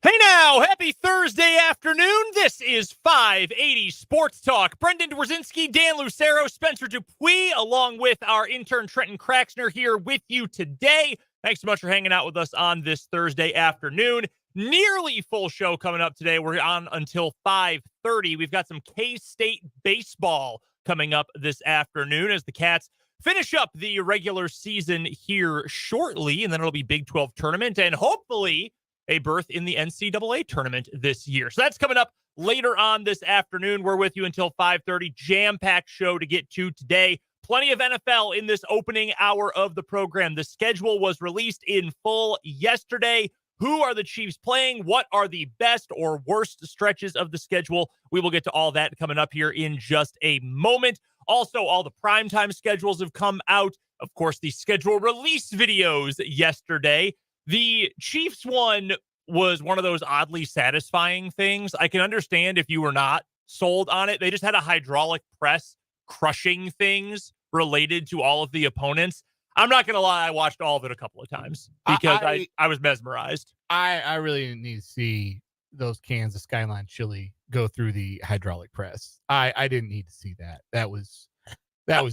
Hey now, happy Thursday afternoon. This is 580 Sports Talk. Brendan Dworzinski, Dan Lucero, Spencer Dupuis, along with our intern Trenton Kraxner here with you today. Thanks so much for hanging out with us on this Thursday afternoon. Nearly full show coming up today. We're on until 5:30. We've got some K-State baseball coming up this afternoon as the Cats finish up the regular season here shortly, and then it'll be Big 12 tournament and hopefully a berth in the NCAA tournament this year. So that's coming up later on this afternoon. We're with you until 5:30. Jam-packed show to get to today. Plenty of NFL in this opening hour of the program. The schedule was released in full yesterday. Who are the Chiefs playing? What are the best or worst stretches of the schedule? We will get to all that coming up here in just a moment. Also, all the primetime schedules have come out. Of course, the schedule release videos yesterday. The Chiefs one was one of those oddly satisfying things. I can understand if you were not sold on it. They just had a hydraulic press crushing things related to all of the opponents. I'm not going to lie. I watched all of it a couple of times because I was mesmerized. I really need to see those cans of Skyline chili go through the hydraulic press. I didn't need to see that. That was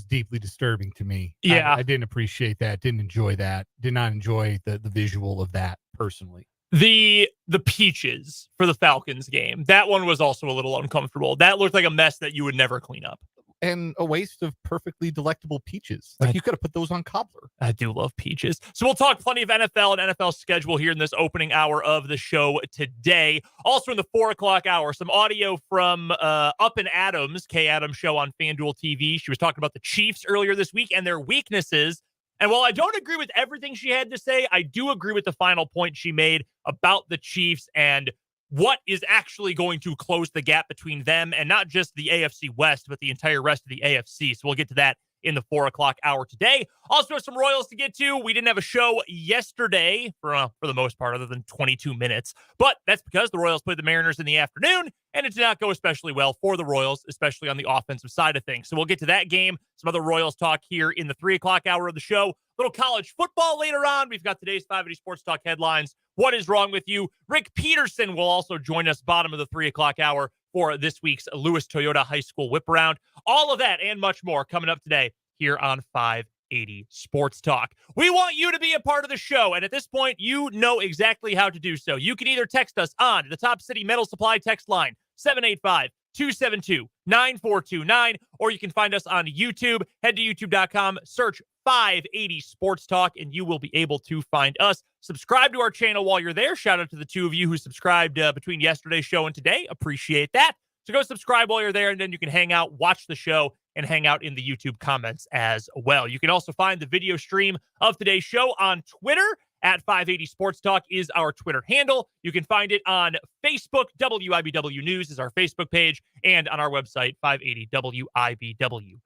deeply disturbing to me. Yeah. I didn't appreciate that. Didn't enjoy that. Did not enjoy the visual of that personally. The peaches for the Falcons game. That one was also a little uncomfortable. That looked like a mess that you would never clean up. And a waste of perfectly delectable peaches. Like you could have put those on cobbler. I do love peaches. So we'll talk plenty of NFL and NFL schedule here in this opening hour of the show today. Also in the 4 o'clock hour, some audio from Up and Adams, Kay Adams show on FanDuel TV. She was talking about the Chiefs earlier this week and their weaknesses. And while I don't agree with everything she had to say, I do agree with the final point she made about the Chiefs and what is actually going to close the gap between them and not just the AFC West, but the entire rest of the AFC. So we'll get to that in the 4 o'clock hour today. Also, some Royals to get to. We didn't have a show yesterday for the most part, other than 22 minutes. But that's because the Royals played the Mariners in the afternoon, and it did not go especially well for the Royals, especially on the offensive side of things. So we'll get to that game, some other Royals talk here in the 3 o'clock hour of the show. Little college football later on. We've got today's 580 Sports Talk headlines. What is wrong with you? Rick Peterson will also join us bottom of the 3 o'clock hour for this week's Lewis Toyota High School Whip Around. All of that and much more coming up today here on 580 Sports Talk. We want you to be a part of the show, and at this point, you know exactly how to do so. You can either text us on the Top City Metal Supply text line, 785-272-9429, or you can find us on YouTube. Head to youtube.com, search 580 Sports Talk, and you will be able to find us. Subscribe to our channel while you're there. Shout out to the two of you who subscribed between yesterday's show and today. Appreciate that. So go subscribe while you're there, and then you can hang out, watch the show, and hang out in the YouTube comments as well. You can also find the video stream of today's show on Twitter. At 580 Sports Talk is our Twitter handle. You can find it on Facebook. WIBW News is our Facebook page, and on our website, 580WIBW.com.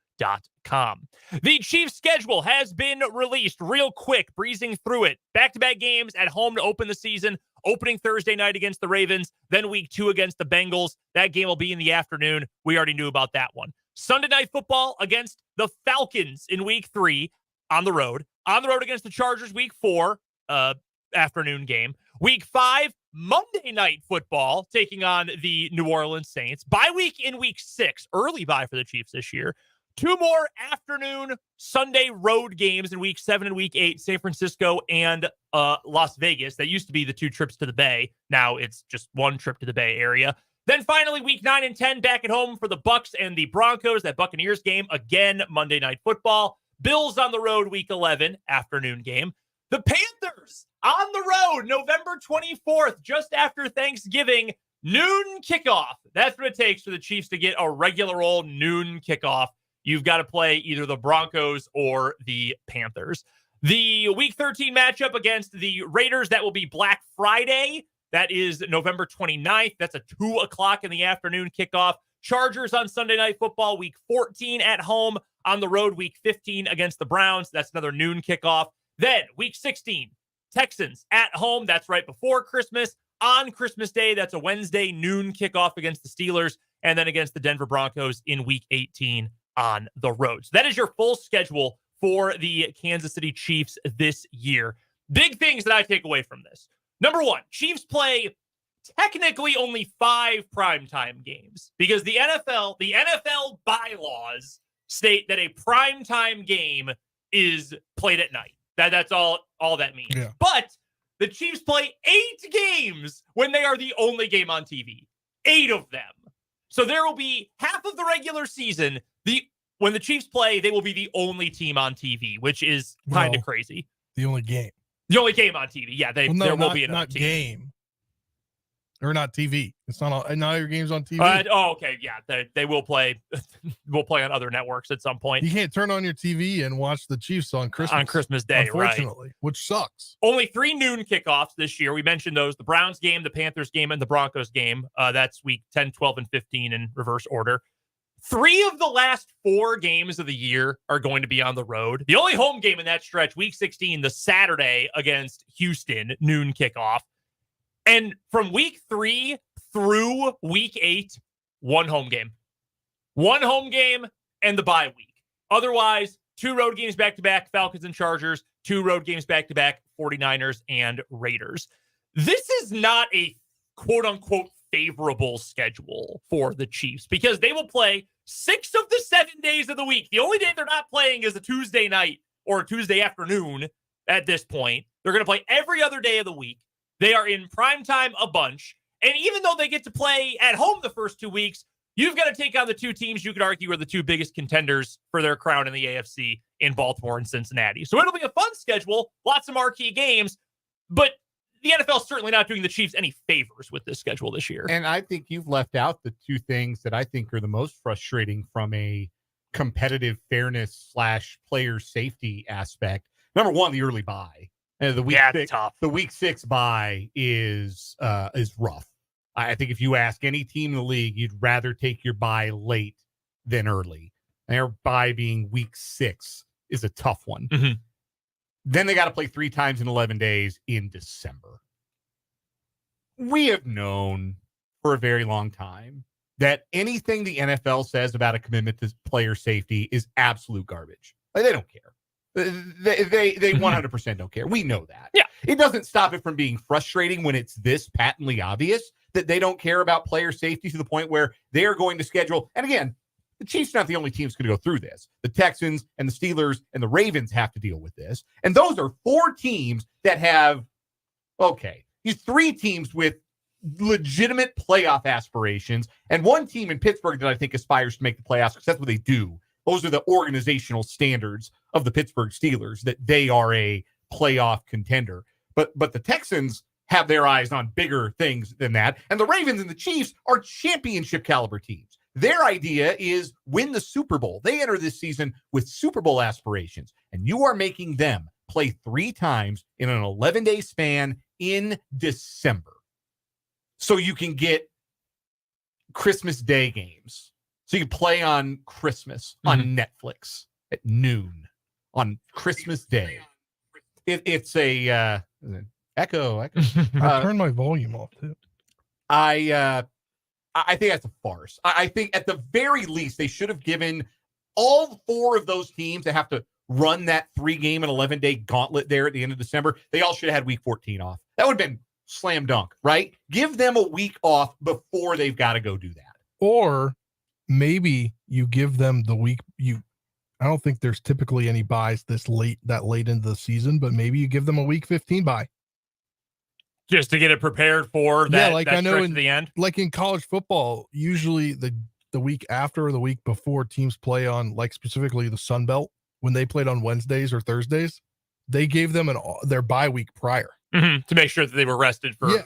The Chiefs' schedule has been released real quick, breezing through it. Back-to-back games at home to open the season, opening Thursday night against the Ravens, then week 2 against the Bengals. That game will be in the afternoon. We already knew about that one. Sunday night football against the Falcons in week 3 on the road. On the road against the Chargers week 4, afternoon game. Week 5, Monday night football, taking on the New Orleans Saints. Bye week in week 6, early bye for the Chiefs this year. 2 more afternoon Sunday road games in week 7 and week 8, San Francisco and Las Vegas. That used to be the 2 trips to the Bay. Now it's just 1 trip to the Bay Area. Then finally, week 9 and 10 back at home for the Bucs and the Broncos. That Buccaneers game, again, Monday night football. Bills on the road, week 11, afternoon game. The Panthers on the road, November 24th, just after Thanksgiving, noon kickoff. That's what it takes for the Chiefs to get a regular old noon kickoff. You've got to play either the Broncos or the Panthers. The Week 13 matchup against the Raiders, that will be Black Friday. That is November 29th. That's a 2 o'clock in the afternoon kickoff. Chargers on Sunday Night Football, Week 14 at home. On the road, Week 15 against the Browns. That's another noon kickoff. Then, Week 16, Texans at home. That's right before Christmas. On Christmas Day, that's a Wednesday noon kickoff against the Steelers. And then against the Denver Broncos in Week 18 on the road. So that is your full schedule for the Kansas City Chiefs this year. Big things that I take away from this. Number 1, Chiefs play technically only 5 primetime games because the NFL bylaws state that a primetime game is played at night. That's all that means. Yeah. But the Chiefs play 8 games when they are the only game on TV. 8 of them. So there will be half of the regular season. When the Chiefs play, they will be the only team on TV, which is kind of crazy. The only game. The only game on TV. Yeah, there will be another team. Game. Or not TV. It's not your game's on TV. Okay, yeah, they will play. Will play on other networks at some point. You can't turn on your TV and watch the Chiefs on Christmas Day, unfortunately, right? Which sucks. Only 3 noon kickoffs this year. We mentioned those: the Browns game, the Panthers game, and the Broncos game. That's week 10, 12, and 15 in reverse order. 3 of the last 4 games of the year are going to be on the road. The only home game in that stretch, week 16, the Saturday against Houston, noon kickoff. And from week 3 through week 8, 1 home game. 1 home game and the bye week. Otherwise, 2 road games back-to-back, Falcons and Chargers, 2 road games back-to-back, 49ers and Raiders. This is not a quote-unquote favorable schedule for the Chiefs because they will play 6 of the 7 days of the week. The only day they're not playing is a Tuesday night or a Tuesday afternoon at this point. They're going to play every other day of the week. They are in primetime a bunch. And even though they get to play at home the first 2 weeks, you've got to take on the 2 teams you could argue are the 2 biggest contenders for their crown in the AFC in Baltimore and Cincinnati. So it'll be a fun schedule, lots of marquee games, but the NFL is certainly not doing the Chiefs any favors with this schedule this year. And I think you've left out the 2 things that I think are the most frustrating from a competitive fairness / player safety aspect. Number 1, the early bye. The week 6 bye is rough. I think if you ask any team in the league, you'd rather take your bye late than early. Their bye being week 6 is a tough one. Mm-hmm. Then they got to play 3 times in 11 days in December. We have known for a very long time that anything the NFL says about a commitment to player safety is absolute garbage. Like, they don't care. They 100% don't care. We know that. Yeah. It doesn't stop it from being frustrating when it's this patently obvious that they don't care about player safety to the point where they're going to schedule. And again, the Chiefs are not the only teams going to go through this. The Texans and the Steelers and the Ravens have to deal with this. And those are 4 teams that have, these 3 teams with legitimate playoff aspirations and 1 team in Pittsburgh that I think aspires to make the playoffs because that's what they do. Those are the organizational standards of the Pittsburgh Steelers, that they are a playoff contender. But the Texans have their eyes on bigger things than that. And the Ravens and the Chiefs are championship caliber teams. Their idea is win the Super Bowl. They enter this season with Super Bowl aspirations. And you are making them play 3 times in an 11-day span in December. So you can get Christmas Day games. So you play on Christmas on Netflix at noon on Christmas Day. It's a echo. I turned my volume off too. I think that's a farce. I think at the very least they should have given all 4 of those teams that have to run that 3-game and 11-day gauntlet there at the end of December. They all should have had week 14 off. That would have been slam dunk, right? Give them a week off before they've got to go do that. Or maybe you give them the week. I don't think there's typically any buys that late into the season, but maybe you give them a week 15 bye. Just to get it prepared for that, like that I know at the end. Like in college football, usually the week after or the week before teams play on, like specifically the Sun Belt, when they played on Wednesdays or Thursdays, they gave them their bye week prior. To make sure that they were rested for,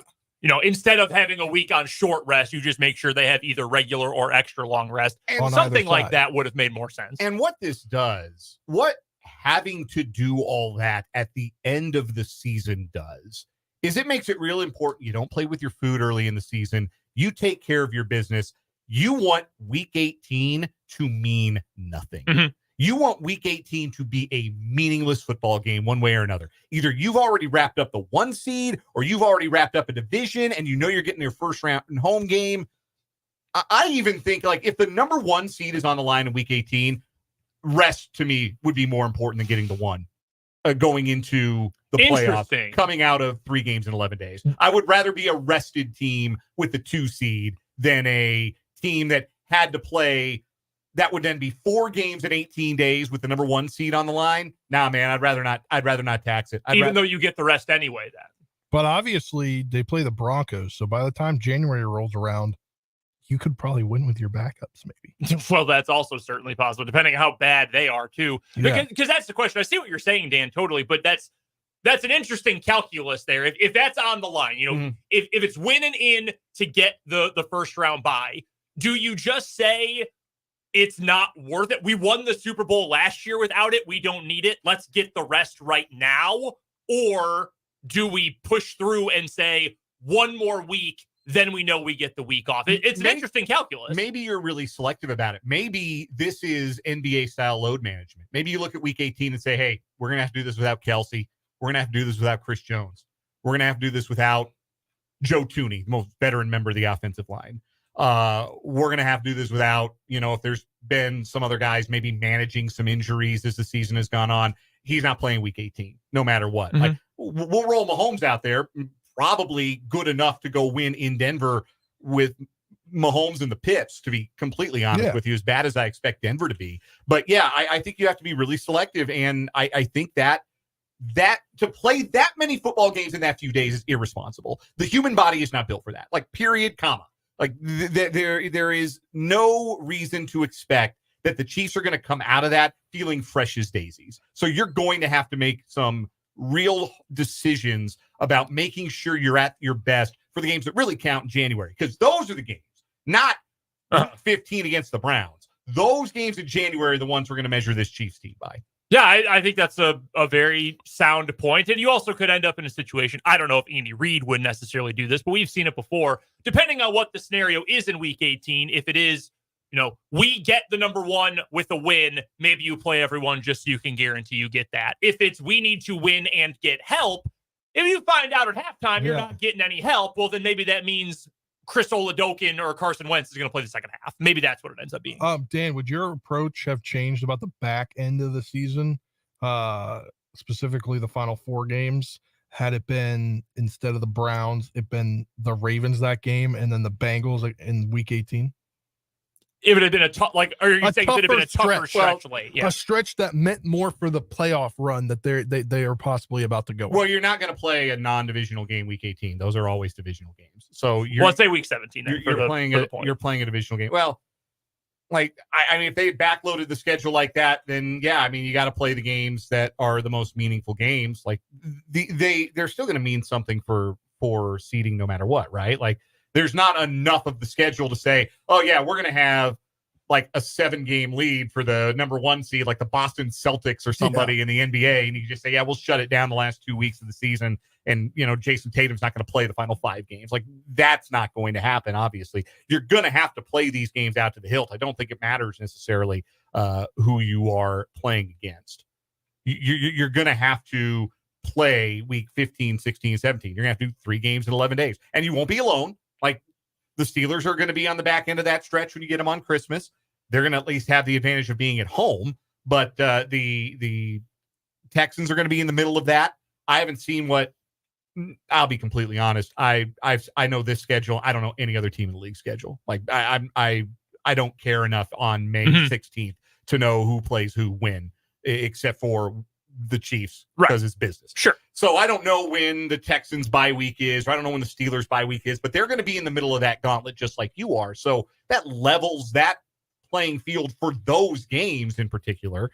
instead of having a week on short rest, you just make sure they have either regular or extra long rest. And something like that would have made more sense. And what this does, what having to do all that at the end of the season does, is it makes it real important. You don't play with your food early in the season. You take care of your business. You want week 18 to mean nothing. You want week 18 to be a meaningless football game one way or another. Either you've already wrapped up the 1 seed or you've already wrapped up a division and you know you're getting your first round home game. I even think, like, if the number 1 seed is on the line in week 18, rest to me would be more important than getting the 1 going into the playoffs Interesting. coming out of 3 games in 11 days. I would rather be a rested team with the 2 seed than a team that had to play that would then be 4 games in 18 days with the number 1 seed on the line. Nah, man, I'd rather not tax it. Even though you get the rest anyway, then. But obviously, they play the Broncos. So by the time January rolls around, you could probably win with your backups, maybe. Well, that's also certainly possible, depending on how bad they are, too. Yeah. Because that's the question. I see what you're saying, Dan, totally. But that's an interesting calculus there. If that's on the line, if it's winning in to get the first round bye, do you just say it's not worth it? We won the Super Bowl last year without it. We don't need it. Let's get the rest right now. Or do we push through and say 1 more week, then we know we get the week off? It's an interesting calculus. Maybe you're really selective about it. Maybe this is NBA style load management. Maybe you look at week 18 and say, hey, we're going to have to do this without Kelsey. We're going to have to do this without Chris Jones. We're going to have to do this without Joe Thuney, the most veteran member of the offensive line. We're going to have to do this without, if there's been some other guys maybe managing some injuries as the season has gone on. He's not playing week 18, no matter what. Like, we'll roll Mahomes out there, probably good enough to go win in Denver with Mahomes and the Pips, to be completely honest with you, as bad as I expect Denver to be. But yeah, I think you have to be really selective. And I think that to play that many football games in that few days is irresponsible. The human body is not built for that. Like, period, comma. Like, there is no reason to expect that the Chiefs are going to come out of that feeling fresh as daisies. So you're going to have to make some real decisions about making sure you're at your best for the games that really count in January, because those are the games, not 15 against the Browns. Those games in January are the ones we're going to measure this Chiefs team by. Yeah, I think that's a very sound point. And you also could end up in a situation, I don't know if Andy Reid would necessarily do this, but we've seen it before. Depending on what the scenario is in week 18, if it is, we get the number 1 with a win, maybe you play everyone just so you can guarantee you get that. If it's we need to win and get help, if you find out at halftime you're not getting any help, well, then maybe that means Chris Oladokun or Carson Wentz is going to play the second half. Maybe that's what it ends up being. Dan, would your approach have changed about the back end of the season, specifically the final 4 games? Had it been, instead of the Browns, it been the Ravens that game and then the Bengals in week 18? It would have been a tough, are you saying it would have been a tougher stretch late? Yeah. A stretch that meant more for the playoff run that they are possibly about to go. Well, you're not going to play a non-divisional game week 18. Those are always divisional games. So let's say week 17. Then you're playing a divisional game. Well, if they backloaded the schedule like that, then you got to play the games that are the most meaningful games. Like they're still going to mean something for seeding no matter what, right? Like, there's not enough of the schedule to say, oh yeah, we're going to have like a 7-game lead for the number 1 seed, like the Boston Celtics or somebody in the NBA. And you just say, yeah, we'll shut it down the last 2 weeks of the season. And, Jason Tatum's not going to play the final 5 games. Like, that's not going to happen. Obviously, you're going to have to play these games out to the hilt. I don't think it matters necessarily who you are playing against. You're going to have to play week 15, 16, 17. You're going to have to do 3 games in 11 days, and you won't be alone. Like, the Steelers are going to be on the back end of that stretch when you get them on Christmas. They're going to at least have the advantage of being at home, but the Texans are going to be in the middle of that. I haven't seen I'll be completely honest. I know this schedule. I don't know any other team in the league schedule. Like, I don't care enough on May 16th to know who plays who when, except for the Chiefs, because it's business. Sure. So I don't know when the Texans bye week is, or I don't know when the Steelers bye week is, but they're going to be in the middle of that gauntlet just like you are. So that levels that playing field for those games in particular.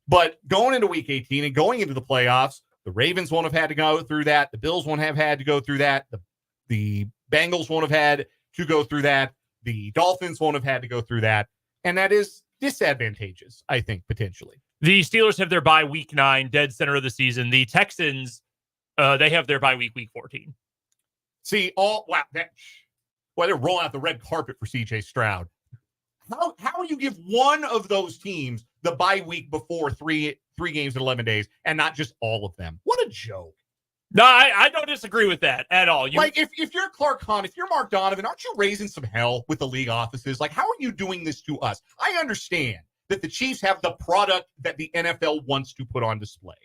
But going into week 18 and going into the playoffs, the Ravens won't have had to go through that. The Bills won't have had to go through that. The Bengals won't have had to go through that. The Dolphins won't have had to go through that. And that is disadvantageous, I think, potentially. The Steelers have their bye week 9, dead center of the season. The Texans, they have their bye week 14. See, they're rolling out the red carpet for CJ Stroud. How you give one of those teams the bye week before three games in 11 days and not just all of them? What a joke. No, I don't disagree with that at all. If you're Clark Hunt, if you're Mark Donovan, aren't you raising some hell with the league offices? Like, how are you doing this to us? I understand that the Chiefs have the product that the NFL wants to put on display.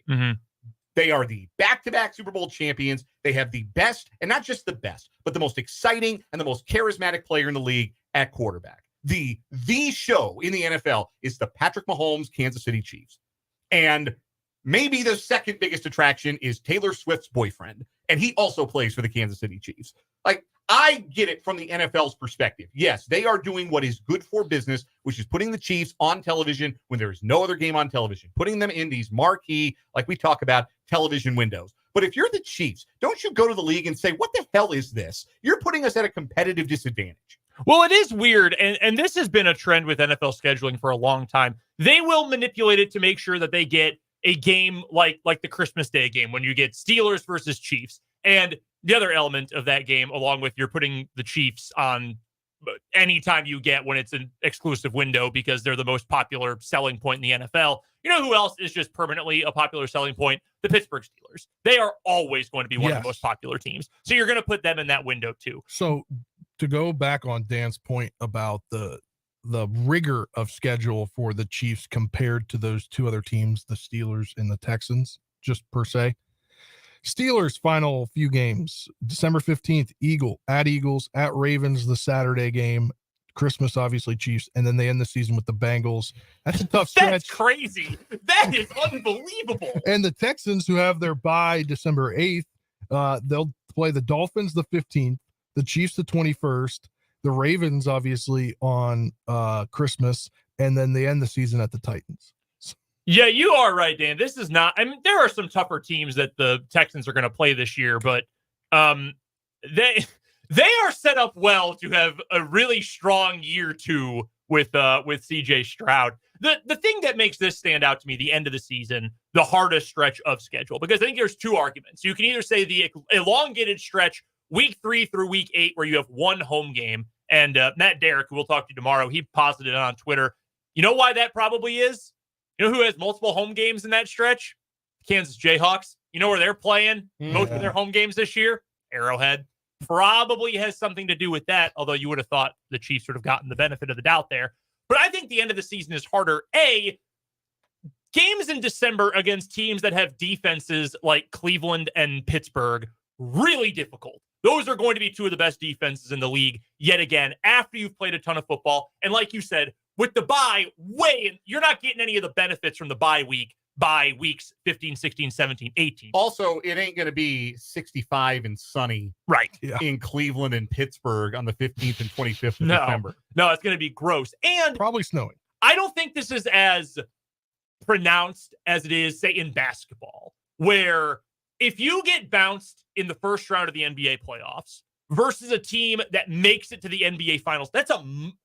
They are the back-to-back Super Bowl champions. They have the best, and not just the best, but the most exciting and the most charismatic player in the league at quarterback. The show in the NFL is the Patrick Mahomes Kansas City Chiefs. And maybe the second biggest attraction is Taylor Swift's boyfriend, and he also plays for the Kansas City Chiefs. Like, I get it from the NFL's perspective. Yes, they are doing what is good for business, which is putting the Chiefs on television when there is no other game on television, putting them in these marquee, like we talk about, television windows. But if you're the Chiefs, don't you go to the league and say, what the hell is this? You're putting us at a competitive disadvantage. Well, it is weird, and this has been a trend with NFL scheduling for a long time. They will manipulate it to make sure that they get a game like the Christmas Day game when you get Steelers versus Chiefs. And the other element of that game, along with you're putting the Chiefs on anytime you get when it's an exclusive window because they're the most popular selling point in the NFL. You know who else is just permanently a popular selling point? The Pittsburgh Steelers. They are always going to be one of the most popular teams. So you're going to put them in that window too. So to go back on Dan's point about the rigor of schedule for the Chiefs compared to those two other teams, the Steelers and the Texans, just per se. Steelers final few games, December 15th, Eagles, at Ravens, the Saturday game, Christmas, obviously Chiefs, and then they end the season with the Bengals. That's a tough stretch. That's crazy. That is unbelievable. And the Texans, who have their bye December 8th, they'll play the Dolphins the 15th, the Chiefs the 21st, the Ravens obviously on Christmas, and then they end the season at the Titans. Yeah, you are right, Dan. This is not, I mean, there are some tougher teams that the Texans are going to play this year, but they are set up well to have a really strong year two with CJ Stroud. The thing that makes this stand out to me, the end of the season, the hardest stretch of schedule, because I think there's two arguments. You can either say the elongated stretch, week 3 through week 8, where you have one home game, and Matt Derrick, who we'll talk to tomorrow, he posited it on Twitter. You know why that probably is? You know who has multiple home games in that stretch? Kansas Jayhawks. You know where they're playing most of their home games this year? Arrowhead. Probably has something to do with that, although you would have thought the Chiefs would have gotten the benefit of the doubt there. But I think the end of the season is harder. Games in December against teams that have defenses like Cleveland and Pittsburgh, really difficult. Those are going to be two of the best defenses in the league yet again after you've played a ton of football. And like you said, with the bye, you're not getting any of the benefits from the bye week by weeks 15, 16, 17, 18. Also, it ain't going to be 65 and sunny in Cleveland and Pittsburgh on the 15th and 25th of December. No, it's going to be gross. And probably snowing. I don't think this is as pronounced as it is, say, in basketball, where if you get bounced in the first round of the NBA playoffs versus a team that makes it to the NBA finals, that's a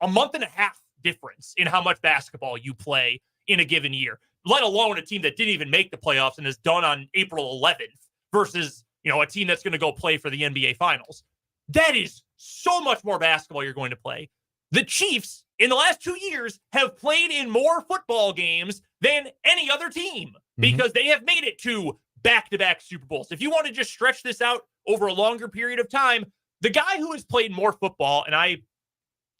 month and a half difference in how much basketball you play in a given year, let alone a team that didn't even make the playoffs and is done on April 11th versus, a team that's going to go play for the NBA finals. That is so much more basketball you're going to play. The Chiefs in the last 2 years have played in more football games than any other team because they have made it to back-to-back Super Bowls. If you want to just stretch this out over a longer period of time, the guy who has played more football, and I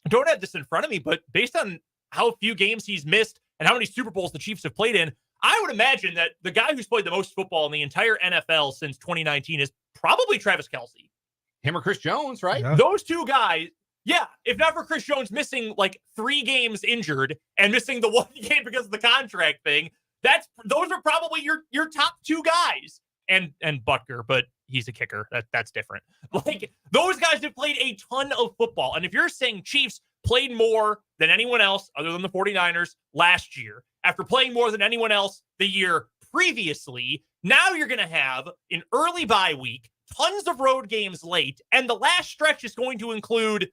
don't have this in front of me, but based on how few games he's missed and how many Super Bowls the Chiefs have played in, I would imagine that the guy who's played the most football in the entire NFL since 2019 is probably Travis Kelce. Him or Chris Jones, right? Yeah. Those two guys, if not for Chris Jones missing like 3 games injured and missing the 1 game because of the contract thing, those are probably your top 2 guys. And Butker, but he's a kicker. That's different. Like, those guys have played a ton of football. And if you're saying Chiefs played more than anyone else other than the 49ers last year, after playing more than anyone else the year previously, now you're going to have an early bye week, tons of road games late, and the last stretch is going to include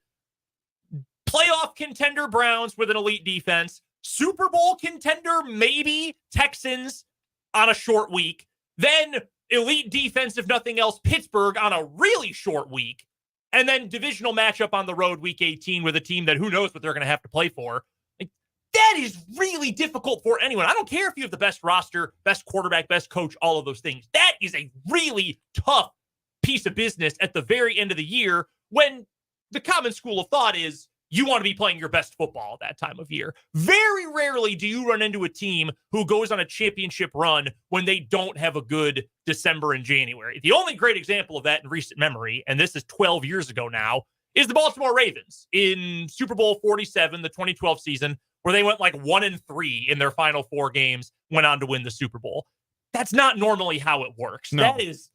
playoff contender Browns with an elite defense, Super Bowl contender maybe Texans on a short week, then elite defense, if nothing else, Pittsburgh on a really short week, and then divisional matchup on the road week 18 with a team that who knows what they're going to have to play for. Like, that is really difficult for anyone. I don't care if you have the best roster, best quarterback, best coach, all of those things. That is a really tough piece of business at the very end of the year when the common school of thought is you want to be playing your best football at that time of year. Very rarely do you run into a team who goes on a championship run when they don't have a good December and January. The only great example of that in recent memory, and this is 12 years ago now, is the Baltimore Ravens in Super Bowl 47, the 2012 season, where they went like 1-3 in their final 4 games, went on to win the Super Bowl. That's not normally how it works. No. That is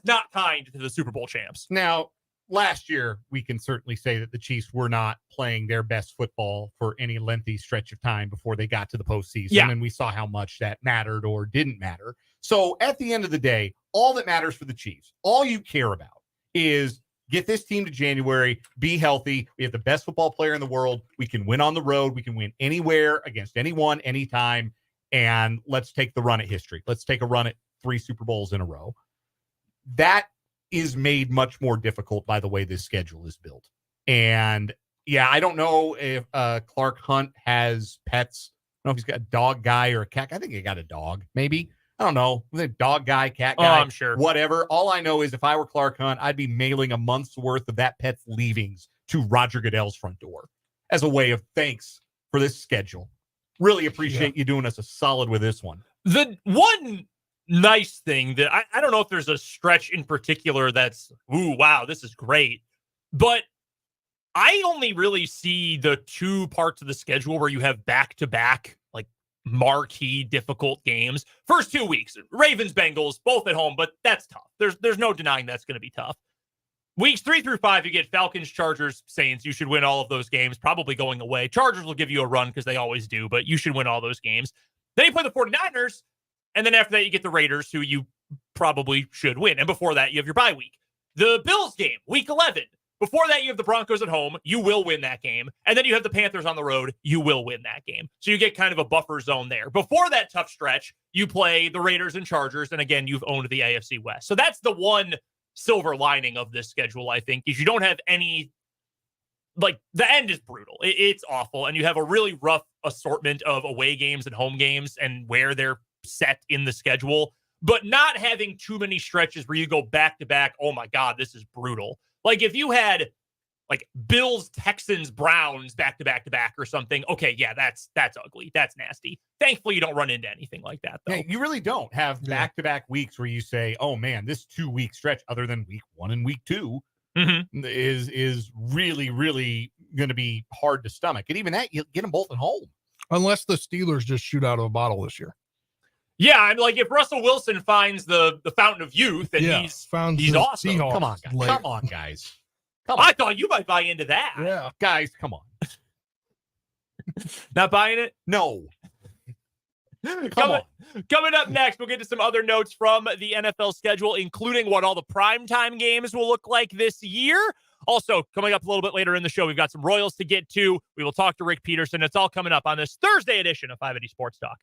not kind to the Super Bowl champs. Now, last year, we can certainly say that the Chiefs were not playing their best football for any lengthy stretch of time before they got to the postseason. Yeah. And we saw how much that mattered or didn't matter. So at the end of the day, all that matters for the Chiefs, all you care about is get this team to January, be healthy. We have the best football player in the world. We can win on the road. We can win anywhere against anyone, anytime. And let's take the run at history. Let's take a run at 3 Super Bowls in a row. That is made much more difficult by the way this schedule is built. And yeah, I don't know if Clark Hunt has pets. I don't know if he's got a dog guy or a cat. I think he got a dog, maybe. I don't know. The dog guy, cat guy, I'm sure. Whatever. All I know is if I were Clark Hunt, I'd be mailing a month's worth of that pet's leavings to Roger Goodell's front door as a way of thanks for this schedule. Really appreciate you doing us a solid with this one. The one nice thing that I don't know if there's a stretch in particular that's, ooh, wow, this is great. But I only really see the 2 parts of the schedule where you have back-to-back, like, marquee, difficult games. First 2 weeks, Ravens, Bengals, both at home, but that's tough. There's no denying that's going to be tough. Weeks 3 through 5, you get Falcons, Chargers, Saints. You should win all of those games, probably going away. Chargers will give you a run because they always do, but you should win all those games. Then you play the 49ers, and then after that, you get the Raiders, who you probably should win. And before that, you have your bye week. The Bills game, week 11. Before that, you have the Broncos at home. You will win that game. And then you have the Panthers on the road. You will win that game. So you get kind of a buffer zone there. Before that tough stretch, you play the Raiders and Chargers. And again, you've owned the AFC West. So that's the one silver lining of this schedule, I think, is you don't have any, like, the end is brutal. It's awful. And you have a really rough assortment of away games and home games and where they're set in the schedule, but not having too many stretches where you go back to back. Oh my God, this is brutal. Like if you had like Bills, Texans, Browns back to back to back or something. Okay. Yeah, that's ugly. That's nasty. Thankfully, you don't run into anything like that though. Yeah, you really don't have back-to-back weeks where you say, oh man, this 2-week stretch other than week 1 and week 2 is really, really going to be hard to stomach. And even that, you get them both at home. Unless the Steelers just shoot out of a bottle this year. Yeah, I'm like if Russell Wilson finds the fountain of youth and he's awesome. Seahawks Come on, guys. late. Come on, guys. Come on. I thought you might buy into that. Yeah. Guys, come on. Not buying it? No. Come on. Coming up next, we'll get to some other notes from the NFL schedule, including what all the primetime games will look like this year. Also, coming up a little bit later in the show, we've got some Royals to get to. We will talk to Rick Peterson. It's all coming up on this Thursday edition of 580 Sports Talk.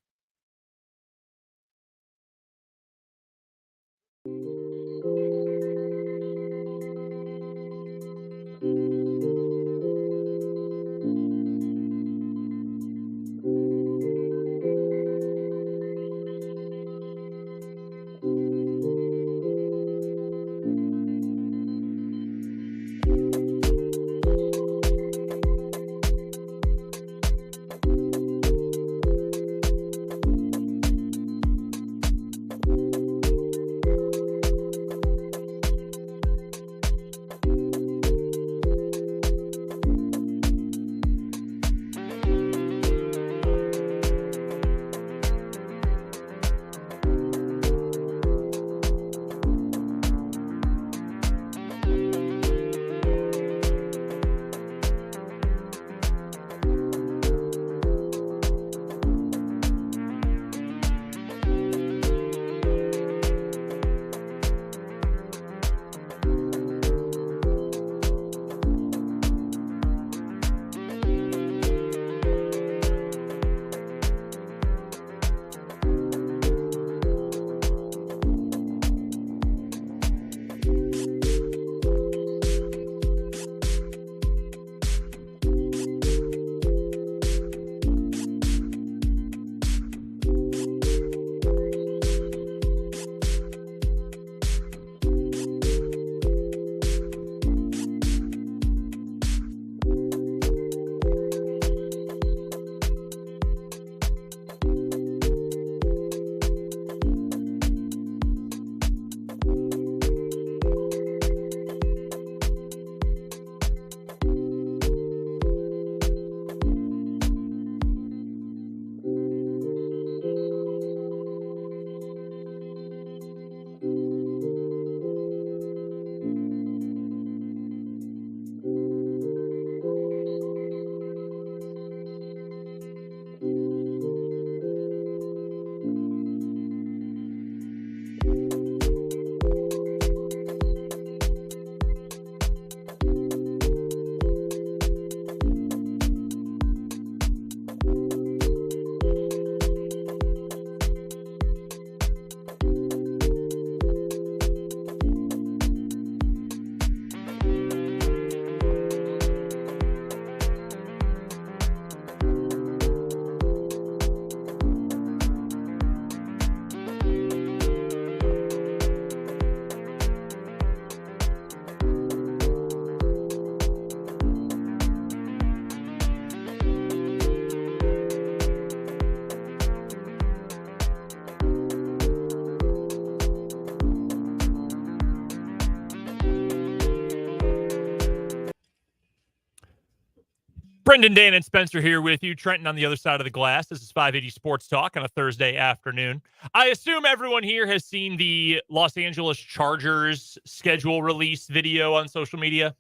Brendan, Dan, and Spencer here with you. Trenton on the other side of the glass. This is 580 Sports Talk on a Thursday afternoon. I assume everyone here has seen the Los Angeles Chargers schedule release video on social media.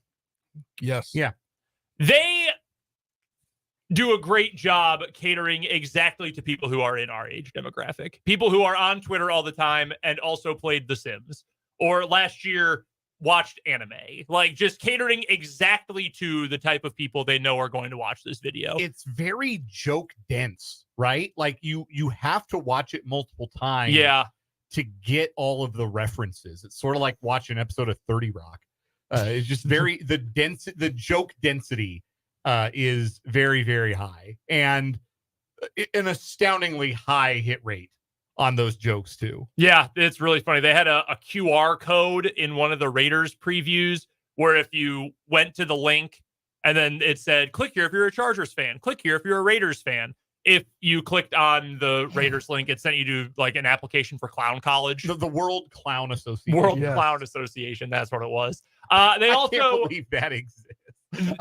Yes. Yeah. They do a great job catering exactly to people who are in our age demographic. People who are on Twitter all the time and also played The Sims, or last year watched anime. Like, just catering exactly to the type of people they know are going to watch this video. It's very joke dense, right? Like you have to watch it multiple times Yeah. to get all of the references. It's sort of like watching an episode of 30 Rock. It's just the joke density is very, very high, and an astoundingly high hit rate on those jokes too. Yeah, it's really funny. They had a QR code in one of the Raiders previews where if you went to the link and then it said, click here if you're a Chargers fan, click here if you're a Raiders fan. If you clicked on the Raiders link, it sent you to like an application for Clown College. The World Clown Association. World Yes. Clown Association. That's what it was. They I also can't believe that exists.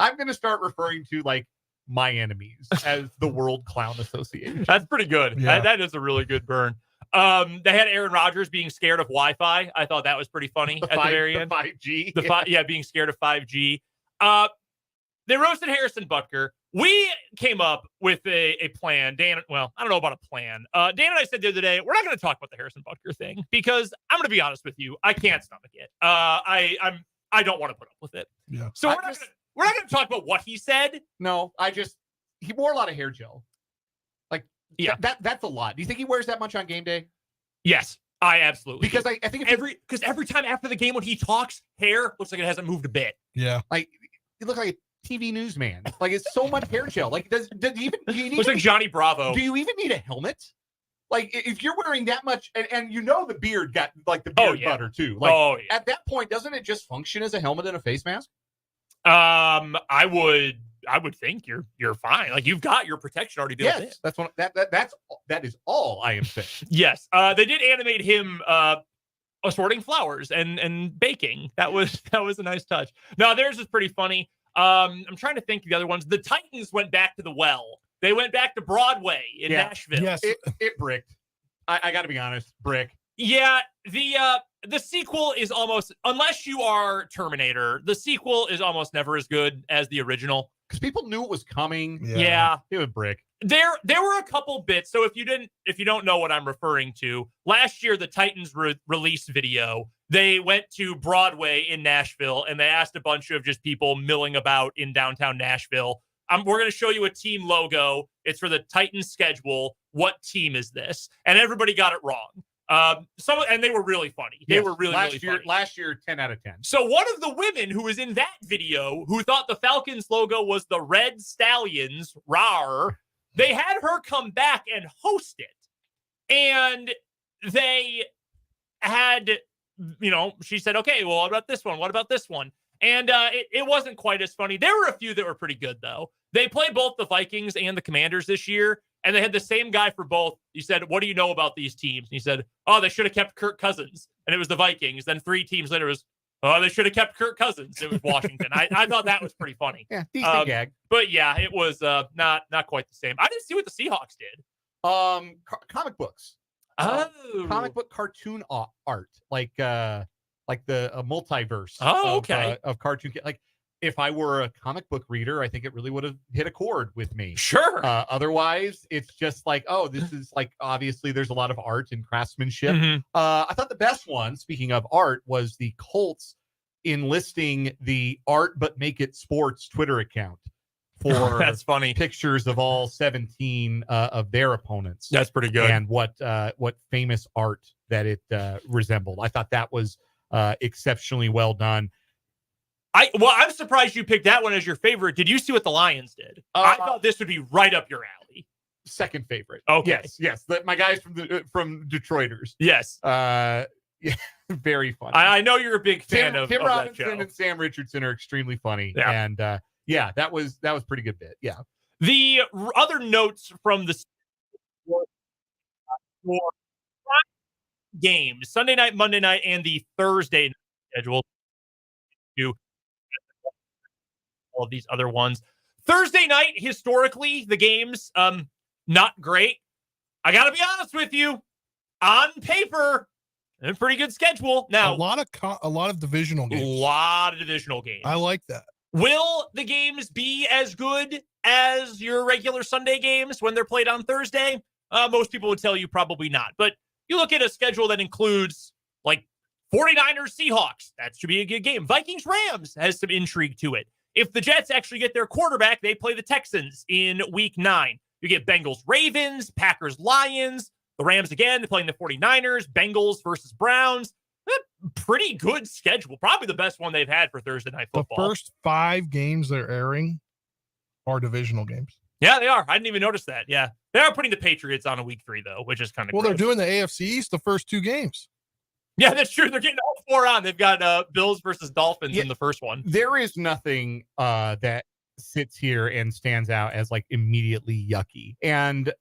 I'm going to start referring to like my enemies as the World Clown Association. That's pretty good. Yeah. That is a really good burn. They had Aaron Rodgers being scared of Wi-Fi. I thought that was pretty funny at the very end. 5G. Being scared of 5G. They roasted Harrison Butker. We came up with a plan. Dan, well, I don't know about a plan. Dan and I said the other day, we're not going to talk about the Harrison Butker thing because I'm going to be honest with you, I can't stomach it. I don't want to put up with it. Yeah. So we're not going to talk about what he said. No, he wore a lot of hair gel. Like, Yeah. that's a lot. Do you think he wears that much on game day? Yes, I absolutely. Because do. I think if every time after the game when he talks, hair looks like it hasn't moved a bit. Yeah. like you look like a TV newsman. Like, it's so much hair gel. Like, do you need Looks like Johnny Bravo. do you even need a helmet? Like, if you're wearing that much, and you know the beard got like the beard butter too. Like, at that point, doesn't it just function as a helmet and a face mask? I would think you're fine. Like, you've got your protection already built in. Yes, that's what that is all I am saying. Yes. They did animate him assorting flowers and baking. That was a nice touch. Now theirs is pretty funny. I'm trying to think of the other ones. The Titans went back to the well. They went back to Broadway in Nashville. Yes. It bricked. I got to be honest, brick. Yeah, the sequel is almost, unless you are Terminator, the sequel is almost never as good as the original. Because people knew it was coming. Yeah. It was brick. There were a couple bits. So if you don't know what I'm referring to, last year the Titans release video, they went to Broadway in Nashville and they asked a bunch of just people milling about in downtown Nashville. We're going to show you a team logo. It's for the Titans schedule. What team is this? And everybody got it wrong. And they were really funny. They were really funny. Last year, 10 out of 10. So one of the women who was in that video, who thought the Falcons logo was the Red Stallions, rawr, they had her come back and host it. And they had, she said, okay, well, what about this one? What about this one? And it wasn't quite as funny. There were a few that were pretty good, though. They played both the Vikings and the Commanders this year, and they had the same guy for both. He said, what do you know about these teams? And he said, oh, they should have kept Kirk Cousins. And it was the Vikings. Then 3 teams later was, oh, they should have kept Kirk Cousins. It was Washington. I thought that was pretty funny. Yeah, decent gag. But yeah, it was not quite the same. I didn't see what the Seahawks did. Comic books. Comic book cartoon art, like the multiverse. Oh, okay. Of cartoon. Like, if I were a comic book reader, I think it really would have hit a chord with me. Sure. Otherwise, it's just like, oh, this is like, obviously there's a lot of art and craftsmanship. Mhm. I thought the best one, speaking of art, was the Colts enlisting the Art But Make It Sports Twitter account for That's funny. pictures of all 17 of their opponents. That's pretty good. And what famous art that it resembled. I thought that was exceptionally well done. I'm surprised you picked that one as your favorite. Did you see what the Lions did? I thought this would be right up your alley. Second favorite. Okay. Yes. My guys from Detroiters. Yes. Yeah, very funny. I know you're a big fan of Tim that Robinson show. and Sam Richardson are extremely funny. Yeah. And that was pretty good bit. Yeah. The other notes from the games, Sunday night, Monday night, and the Thursday schedule. All of these other ones. Thursday night, historically, the games, not great. I got to be honest with you. On paper, a pretty good schedule. Now, a lot of divisional a games. lot of divisional games. I like that. Will the games be as good as your regular Sunday games when they're played on Thursday? Most people would tell you probably not. But you look at a schedule that includes like 49ers Seahawks. That should be a good game. Vikings Rams has some intrigue to it. If the Jets actually get their quarterback, they play the Texans in week 9. You get Bengals Ravens, Packers Lions, the Rams again, they're playing the 49ers, Bengals versus Browns. Pretty good schedule. Probably the best one they've had for Thursday Night Football. The first 5 games they're airing are divisional games. Yeah, they are. I didn't even notice that. Yeah. They are putting the Patriots on a week 3, though, which is kind of Well, gross. they're doing the AFC East the first 2 games. Yeah, that's true. They're getting all 4 on. They've got Bills versus Dolphins in the first one. There is nothing that sits here and stands out as like immediately yucky. And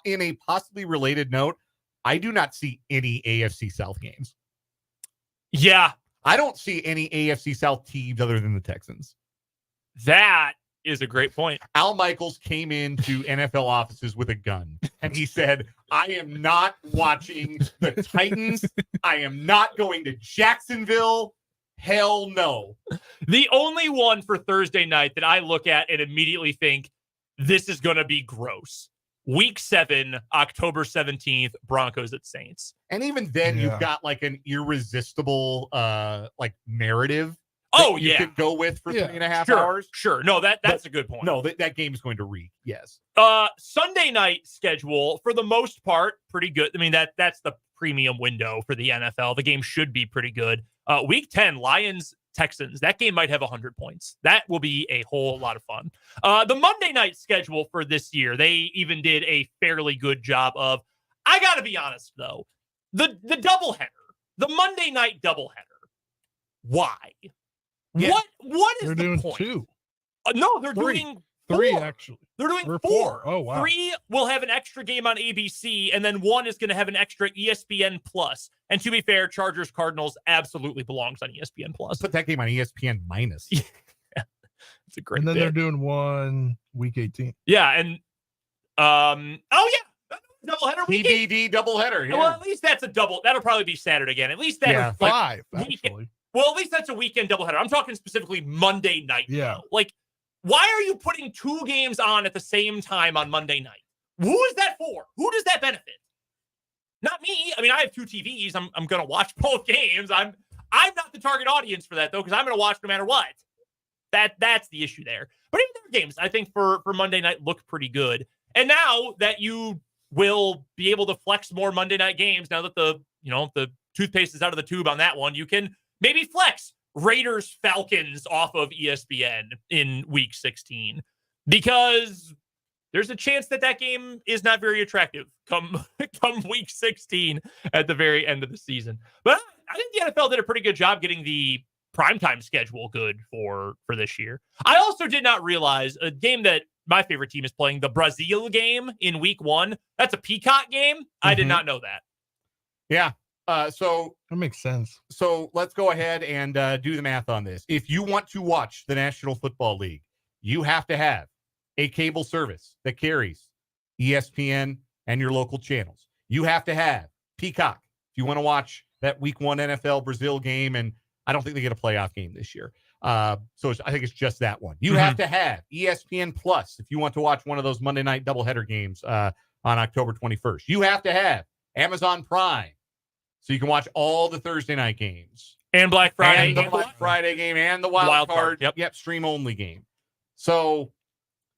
in a possibly related note, I do not see any AFC South games. Yeah, I don't see any AFC South teams other than the Texans. that is a great point. Al Michaels came into NFL offices with a gun and he said, I am not watching the Titans. I am not going to Jacksonville. Hell no. The only one for Thursday night that I look at and immediately think this is going to be gross. Week 7, October 17th, Broncos at Saints. And even then, Yeah. you've got like an irresistible like narrative. Oh, that you yeah. could go with for Yeah. 3.5 Sure, hours. sure. No, that's a good point. No, that game is going to reek. Yes. Sunday night schedule, for the most part, pretty good. I mean, that's the premium window for the NFL. The game should be pretty good. Week 10, Lions, Texans. That game might have 100 points. That will be a whole lot of fun. The Monday night schedule for this year, they even did a fairly good job of. I got to be honest, though. The doubleheader, the Monday night doubleheader. Why? Yeah. What is They're the doing point? 2. No, they're 3. doing 3, 4. actually. They're doing Or 4. 4. Oh, wow. 3 will have an extra game on ABC, and then 1 is going to have an extra ESPN Plus. And to be fair, Chargers Cardinals absolutely belongs on ESPN Plus. Put that game on ESPN minus. It's a great. And then bit. they're doing 1 week 18. Yeah, and doubleheader weekend. TBD doubleheader. Yeah. Well, at least that's a double. That'll probably be Saturday again. At least that's Yeah. 5, weekend- actually. well, at least that's a weekend doubleheader. I'm talking specifically Monday night. Yeah. though. Like, why are you putting 2 games on at the same time on Monday night? Who is that for? Who does that benefit? Not me. I mean, I have 2 TVs. I'm going to watch both games. I'm not the target audience for that though, because I'm going to watch no matter what. That's the issue there. But even their games, I think for Monday night look pretty good. And now that you will be able to flex more Monday night games, now that the toothpaste is out of the tube on that one, you can maybe flex Raiders Falcons off of ESPN in week 16, because there's a chance that game is not very attractive come week 16 at the very end of the season. But I think the NFL did a pretty good job getting the primetime schedule good for this year. I also did not realize a game that my favorite team is playing, the Brazil game in week 1. That's a Peacock game. I did Mhm. not know that. Yeah. So That makes sense. let's go ahead and do the math on this. If you want to watch the National Football League, you have to have a cable service that carries ESPN and your local channels. You have to have Peacock if you want to watch that week 1 NFL Brazil game, and I don't think they get a playoff game this year. I think it's just that one. You have to have ESPN Plus if you want to watch one of those Monday night doubleheader games on October 21st. You have to have Amazon Prime so you can watch all the Thursday night games. And Black Friday. And the Black Friday game and the wild card. Yep. Stream only game. So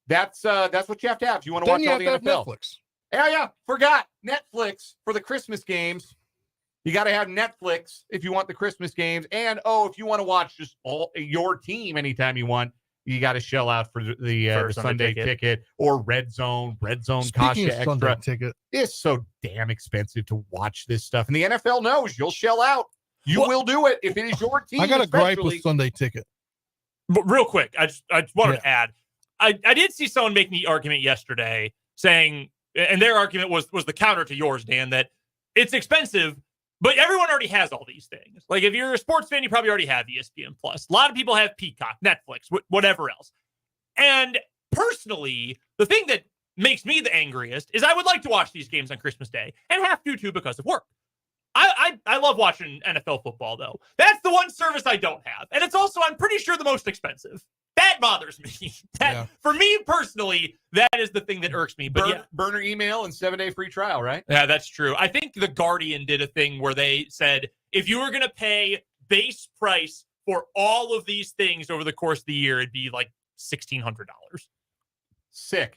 that's what you have to have if you want to Then watch you all have the to have NFL. Netflix. Yeah, forgot Netflix for the Christmas games. You got to have Netflix if you want the Christmas games, and if you want to watch just all your team anytime you want, you got to shell out for the Sunday ticket or Red Zone. Red Zone costs Speaking you of Sunday extra. ticket, It's so damn expensive to watch this stuff, and the NFL knows you'll shell out. You Well, will do it if it is your team. I got a gripe especially. with Sunday ticket. But real quick, I just wanted to add, I did see someone make the argument yesterday saying, and their argument was the counter to yours, Dan, that it's expensive, but everyone already has all these things. Like if you're a sports fan, you probably already have ESPN Plus. A lot of people have Peacock, Netflix, whatever else. And personally, the thing that makes me the angriest is I would like to watch these games on Christmas Day and have to too because of work. I love watching NFL football, though. That's the one service I don't have. And it's also, I'm pretty sure, the most expensive. That bothers me. For me personally, that is the thing that irks me. But burner email and 7-day free trial, right? Yeah, that's true. I think The Guardian did a thing where they said, if you were going to pay base price for all of these things over the course of the year, it'd be like $1,600. Sick.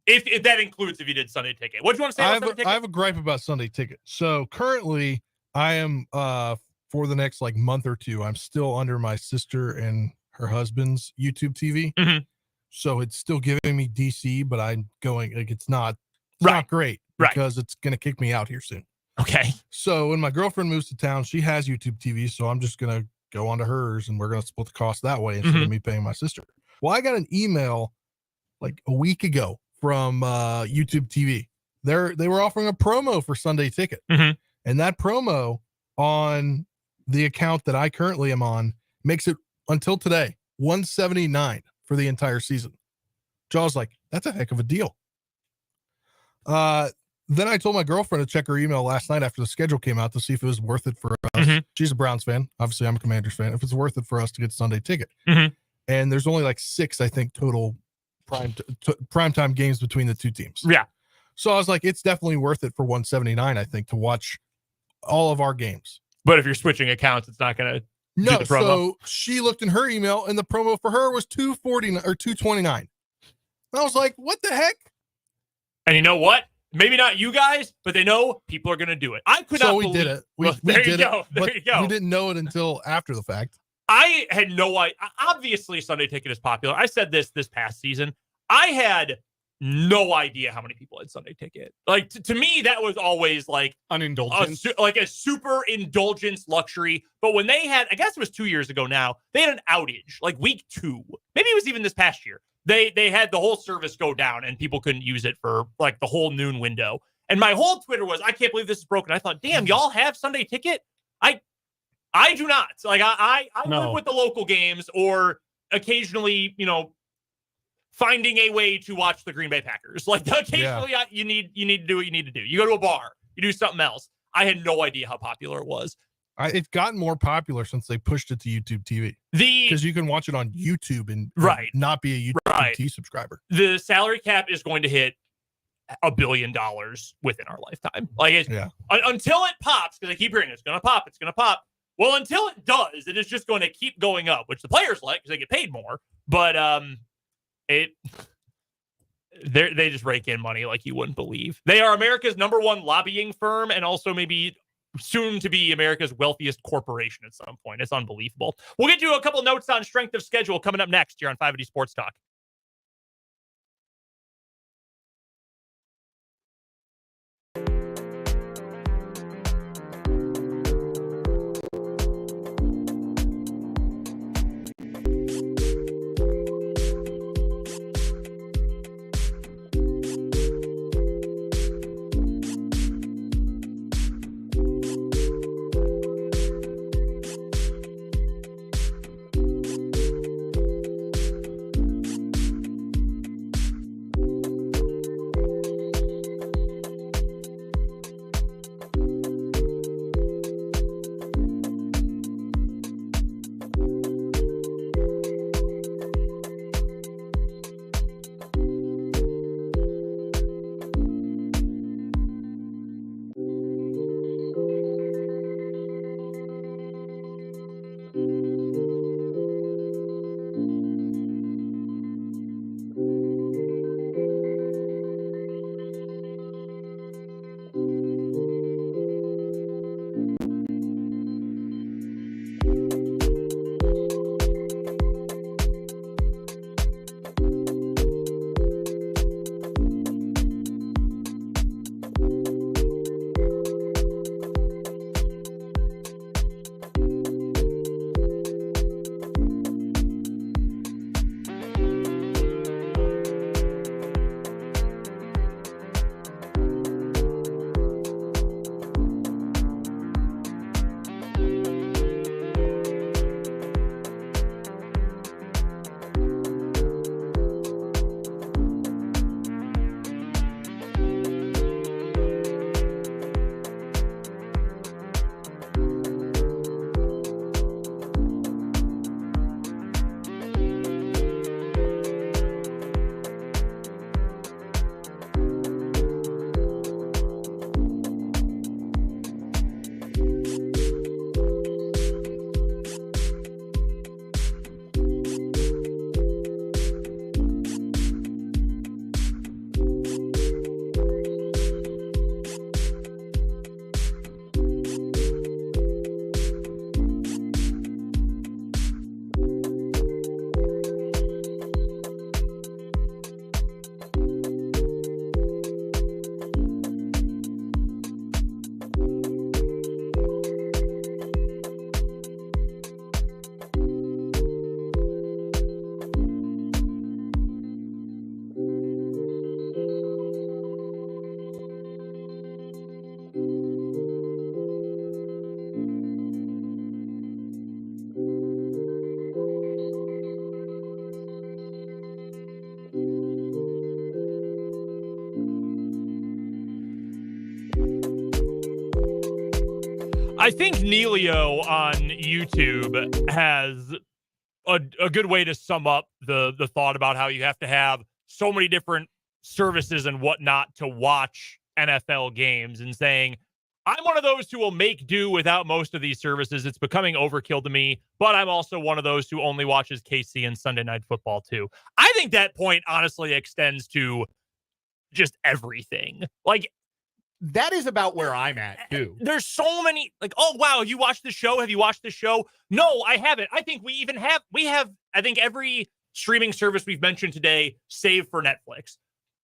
If that includes if you did Sunday Ticket. What do you want to say about Sunday Ticket? I have a gripe about Sunday Ticket. So currently I am for the next like month or two, I'm still under my sister and her husband's YouTube TV. Mm-hmm. So it's still giving me DC, but I'm going like it's not great because it's gonna kick me out here soon. Okay. So when my girlfriend moves to town, she has YouTube TV, so I'm just gonna go onto hers and we're gonna split the cost that way instead of me paying my sister. Well, I got an email like a week ago from YouTube TV. They were offering a promo for Sunday Ticket. And that promo on the account that I currently am on makes it until today $179 for the entire season. So I was like, that's a heck of a deal. Then I told my girlfriend to check her email last night after the schedule came out to see if it was worth it for us. She's a Browns fan. Obviously, I'm a Commanders fan. If it's worth it for us to get Sunday Ticket. And there's only like 6, I think, total primetime games between the two teams. Yeah. So I was like, it's definitely worth it for $179, I think, to watch all of our games. But if you're switching accounts, it's not going to do the promo. So she looked in her email and the promo for her was $249 or $229. And I was like, what the heck? And you know what? Maybe not you guys, but they know people are going to do it. I could not believe. So we did it. We there did you go. it. There But you go. we didn't know it until after the fact. I had no idea. Obviously, Sunday Ticket is popular. I said this past season. I had no idea how many people had Sunday Ticket. Like to me, that was always like an indulgence, like a super indulgence luxury. But when they had, I guess it was 2 years ago now, they had an outage like week 2. Maybe it was even this past year. They had the whole service go down and people couldn't use it for like the whole noon window. And my whole Twitter was, I can't believe this is broken. I thought, damn, y'all have Sunday Ticket? I do not. Like I live with the local games or occasionally, finding a way to watch the Green Bay Packers. Like occasionally you need to do what you need to do. You go to a bar, you do something else. I had no idea how popular it was. It's gotten more popular since they pushed it to YouTube TV. Because you can watch it on YouTube and not be a YouTube TV subscriber. The salary cap is going to hit $1 billion within our lifetime. Like until it pops, because I keep hearing it's going to pop, it's going to pop. Well, until it does, it is just going to keep going up, which the players like because they get paid more. But they just rake in money like you wouldn't believe. They are America's #1 lobbying firm and also maybe soon to be America's wealthiest corporation at some point. It's unbelievable. We'll get to a couple notes on strength of schedule coming up next here on 580 Sports Talk. I think Neilio on YouTube has a good way to sum up the thought about how you have to have so many different services and whatnot to watch NFL games, and saying, I'm one of those who will make do without most of these services. It's becoming overkill to me, but I'm also one of those who only watches KC and Sunday Night Football too. I think that point honestly extends to just everything. Like, that is about where I'm at too. There's so many, like, oh wow, have you watched the show? Have you watched the show? No, I haven't. I think we have I think every streaming service we've mentioned today, save for Netflix.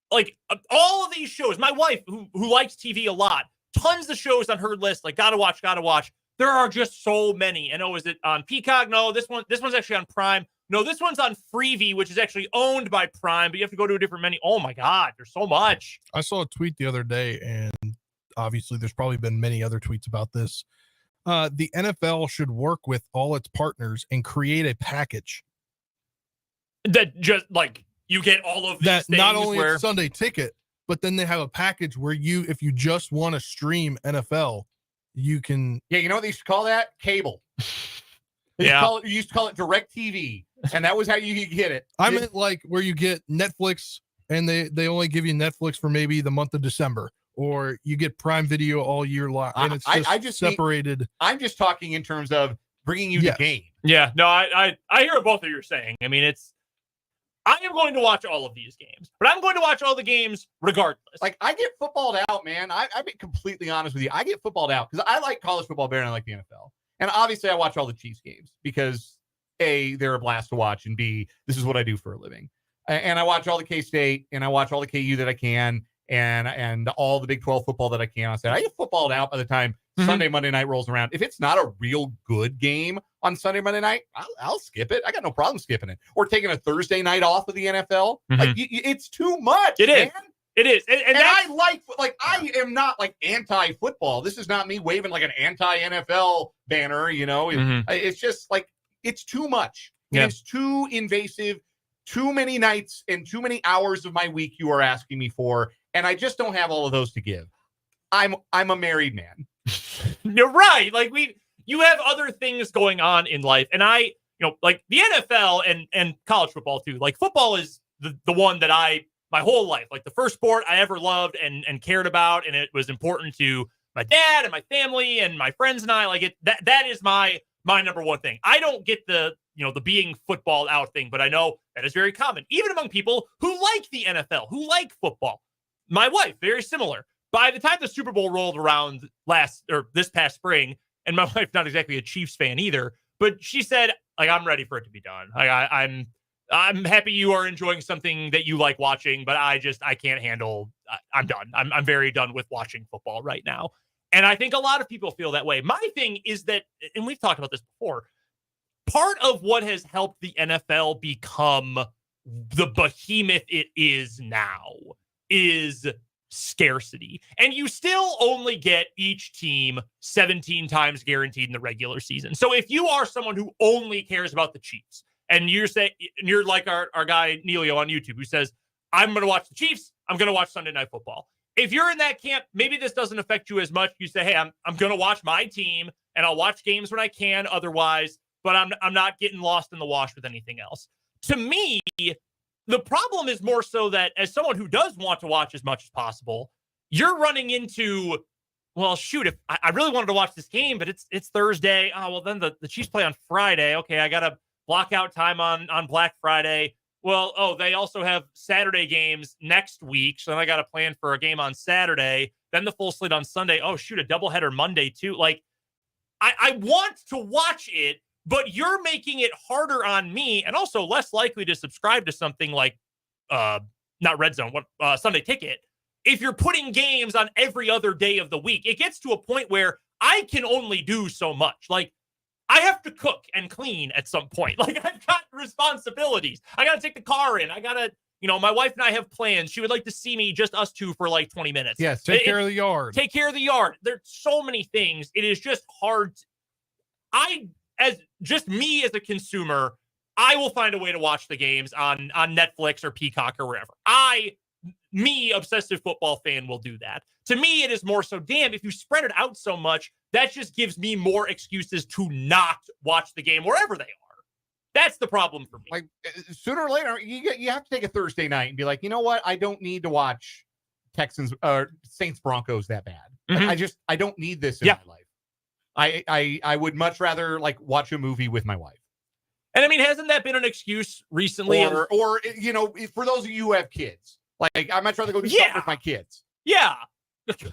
Like, all of these shows, my wife who likes TV a lot, tons of shows on her list, like gotta watch. There are just so many. And oh, is it on Peacock? No, this one's actually on Prime. No, this one's on Freevee, which is actually owned by Prime, but you have to go to a different menu. Oh my God, there's so much. I saw a tweet the other day, and obviously there's probably been many other tweets about this. The NFL should work with all its partners and create a package that just, like, you get all of these that things not only where a Sunday ticket, but then they have a package where if you just want to stream NFL, you can. Yeah, you know what they used to call that? Cable. You used to call it Direct TV, and that was how you could get it. I meant like where you get Netflix, and they only give you Netflix for maybe the month of December, or you get Prime Video all year long, and it's just separated. I'm just talking in terms of bringing you the game. Yeah, no, I hear what both of you are saying. I mean, I am going to watch all of these games, but I'm going to watch all the games regardless. Like, I get footballed out, man. I'll be completely honest with you. I get footballed out because I like college football better than I like the NFL. And obviously, I watch all the Chiefs games because A, they're a blast to watch, and B, this is what I do for a living. And I watch all the K-State, and I watch all the KU that I can, and all the Big 12 football that I can on Saturday. I get footballed out by the time Sunday, Monday night rolls around. If it's not a real good game on Sunday, Monday night, I'll skip it. I got no problem skipping it. Or taking a Thursday night off of the NFL. Like, it's too much. It is. It is. And I I am not like anti-football. This is not me waving like an anti-NFL banner, you know. It's just like, it's too much. Yeah. It's too invasive. Too many nights and too many hours of my week you are asking me for, and I just don't have all of those to give. I'm a married man. You're right. Like, you have other things going on in life, and like the NFL and college football too. Like, football is the one that my whole life, like the first sport I ever loved and cared about, and it was important to my dad and my family and my friends and I. Like, that is my number one thing. I don't get the being football out thing, but I know that is very common, even among people who like the NFL, who like football. My wife, very similar. By the time the Super Bowl rolled around this past spring, and my wife's not exactly a Chiefs fan either, but she said, like, I'm ready for it to be done. Like, I'm happy you are enjoying something that you like watching, but I can't handle. I'm done. I'm very done with watching football right now. And I think a lot of people feel that way. My thing is that, and we've talked about this before, part of what has helped the NFL become the behemoth it is now is scarcity. And you still only get each team 17 times guaranteed in the regular season. So if you are someone who only cares about the Chiefs, and you're like our guy Neilio on YouTube, who says, I'm going to watch the Chiefs, I'm going to watch Sunday Night Football. If you're in that camp, maybe this doesn't affect you as much. You say, hey, I'm going to watch my team, and I'll watch games when I can otherwise, but I'm not getting lost in the wash with anything else. To me, the problem is more so that as someone who does want to watch as much as possible, you're running into, well, shoot, if I really wanted to watch this game, but it's Thursday. Oh, well, then the Chiefs play on Friday. Okay, I got to block out time on Black Friday. Well, they also have Saturday games next week, so then I got to plan for a game on Saturday, then the full slate on Sunday. Oh, shoot, a doubleheader Monday too. Like, I want to watch it, but you're making it harder on me, and also less likely to subscribe to something like, not Red Zone, Sunday Ticket. If you're putting games on every other day of the week, it gets to a point where I can only do so much. Like, I have to cook and clean at some point. Like, I've got responsibilities. I got to take the car in. I got to, my wife and I have plans. She would like to see me, just us two, for like 20 minutes. Yes, take care of the yard. Take care of the yard. There's so many things. It is just hard. As a consumer, I will find a way to watch the games on Netflix or Peacock or wherever. Obsessive football fan, will do that. To me, it is more so, damn, if you spread it out so much, that just gives me more excuses to not watch the game wherever they are. That's the problem for me. Like sooner or later, you have to take a Thursday night and be like, you know what? I don't need to watch Texans or Saints Broncos that bad. Like, I don't need this in my life. I would much rather like watch a movie with my wife. And I mean, hasn't that been an excuse recently? Or you know, for those of you who have kids, like I'd much rather go do stuff with my kids. Yeah.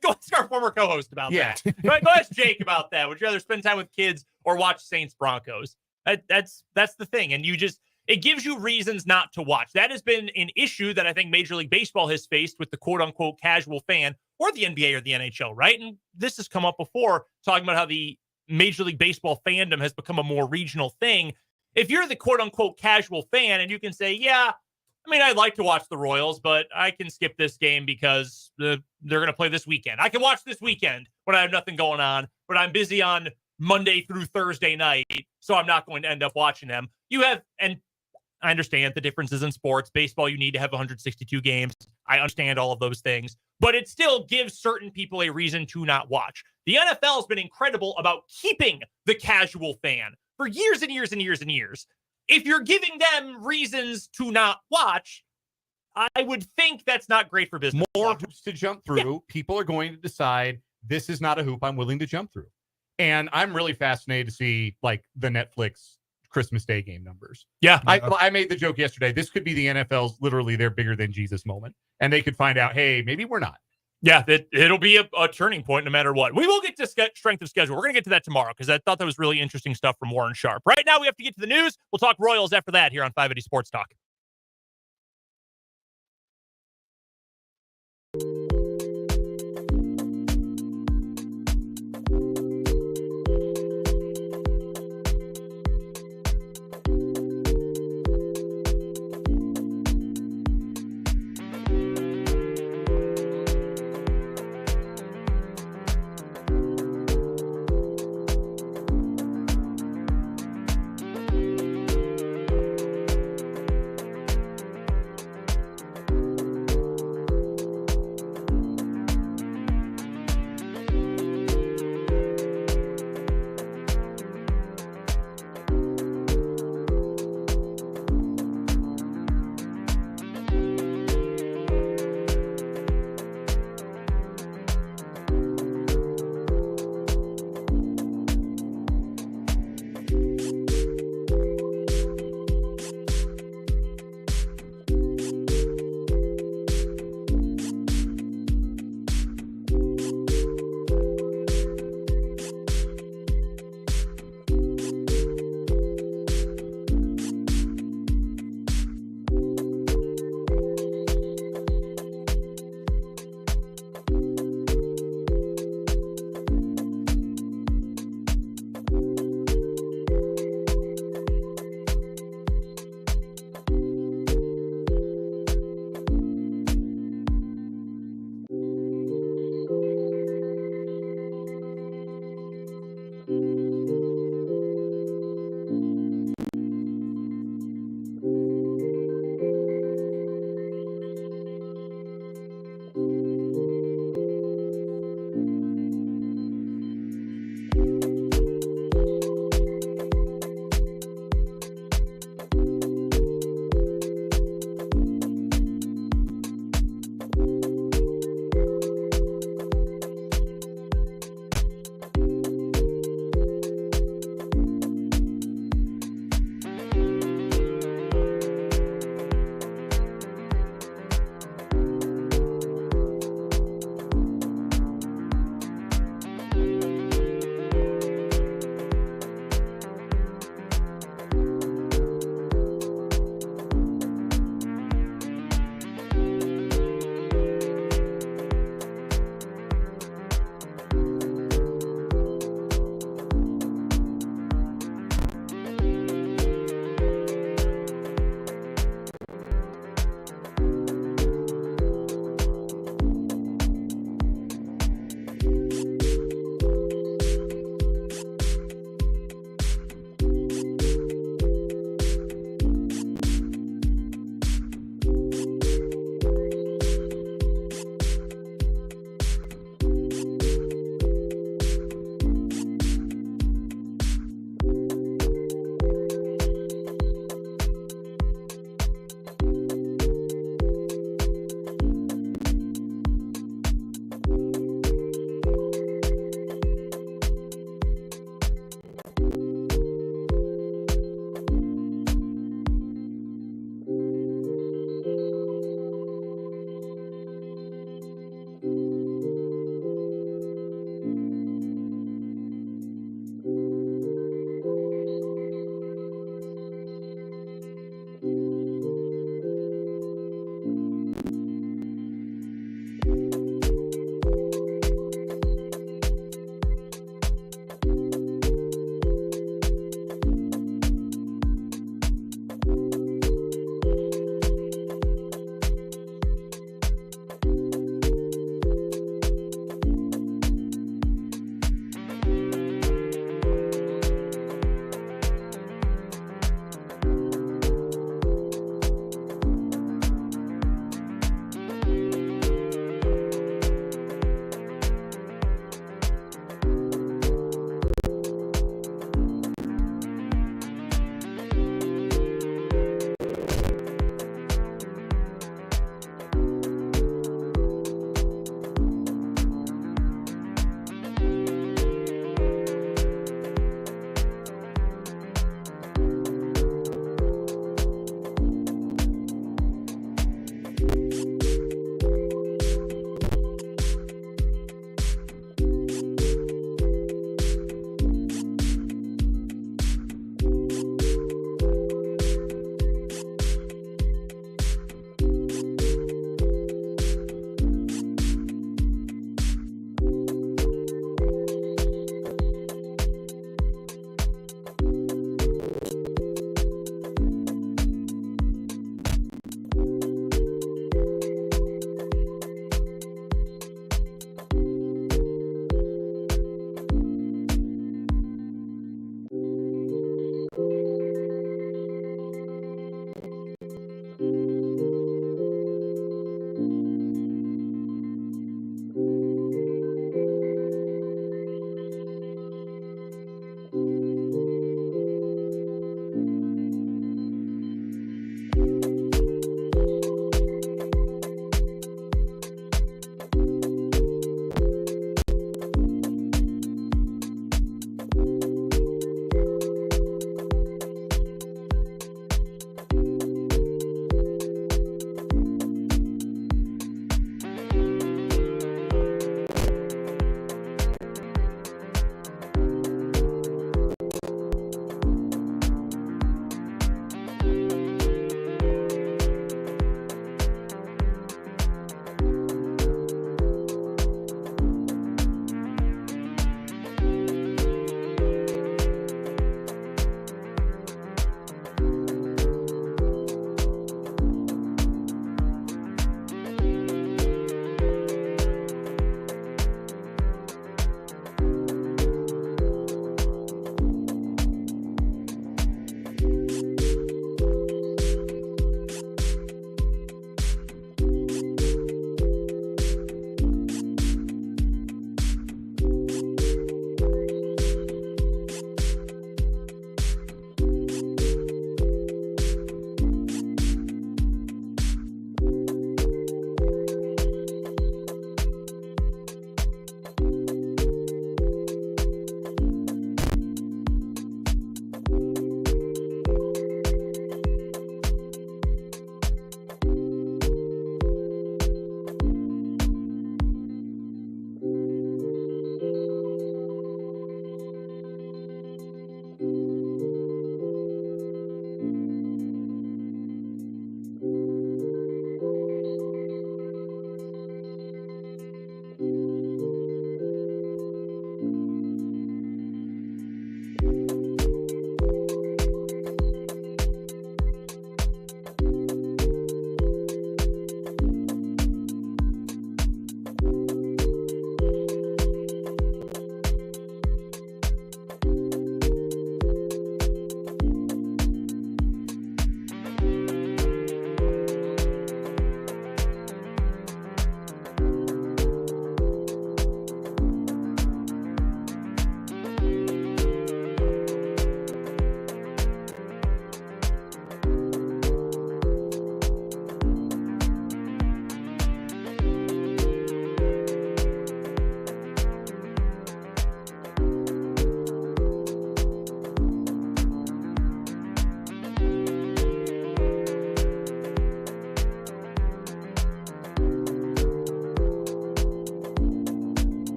Go ask our former co-host about that. Go ask Jake about that. Would you rather spend time with kids or watch Saints Broncos? That's the thing. And it gives you reasons not to watch. That has been an issue that I think Major League Baseball has faced with the quote unquote casual fan, or the NBA or the NHL, right? And this has come up before, talking about how the Major League Baseball fandom has become a more regional thing. If you're the quote unquote casual fan and you can say, yeah, I mean, I'd like to watch the Royals, but I can skip this game because they're going to play this weekend. I can watch this weekend when I have nothing going on, but I'm busy on Monday through Thursday night, so I'm not going to end up watching them. And I understand the differences in sports. Baseball, you need to have 162 games. I understand all of those things, but it still gives certain people a reason to not watch. The NFL has been incredible about keeping the casual fan for years and years and years and years. If you're giving them reasons to not watch, I would think that's not great for business. More hoops to jump through. Yeah. People are going to decide this is not a hoop I'm willing to jump through. And I'm really fascinated to see like the Netflix Christmas Day game numbers. Yeah. I made the joke yesterday. This could be the NFL's literally their bigger than Jesus moment. And they could find out, hey, maybe we're not. Yeah, it'll be a turning point no matter what. We will get to strength of schedule. We're going to get to that tomorrow because I thought that was really interesting stuff from Warren Sharp. Right now, we have to get to the news. We'll talk Royals after that here on 580 Sports Talk.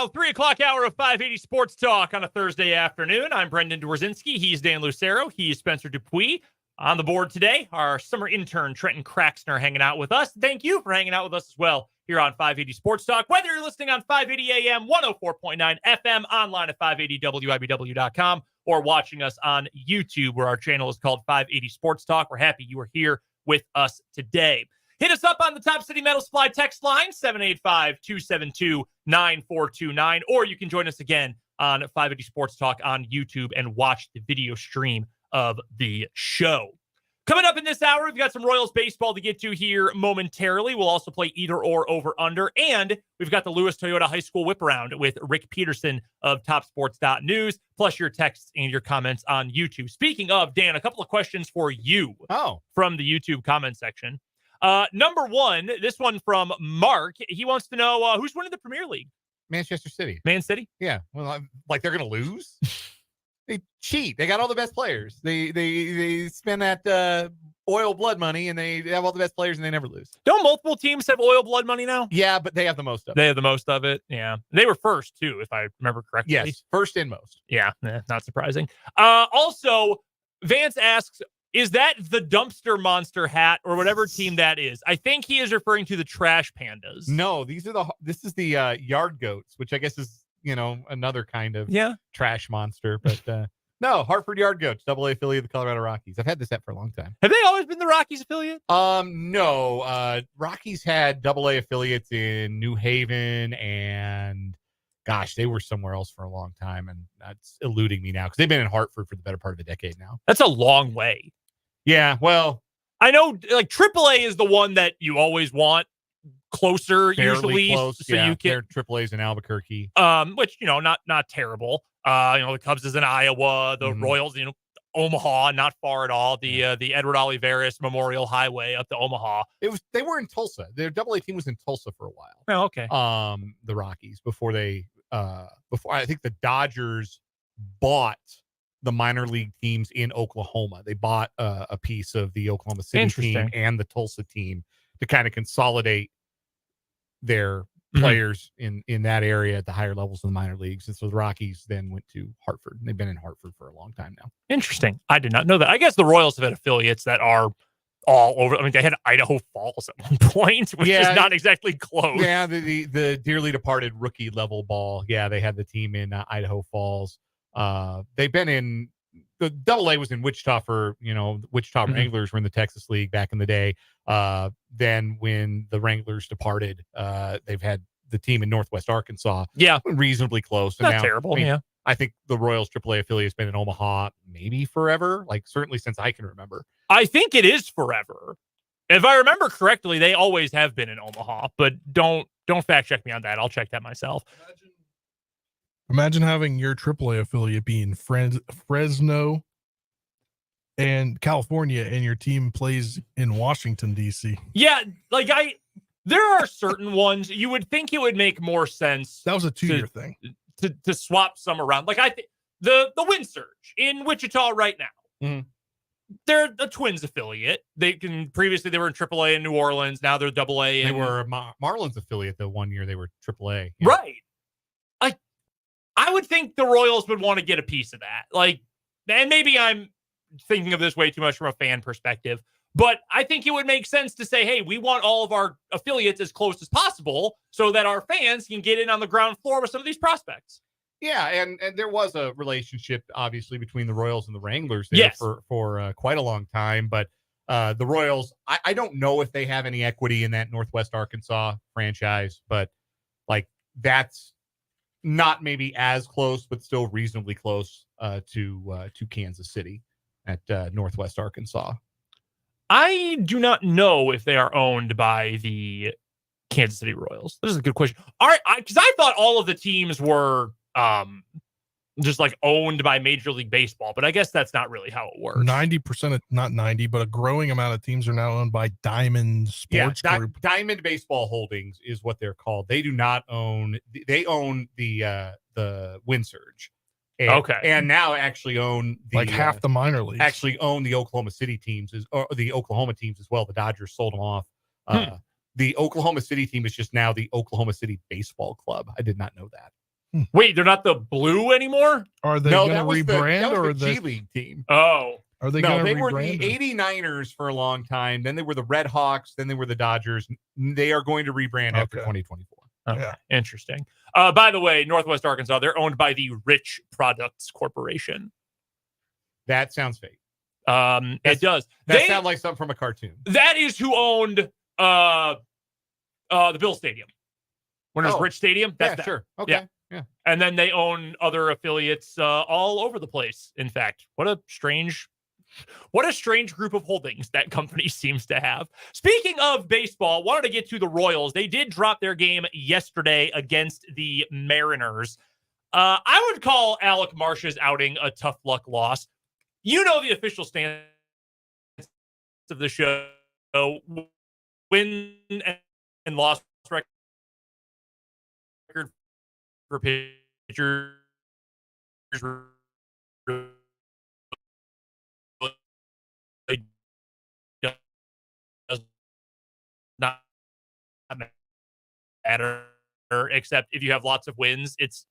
Now, 3 o'clock hour of 580 Sports Talk on a Thursday afternoon. I'm Brendan Dworzynski. He's Dan Lucero. He's Spencer Dupuis. On the board today, our summer intern, Trenton Craxner, hanging out with us. Thank you for hanging out with us as well here on 580 Sports Talk. Whether you're listening on 580 AM, 104.9 FM, online at 580WIBW.com, or watching us on YouTube, where our channel is called 580 Sports Talk. We're happy you are here with us today. Hit us up on the Top City Metal Supply text line, 785-272-9429, or you can join us again on 580 Sports Talk on YouTube and watch the video stream of the show. Coming up in this hour, we've got some Royals baseball to get to here momentarily. We'll also play either or over under, and we've got the Lewis Toyota High School whip around with Rick Peterson of TopSports.news, plus your texts and your comments on YouTube. Speaking of, Dan, a couple of questions for you from the YouTube comment section. Number one, this one from Mark. He wants to know who's winning the Premier League. Manchester City. Man City? Yeah. Well, like they're going to lose? They cheat. They got all the best players. They spend that oil blood money, and they have all the best players, and they never lose. Don't multiple teams have oil blood money now? Yeah, but they have the most of it. They have the most of it. Yeah. They were first, too, if I remember correctly. Yes, first and most. Yeah, not surprising. Also, Vance asks, is that the dumpster monster hat or whatever team that is? I think he is referring to the Trash Pandas. No, this is the Yard Goats, which I guess is, another kind of trash monster. But no, Hartford Yard Goats, AA affiliate of the Colorado Rockies. I've had this hat for a long time. Have they always been the Rockies affiliate? No. Rockies had AA affiliates in New Haven, and gosh, they were somewhere else for a long time, and that's eluding me now because they've been in Hartford for the better part of a decade now. That's a long way. Yeah, well, I know, like AAA is the one that you always want closer, usually, close. So you can. They're AAA's in Albuquerque. Which not terrible. The Cubs is in Iowa, the Royals, Omaha, not far at all. The Edward Olivares Memorial Highway up to Omaha. They were in Tulsa. Their AA team was in Tulsa for a while. Oh, okay. The Rockies before I think the Dodgers bought the minor league teams in Oklahoma. They bought a piece of the Oklahoma City team and the Tulsa team to kind of consolidate their players in that area at the higher levels of the minor leagues. And so the Rockies then went to Hartford. They've been in Hartford for a long time now. Interesting. I did not know that. I guess the Royals have had affiliates that are all over. I mean, they had Idaho Falls at one point, which is not exactly close. Yeah, the dearly departed rookie level ball. Yeah, they had the team in Idaho Falls. They've been in the AA was in Wichita for, Wichita Wranglers were in the Texas League back in the day. Then when the Wranglers departed, they've had the team in Northwest Arkansas. Yeah. Reasonably close. Not terrible. I think the Royals AAA affiliate has been in Omaha maybe forever, like certainly since I can remember. I think it is forever. If I remember correctly, they always have been in Omaha, but don't fact check me on that. I'll check that myself. Imagine having your AAA affiliate being Fresno and California, and your team plays in Washington, D.C. Yeah, there are certain ones you would think it would make more sense. That was a 2-year thing to swap some around. Like I think the Wind Surge in Wichita right now. They're the Twins affiliate. Previously they were in AAA in New Orleans. Now they're AA. They were Marlins affiliate the 1 year they were AAA. Yeah. Right. I would think the Royals would want to get a piece of that. And maybe I'm thinking of this way too much from a fan perspective, but I think it would make sense to say, hey, we want all of our affiliates as close as possible so that our fans can get in on the ground floor with some of these prospects. Yeah, and there was a relationship, obviously, between the Royals and the Wranglers there for quite a long time. But the Royals, I don't know if they have any equity in that Northwest Arkansas franchise, but that's not maybe as close, but still reasonably close to Kansas City at Northwest Arkansas. I do not know if they are owned by the Kansas City Royals. This is a good question. All right, because I thought all of the teams were just owned by Major League Baseball, but I guess that's not really how it works. 90%, not 90, but a growing amount of teams are now owned by Diamond Sports Group. Diamond Baseball Holdings is what they're called. They do not own. They own the Wind Surge. And now actually own half the minor leagues. Actually own the Oklahoma City teams or the Oklahoma teams as well. The Dodgers sold them off. The Oklahoma City team is just now the Oklahoma City Baseball Club. I did not know that. Wait, they're not the Blue anymore? Are they No, going to that was rebrand the or G League team. Oh, are they No, going to they rebrand? were the 89ers for a long time. Then they were the Red Hawks. Then they were the Dodgers. They are going to rebrand after 2024. okay. Yeah. Interesting. By the way, Northwest Arkansas, they're owned by the Rich Products Corporation. That sounds fake. It does. That sounds like something from a cartoon. That is who owned the Bill Stadium. When it was Rich Stadium. That's sure. Okay. Yeah. And then they own other affiliates all over the place. In fact, what a strange group of holdings that company seems to have. Speaking of baseball, wanted to get to the Royals. They did drop their game yesterday against the Mariners. I would call Alec Marsh's outing a tough luck loss. You know the official stance of the show. Win and loss record for pitchers does not matter, except if you have lots of wins, it's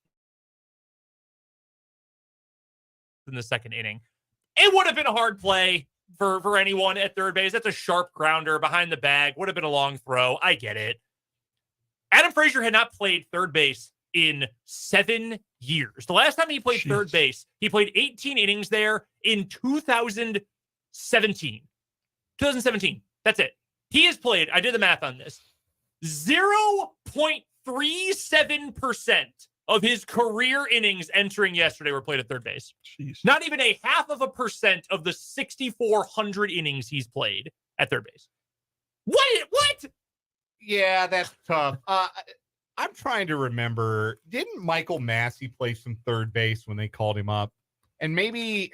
in the second inning. It would have been a hard play for anyone at third base. That's a sharp grounder behind the bag. Would have been a long throw. I get it. Adam Frazier had not played third base in 7 years. The last time he played third base, he played 18 innings there in 2017. 2017. That's it. He has played, I did the math on this, 0.37% of his career innings entering yesterday were played at third base. Jeez. Not even a 0.5% of the 6,400 innings he's played at third base. What? Yeah, that's tough. I'm trying to remember. Didn't Michael Massey play some third base when they called him up? And maybe,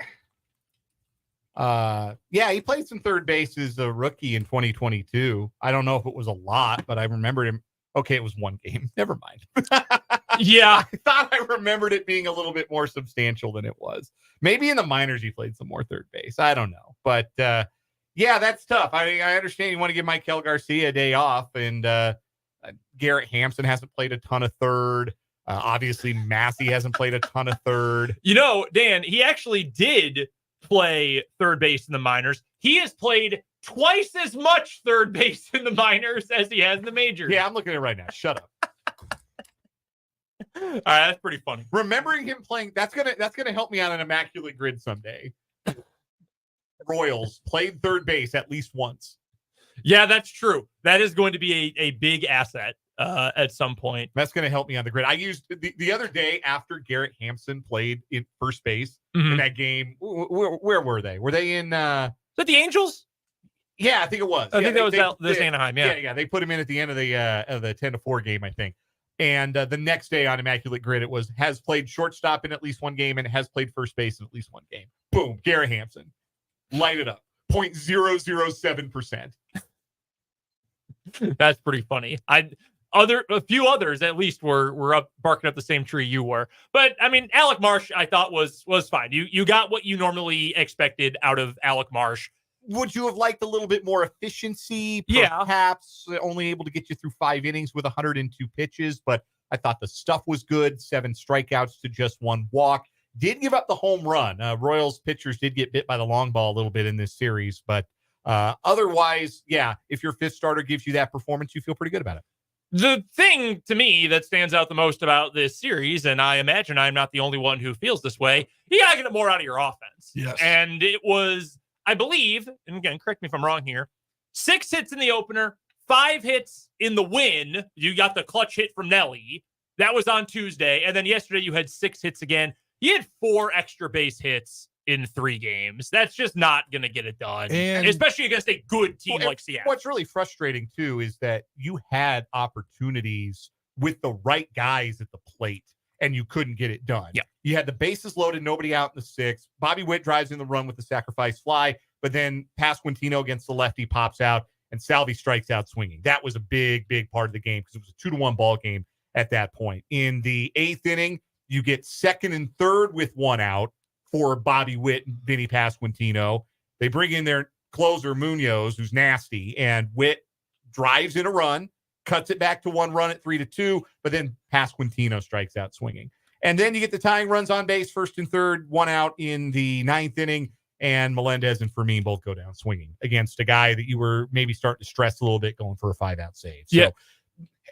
he played some third base as a rookie in 2022. I don't know if it was a lot, but I remembered him. Okay, it was one game. Never mind. Yeah. I thought I remembered it being a little bit more substantial than it was. Maybe in the minors he played some more third base. I don't know. But, that's tough. I mean, I understand you want to give Michael Garcia a day off, and Garrett Hampson hasn't played a ton of third. Obviously, Massey hasn't played a ton of third. You know, Dan, he actually did play third base in the minors. He has played twice as much third base in the minors as he has in the majors. Yeah, I'm looking at it right now. Shut up. All right, that's pretty funny. Remembering him playing, that's gonna help me on an immaculate grid someday. Royals played third base at least once. Yeah, that's true. That is going to be a big asset at some point. That's going to help me on the grid. I used the other day after Garrett Hampson played in first base in that game. Where were they? Were they in? Is that the Angels? Yeah, I think it was. I think that was Anaheim. Yeah, They put him in at the end of the 10-4 game, I think. And the next day on Immaculate Grid, it was has played shortstop in at least one game and has played first base in at least one game. Boom, Garrett Hampson, light it up. 0.007%. That's pretty funny. A few others at least were up barking up the same tree you were. But I mean, Alec Marsh, I thought was fine. You got what you normally expected out of Alec Marsh. Would you have liked a little bit more efficiency? Yeah. Perhaps only able to get you through 5 innings with 102 pitches, but I thought the stuff was good. 7 strikeouts to just 1 walk. Did give up the home run. Royals pitchers did get bit by the long ball a little bit in this series, but otherwise, yeah, if your fifth starter gives you that performance, you feel pretty good about it. The thing to me that stands out the most about this series, and I imagine I'm not the only one who feels this way, you got to get more out of your offense. Yes. And it was, I believe, and again, correct me if I'm wrong here, 6 hits in the opener, 5 hits in the win. You got the clutch hit from Nelly. That was on Tuesday. And then yesterday you had 6 hits again. You had 4 extra base hits in 3 games. That's just not going to get it done, And especially against a good team like Seattle. What's really frustrating, too, is that you had opportunities with the right guys at the plate, and you couldn't get it done. Yeah. You had the bases loaded, nobody out in the 6th. Bobby Witt drives in the run with the sacrifice fly, but then Pasquantino against the lefty pops out, and Salvi strikes out swinging. That was a big, big part of the game because it was a 2-1 ball game at that point. In the 8th inning, you get 2nd and 3rd with 1 out for Bobby Witt and Vinny Pasquantino. They bring in their closer, Munoz, who's nasty, and Witt drives in a run, cuts it back to 1 run at 3-2, but then Pasquantino strikes out swinging. And then you get the tying runs on base, first and third, one out in the ninth inning, and Melendez and Fermin both go down swinging against a guy that you were maybe starting to stress a little bit going for a 5-out save. So,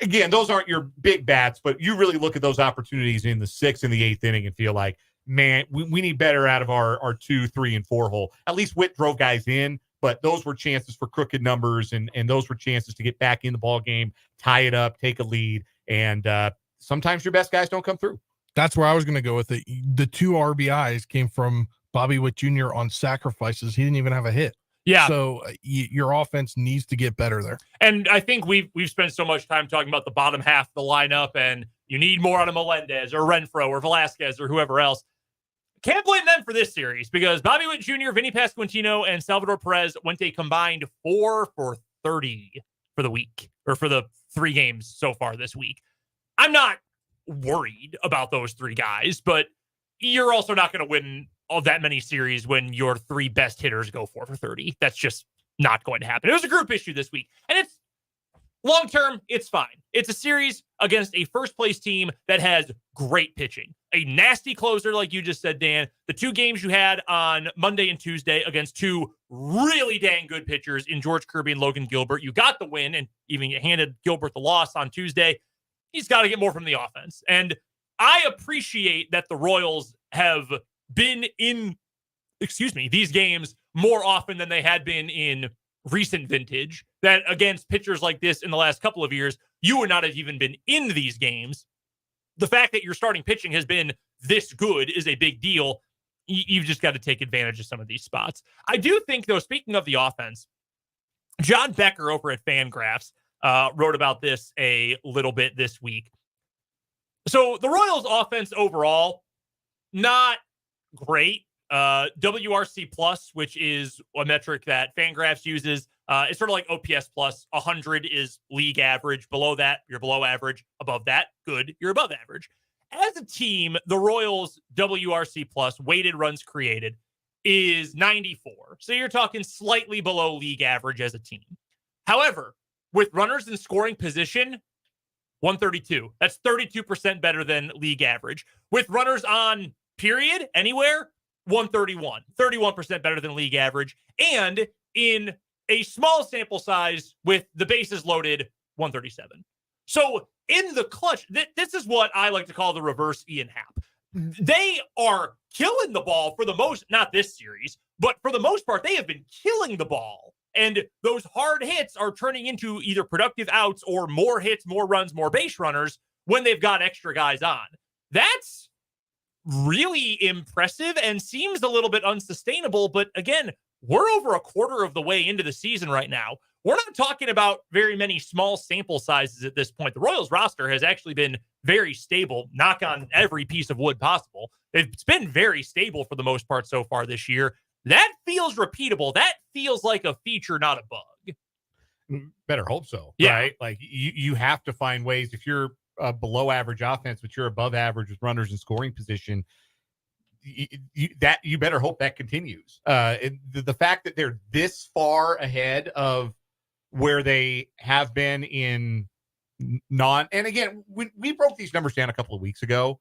again, those aren't your big bats, but you really look at those opportunities in the 6th and the 8th inning and feel like, man, we need better out of our 2, 3, and 4 hole. At least Witt drove guys in, but those were chances for crooked numbers, and those were chances to get back in the ball game, tie it up, take a lead, and sometimes your best guys don't come through. That's where I was going to go with it. The 2 RBIs came from Bobby Witt Jr. on sacrifices. He didn't even have a hit. Yeah. So your offense needs to get better there. And I think we've spent so much time talking about the bottom half of the lineup, and you need more out of Melendez or Renfroe or Velasquez or whoever else. Can't blame them for this series because Bobby Witt Jr., Vinny Pasquantino, and Salvador Perez went a combined 4 for 30 for the week, or for the 3 games so far this week. I'm not worried about those 3 guys, but you're also not going to win all that many series when your 3 best hitters go 4 for 30. That's just not going to happen. It was a group issue this week, and it's long term, it's fine. It's a series against a first place team that has great pitching, a nasty closer, like you just said, Dan. The 2 games you had on Monday and Tuesday against 2 really dang good pitchers in George Kirby and Logan Gilbert. You got the win and even handed Gilbert the loss on Tuesday. He's got to get more from the offense. And I appreciate that the Royals have been in, these games more often than they had been in recent vintage, that against pitchers like this in the last couple of years, you would not have even been in these games. The fact that your starting pitching has been this good is a big deal. You've just got to take advantage of some of these spots. I do think, though, speaking of the offense, John Becker over at Fangraphs wrote about this a little bit this week. So the Royals offense overall, not great. WRC plus, which is a metric that Fangraphs uses, it's sort of like OPS plus. 100 is league average. Below that, you're below average. Above that, good, you're above average. As a team, the Royals WRC plus, weighted runs created, is 94. So you're talking slightly below league average as a team. However, with runners in scoring position, 132. That's 32% better than league average. With runners on period, anywhere, 131. 31% better than league average. And in a small sample size with the bases loaded, 137. So in the clutch, this is what I like to call the reverse Ian Happ. They are killing the ball for the most, not this series, but for the most part, they have been killing the ball. And those hard hits are turning into either productive outs or more hits, more runs, more base runners when they've got extra guys on. That's really impressive and seems a little bit unsustainable. But again, we're over a quarter of the way into the season right now. We're not talking about very many small sample sizes at this point. The Royals roster has actually been very stable, knock on every piece of wood possible. It's been very stable for the most part so far this year. That feels repeatable. That feels like a feature, not a bug. Better hope so. Yeah. Right? Like you have to find ways. If you're a below average offense, but you're above average with runners in scoring position, you better hope that continues. The fact that they're this far ahead of where they have been in and again, when we broke these numbers down a couple of weeks ago,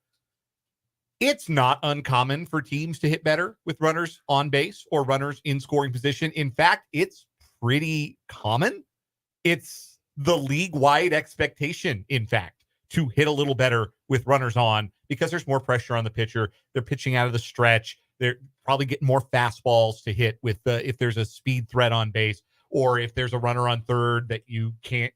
it's not uncommon for teams to hit better with runners on base or runners in scoring position. In fact, it's pretty common. It's the league-wide expectation, in fact, to hit a little better with runners on because there's more pressure on the pitcher. They're pitching out of the stretch. They're probably getting more fastballs to hit with if there's a speed threat on base or if there's a runner on third that you can't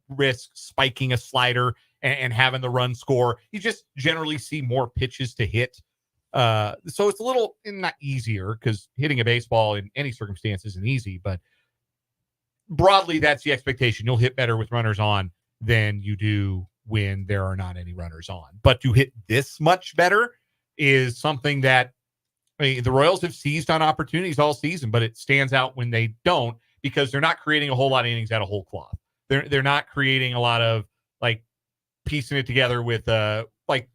risk spiking a slider and having the run score. You just generally see more pitches to hit. So it's a little not easier because hitting a baseball in any circumstance isn't easy, but broadly, that's the expectation. You'll hit better with runners on than you do when there are not any runners on. But to hit this much better is something that the Royals have seized on opportunities all season, but it stands out when they don't because they're not creating a whole lot of innings out of whole cloth. They're not creating a lot of like piecing it together with like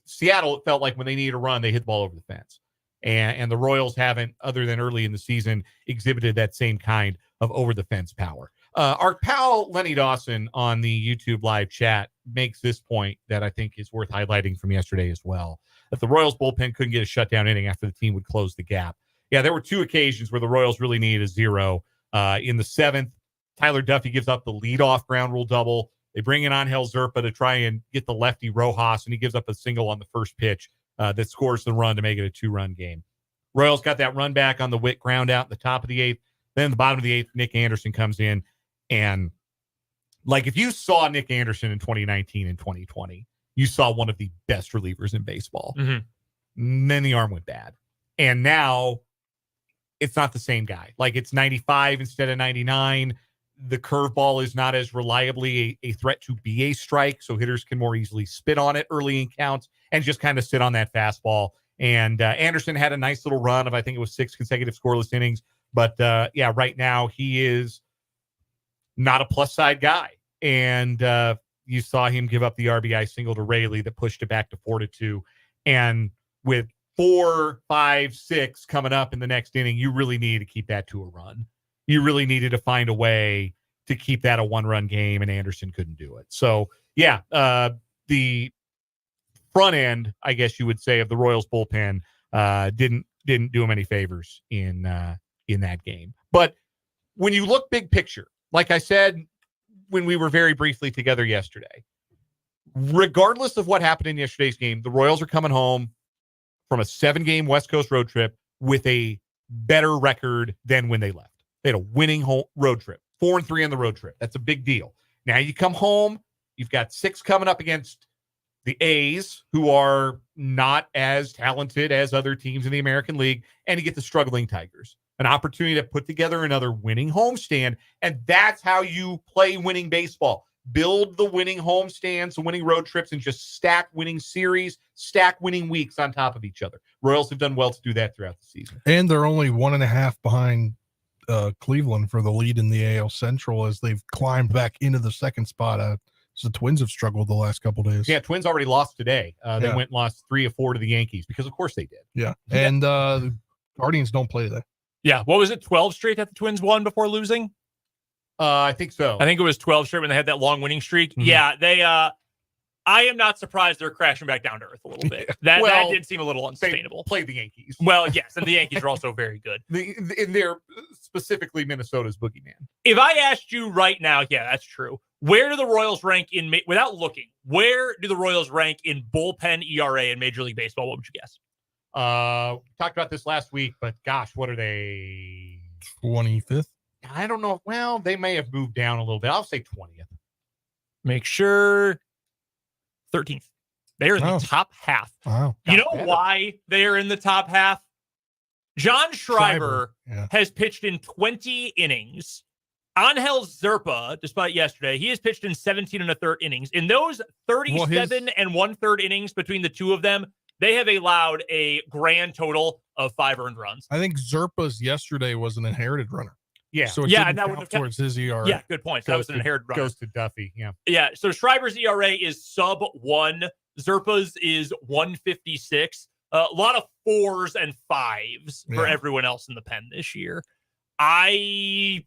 Seattle. It felt like when they needed a run, they hit the ball over the fence, and the Royals haven't, other than early in the season, exhibited that same kind of over the fence power. Our pal Lenny Dawson on the YouTube live chat makes this point that I think is worth highlighting from yesterday as well, that the Royals bullpen couldn't get a shutdown inning after the team would close the gap. Yeah, there were 2 occasions where the Royals really needed a 0. In the 7th, Tyler Duffy gives up the leadoff ground rule double. They bring in Angel Zerpa to try and get the lefty Rojas, and he gives up a single on the first pitch that scores the run to make it a 2-run game. Royals got that run back on the Witt ground out at the top of the 8th. Then the bottom of the 8th, Nick Anderson comes in. And like, if you saw Nick Anderson in 2019 and 2020, you saw one of the best relievers in baseball. Mm-hmm. Then the arm went bad. And now it's not the same guy. Like, it's 95 instead of 99. The curveball is not as reliably a threat to be a strike, so hitters can more easily spit on it early in counts and just kind of sit on that fastball. And Anderson had a nice little run of, I think it was 6 consecutive scoreless innings. But, yeah, right now he is not a plus-side guy. And you saw him give up the RBI single to Raley that pushed it back to 4-2. And with 4, 5, 6 coming up in the next inning, you really need to keep that to a run. You really needed to find a way to keep that a 1-run game, and Anderson couldn't do it. So, yeah, the front end, I guess you would say, of the Royals bullpen didn't do him any favors in that game. But when you look big picture, like I said when we were very briefly together yesterday, regardless of what happened in yesterday's game, the Royals are coming home from a 7-game West Coast road trip with a better record than when they left. They had a winning road trip, 4-3 on the road trip. That's a big deal. Now you come home, you've got 6 coming up against the A's, who are not as talented as other teams in the American League, and you get the struggling Tigers. An opportunity to put together another winning homestand, and that's how you play winning baseball. Build the winning homestands, the winning road trips, and just stack winning series, stack winning weeks on top of each other. Royals have done well to do that throughout the season. And they're only 1.5 behind Cleveland for the lead in the AL Central as they've climbed back into the second spot. So the Twins have struggled the last couple of days. Yeah, Twins already lost today. They went and lost 3 of 4 to the Yankees because, of course, they did. Yeah, and the Guardians don't play today. Yeah, what was it, 12 straight that the Twins won before losing? I think so. I think it was 12 straight when they had that long winning streak. Mm-hmm. Yeah, they I am not surprised they're crashing back down to earth a little bit. That did seem a little unsustainable. They played the Yankees. Well, yes, and the Yankees are also very good. They're specifically Minnesota's boogeyman. If I asked you right now, yeah, that's true. Where do the Royals rank without looking, where do the Royals rank in bullpen ERA in Major League Baseball? What would you guess? Talked about this last week, but gosh, what are they? 25th? I don't know. Well, they may have moved down a little bit. I'll say 20th. Make sure 13th. They're in the top half. Wow. You know why they're in the top half? John Schreiber has pitched in 20 innings. Angel Zerpa, despite yesterday, he has pitched in 17 1/3 innings. In those 37 and 1/3 innings between the two of them, they have allowed a grand total of 5 earned runs. I think Zerpa's yesterday was an inherited runner. Yeah. So and that would have towards his ERA. Yeah, good point. That was an inherited runner. Goes to Duffy. Yeah. Yeah. So Schreiber's ERA is sub 1. Zerpa's is 156. A lot of 4s and 5s for everyone else in the pen this year. I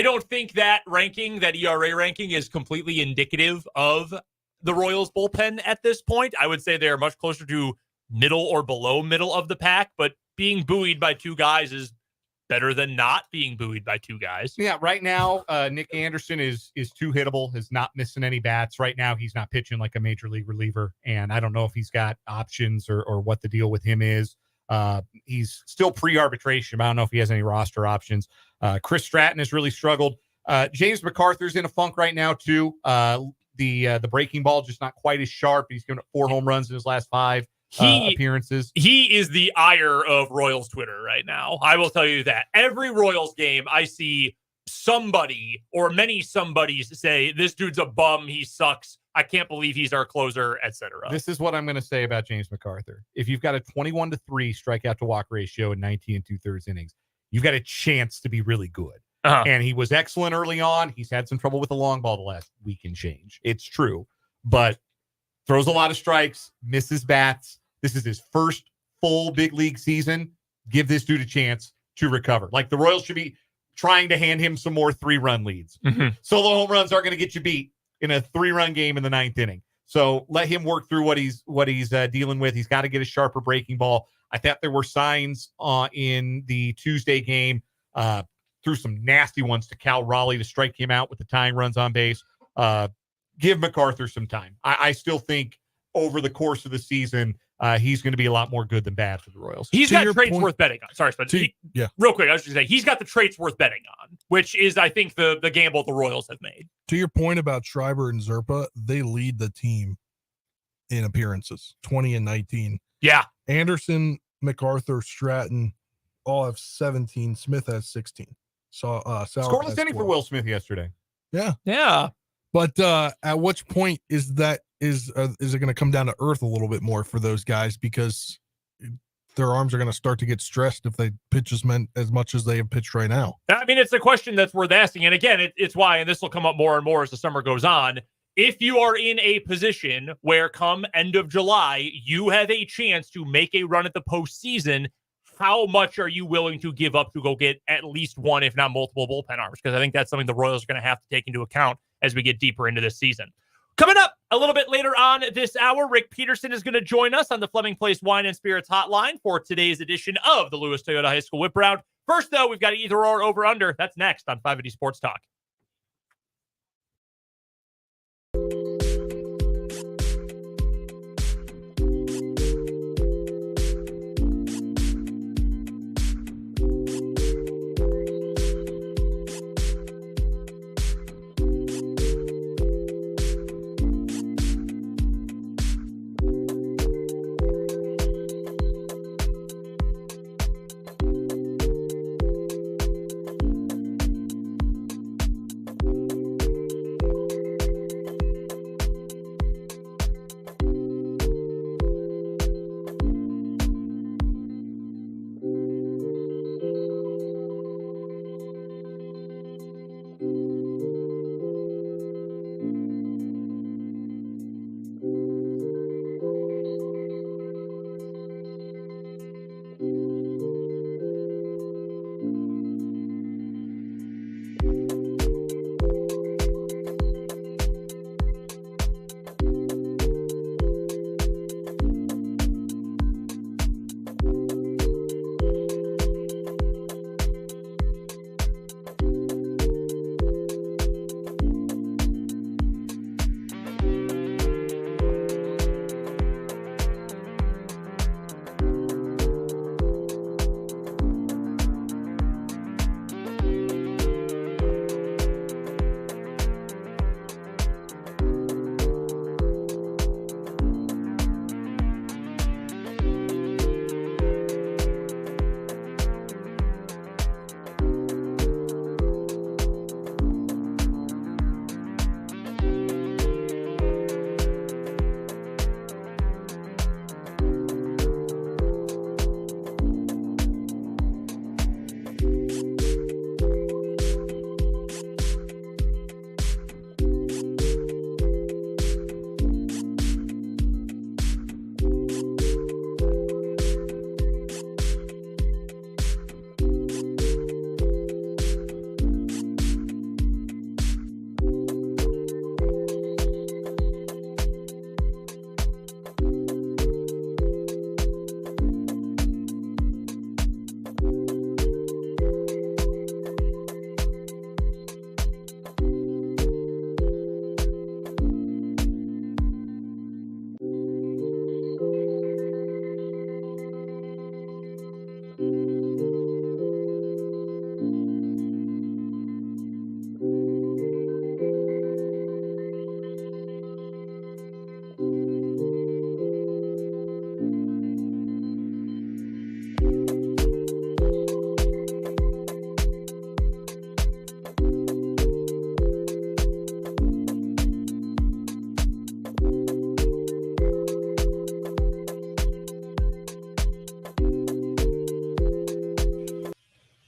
don't think that ranking, that ERA ranking, is completely indicative of the Royals bullpen at this point. I would say they're much closer to middle or below middle of the pack, but being buoyed by 2 guys is better than not being buoyed by 2 guys. Yeah, right now, Nick Anderson is too hittable, is not missing any bats. Right now, he's not pitching like a major league reliever, and I don't know if he's got options or what the deal with him is. He's still pre-arbitration, but I don't know if he has any roster options. Chris Stratton has really struggled. James MacArthur's in a funk right now, too. The breaking ball just not quite as sharp. He's given up 4 home runs in his last 5 appearances. He is the ire of Royals Twitter right now. I will tell you that. Every Royals game, I see somebody or many somebodies say, this dude's a bum, he sucks, I can't believe he's our closer, etc. This is what I'm going to say about James MacArthur. If you've got a 21-3 strikeout to walk ratio in 19 2/3 innings, you've got a chance to be really good. And he was excellent early on. He's had some trouble with the long ball the last week and change. It's true. But throws a lot of strikes, misses bats. This is his first full big league season. Give this dude a chance to recover. Like, the Royals should be trying to hand him some more 3-run leads. Mm-hmm. Solo home runs aren't going to get you beat. in a 3-run game in the 9th inning. So let him work through what he's dealing with. He's got to get a sharper breaking ball. I thought there were signs in the Tuesday game, threw some nasty ones to Cal Raleigh to strike him out with the tying runs on base. Give MacArthur some time. I still think over the course of the season, he's going to be a lot more good than bad for the Royals. He's got traits worth betting on. Sorry, Spencer. Real quick, I was just going to say, he's got the traits worth betting on, which is, I think, the gamble the Royals have made. To your point about Schreiber and Zerpa, they lead the team in appearances, 20 and 19. Yeah. Anderson, MacArthur, Stratton all have 17. Smith has 16. So scoreless inning for Will Smith yesterday. Yeah. But at which point is it going to come down to earth a little bit more for those guys, because their arms are going to start to get stressed if they pitch as much as they have pitched right now? I mean, it's a question that's worth asking. And again, it's why, and this will come up more and more as the summer goes on, if you are in a position where come end of July, you have a chance to make a run at the postseason, how much are you willing to give up to go get at least one, if not multiple bullpen arms? Because I think that's something the Royals are going to have to take into account as we get deeper into this season. Coming up a little bit later on this hour, Rick Peterson is going to join us on the Fleming Place Wine and Spirits hotline for today's edition of the Lewis Toyota High School Whip Round. First, though, we've got either or over under. That's next on 580 Sports Talk.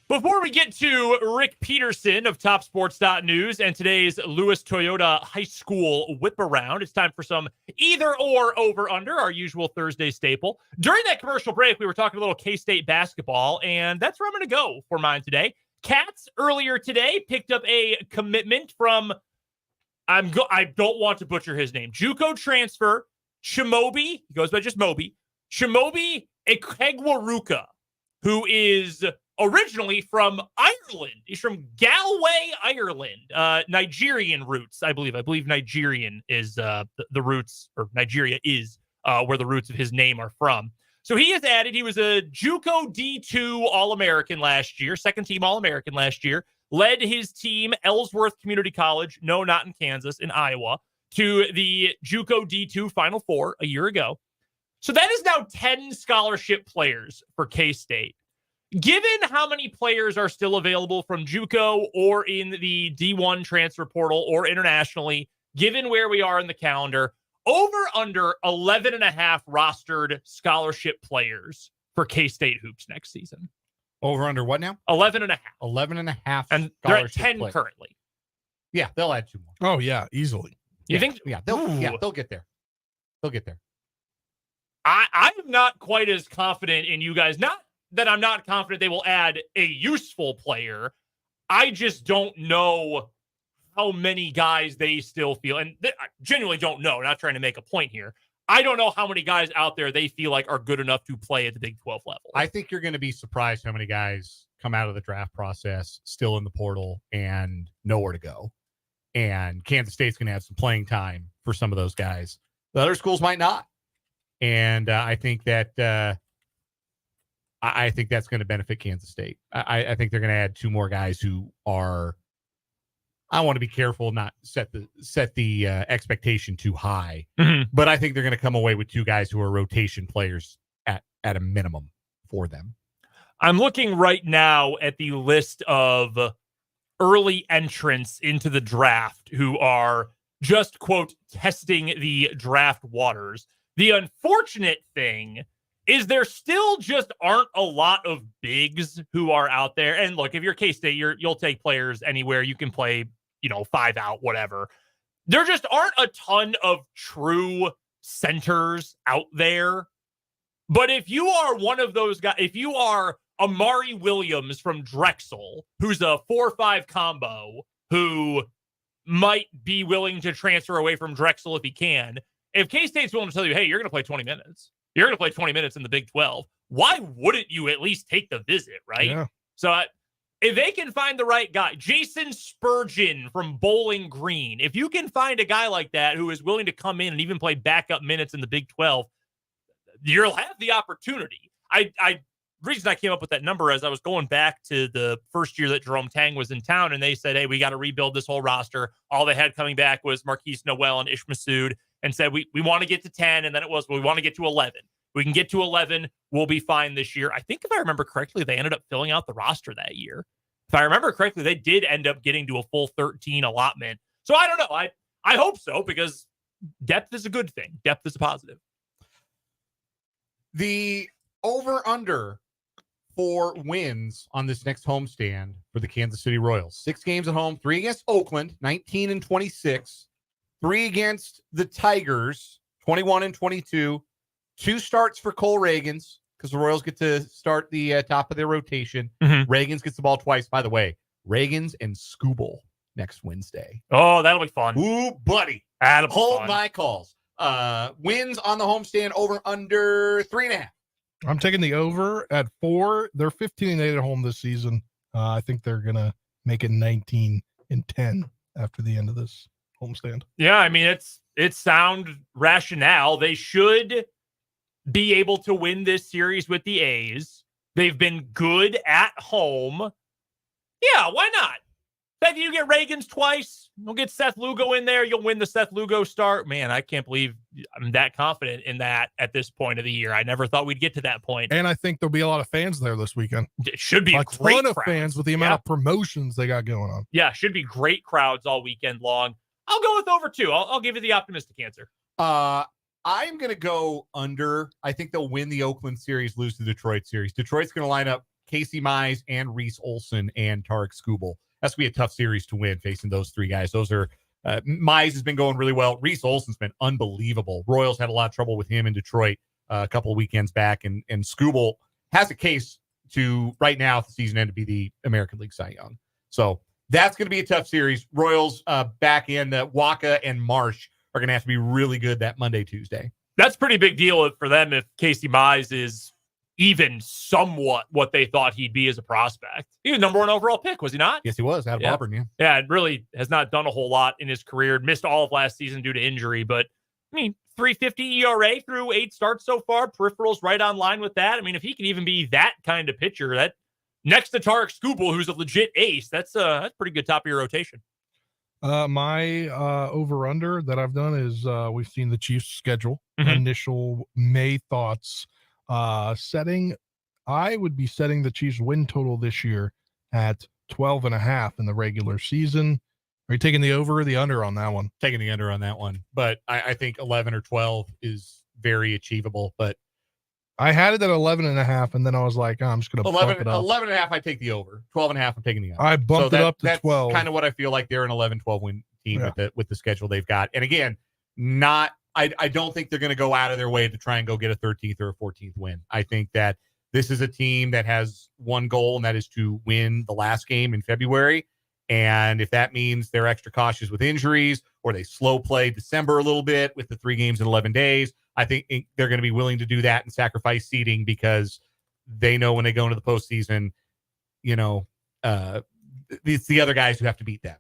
Before we get to Rick Peterson of TopSports.News and today's Lewis Toyota High School Whip Around, it's time for some either or over under, our usual Thursday staple. During that commercial break, we were talking a little K-State basketball, and that's where I'm going to go for mine today. Cats earlier today picked up a commitment from I don't want to butcher his name. JUCO transfer, Chimaobi, he goes by just Moby, Chimaobi Ekegwaruka, who is originally from Ireland. He's from Galway, Ireland. Nigerian roots, I believe. I believe Nigerian is the roots, or Nigeria is where the roots of his name are from. So he is added. He was a JUCO D2 All-American last year, second team All-American last year. Led his team, Ellsworth Community College, no, not in Kansas, in Iowa, to the JUCO D2 Final Four a year ago. So that is now 10 scholarship players for K-State. Given how many players are still available from JUCO or in the D1 transfer portal or internationally, given where we are in the calendar, over under 11 and a half rostered scholarship players for K-State hoops next season. Over under what now? 11 and a half. 11 and a half. And they're at 10 currently. Yeah, they'll add 2 more. Oh yeah, easily. You think? Yeah, they'll get there. They'll get there. I'm not quite as confident in you guys. Not that I'm not confident they will add a useful player. I just don't know how many guys they still feel. And I genuinely don't know. Not trying to make a point here. I don't know how many guys out there they feel like are good enough to play at the Big 12 level. I think you're going to be surprised how many guys come out of the draft process still in the portal and nowhere to go. And Kansas State's going to have some playing time for some of those guys. The other schools might not. And I think that I think that's going to benefit Kansas State. I think they're going to add 2 more guys who are. I want to be careful not set the expectation too high, but I think they're going to come away with 2 guys who are rotation players at a minimum for them. I'm looking right now at the list of early entrants into the draft who are just, quote, testing the draft waters. The unfortunate thing is there still just aren't a lot of bigs who are out there. And look, if you're K-State, you'll take players anywhere. You can play, 5 out, whatever. There just aren't a ton of true centers out there. But if you are one of those guys, if you are Amari Williams from Drexel, who's a 4-5 combo, who might be willing to transfer away from Drexel if he can, if K-State's willing to tell you, hey, you're going to play 20 minutes, you're going to play 20 minutes in the Big 12, why wouldn't you at least take the visit, right? Yeah. So if they can find the right guy, Jason Spurgeon from Bowling Green, if you can find a guy like that who is willing to come in and even play backup minutes in the Big 12, you'll have the opportunity. The reason I came up with that number is I was going back to the first year that Jerome Tang was in town, and they said, hey, we got to rebuild this whole roster. All they had coming back was Marquise Noel and Ish Masood, and said, we want to get to 10, and then it was, well, we want to get to 11. We can get to 11. We'll be fine this year. I think if I remember correctly, they ended up filling out the roster that year. If I remember correctly, they did end up getting to a full 13 allotment. So I don't know. I hope so, because depth is a good thing. Depth is a positive. The over-under for wins on this next homestand for the Kansas City Royals. 6 games at home, 3 against Oakland, 19-26. 3 against the Tigers, 21-22. 2 starts for Cole Reagans, because the Royals get to start the top of their rotation. Reagans gets the ball twice. By the way, Reagans and Skubal next Wednesday. Oh, that'll be fun. Ooh, buddy. Hold my calls. Wins on the homestand over under 3.5. I'm taking the over at 4. They're 15-8 at home this season. I think they're going to make it 19-10 after the end of this homestand. Yeah, I mean, it's sound rationale. They should be able to win this series with the A's. They've been good at home. Yeah, why not? Then you get Reagans twice. You'll get Seth Lugo in there. You'll win the Seth Lugo start. Man, I can't believe I'm that confident in that at this point of the year. I never thought we'd get to that point. And I think there'll be a lot of fans there this weekend. It should be a great ton of crowds. fans with the amount of promotions they got going on. Yeah, should be great crowds all weekend long. I'll go with over 2. I'll give you the optimistic answer. I'm going to go under. I think they'll win the Oakland series, lose the Detroit series. Detroit's going to line up Casey Mize and Reese Olson and Tarek Skubal. That's going to be a tough series to win facing those 3 guys. Those are Mize has been going really well. Reese Olson's been unbelievable. Royals had a lot of trouble with him in Detroit a couple of weekends back, and Skubal has a case to right now, if the season end, to be the American League Cy Young. So That's going to be a tough series. Royals back in Waka and Marsh are going to have to be really good that Monday, Tuesday. That's a pretty big deal for them if Casey Mize is even somewhat what they thought he'd be as a prospect. He was number 1 overall pick, was he not? Yes, he was, out of Auburn, yeah. Yeah, it really has not done a whole lot in his career. Missed all of last season due to injury, but I mean, 3.50 ERA through 8 starts so far. Peripherals right on line with that. I mean, if he can even be that kind of pitcher, that next to Tarek Skubal, who's a legit ace, that's pretty good top of your rotation. My over-under that I've done is we've seen the Chiefs schedule. Initial May thoughts. I would be setting the Chiefs win total this year at 12.5 in the regular season. Are you taking the over or the under on that one? Taking the under on that one. But I think 11 or 12 is very achievable. But I had it at 11.5, and then I was like, I'm just going to bump it up. 11.5, I take the over. 12.5, I'm taking the under. I bumped it up to 12. That's kind of what I feel like. They're an 11-12 win team with the schedule they've got. And again, I don't think they're going to go out of their way to try and go get a 13th or a 14th win. I think that this is a team that has one goal, and that is to win the last game in February. And if that means they're extra cautious with injuries or they slow play December a little bit with the 3 games in 11 days, I think they're going to be willing to do that and sacrifice seeding because they know when they go into the postseason, it's the other guys who have to beat them.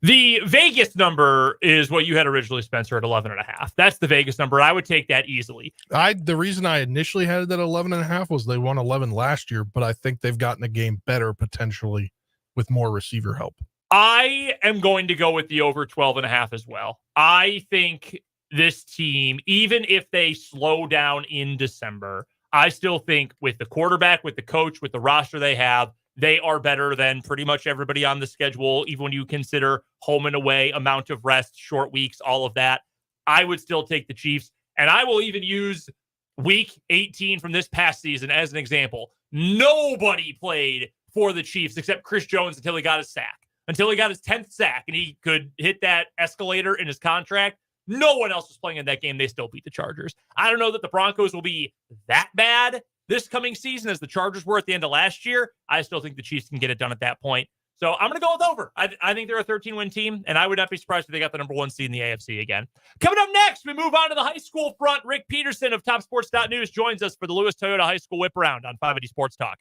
The Vegas number is what you had originally, Spencer, at 11.5. That's the Vegas number. I would take that easily. The reason I initially had it at 11.5 was they won 11 last year, but I think they've gotten a game better potentially with more receiver help. I am going to go with the over 12.5 as well. I think this team, even if they slow down in December, I still think with the quarterback, with the coach, with the roster they have, they are better than pretty much everybody on the schedule, even when you consider home and away, amount of rest, short weeks, all of that. I would still take the Chiefs, and I will even use week 18 from this past season as an example. Nobody played for the Chiefs except Chris Jones until he got his sack, until he got his 10th sack, and he could hit that escalator in his contract. No one else was playing in that game. They still beat the Chargers. I don't know that the Broncos will be that bad this coming season as the Chargers were at the end of last year. I still think the Chiefs can get it done at that point. So I'm going to go with over. I think they're a 13-win team, and I would not be surprised if they got the number 1 seed in the AFC again. Coming up next, we move on to the high school front. Rick Peterson of TopSports.News joins us for the Lewis Toyota High School Whip Around on 580 Sports Talk.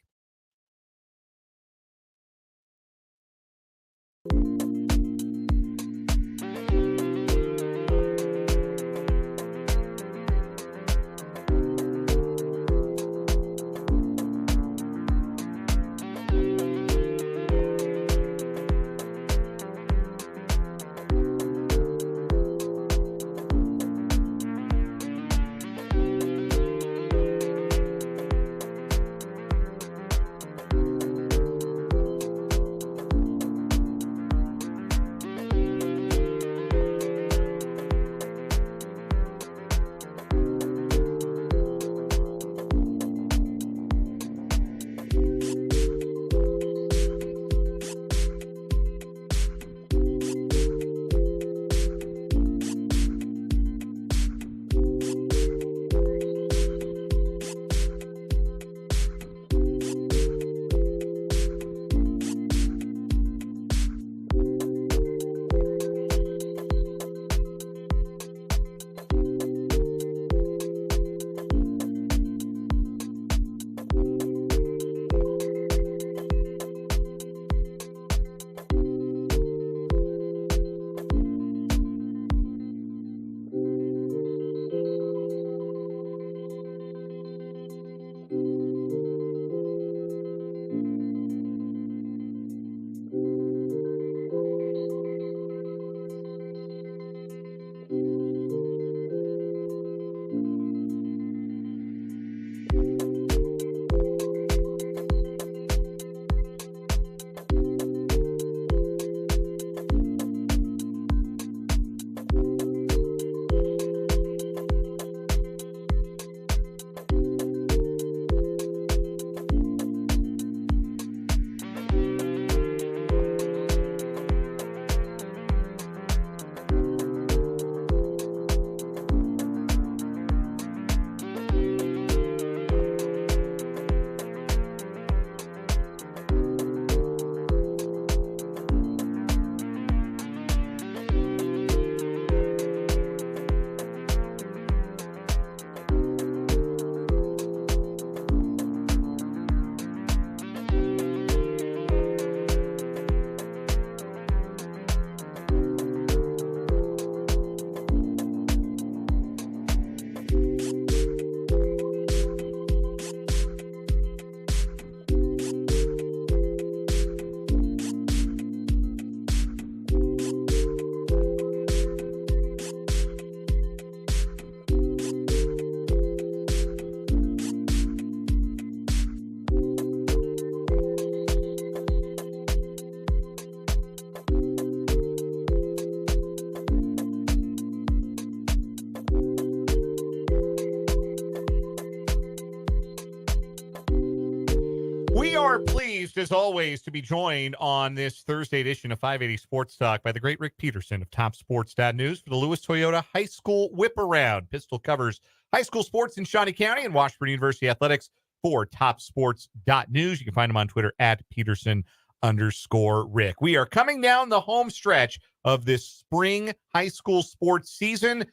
Pleased, as always, to be joined on this Thursday edition of 580 Sports Talk by the great Rick Peterson of TopSports.News for the Lewis Toyota High School Whip Around. Pistol covers high school sports in Shawnee County and Washburn University athletics for TopSports.News. You can find him on Twitter at Peterson_Rick. We are coming down the home stretch of this spring high school sports season.